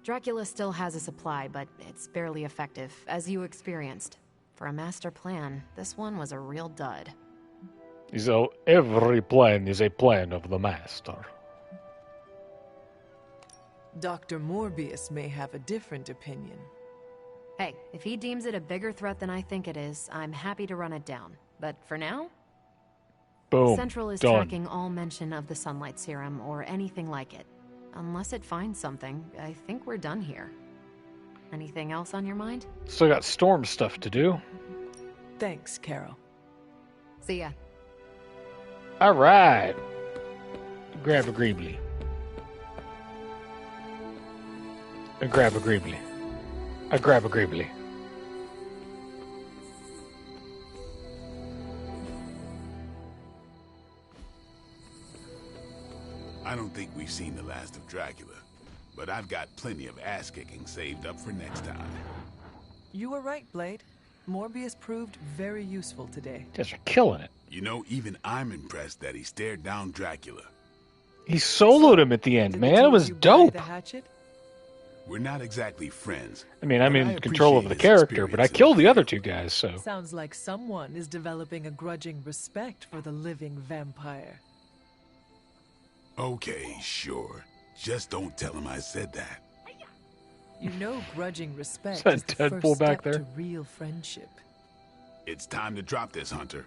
Dracula still has a supply, but it's barely effective, as you experienced. For a master plan, this one was a real dud. So every plan is a plan of the master. Dr. Morbius may have a different opinion. Hey, if he deems it a bigger threat than I think it is, I'm happy to run it down. But for now, Boom. Central is Done. tracking all mention of the sunlight serum or anything like it. Unless it finds something, I think we're done here. Anything else on your mind? Still got storm stuff to do. Thanks, Carol. See ya. All right. Grab a greebly. A grab a greebly. A grab a greebly. I don't think we've seen the last of Dracula, but I've got plenty of ass-kicking saved up for next time. You were right, Blade. Morbius proved very useful today. You guys are killing it. You know, even I'm impressed that he stared down Dracula. He soloed him at the end, man. It was dope. The hatchet? We're not exactly friends. I mean, I'm in control of the character, but I killed the other two guys, so... Sounds like someone is developing a grudging respect for the living vampire. Okay, sure. Just don't tell him I said that. You know grudging respect Is that is the Deadpool first back step there? to real friendship. It's time to drop this, Hunter.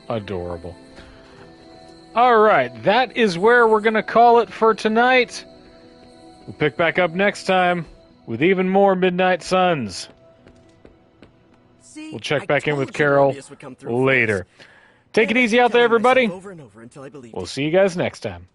Adorable. All right, that is where we're going to call it for tonight. We'll pick back up next time with even more Midnight Suns. We'll check back in with Carol later. Take it easy out there, everybody. We'll see you guys next time.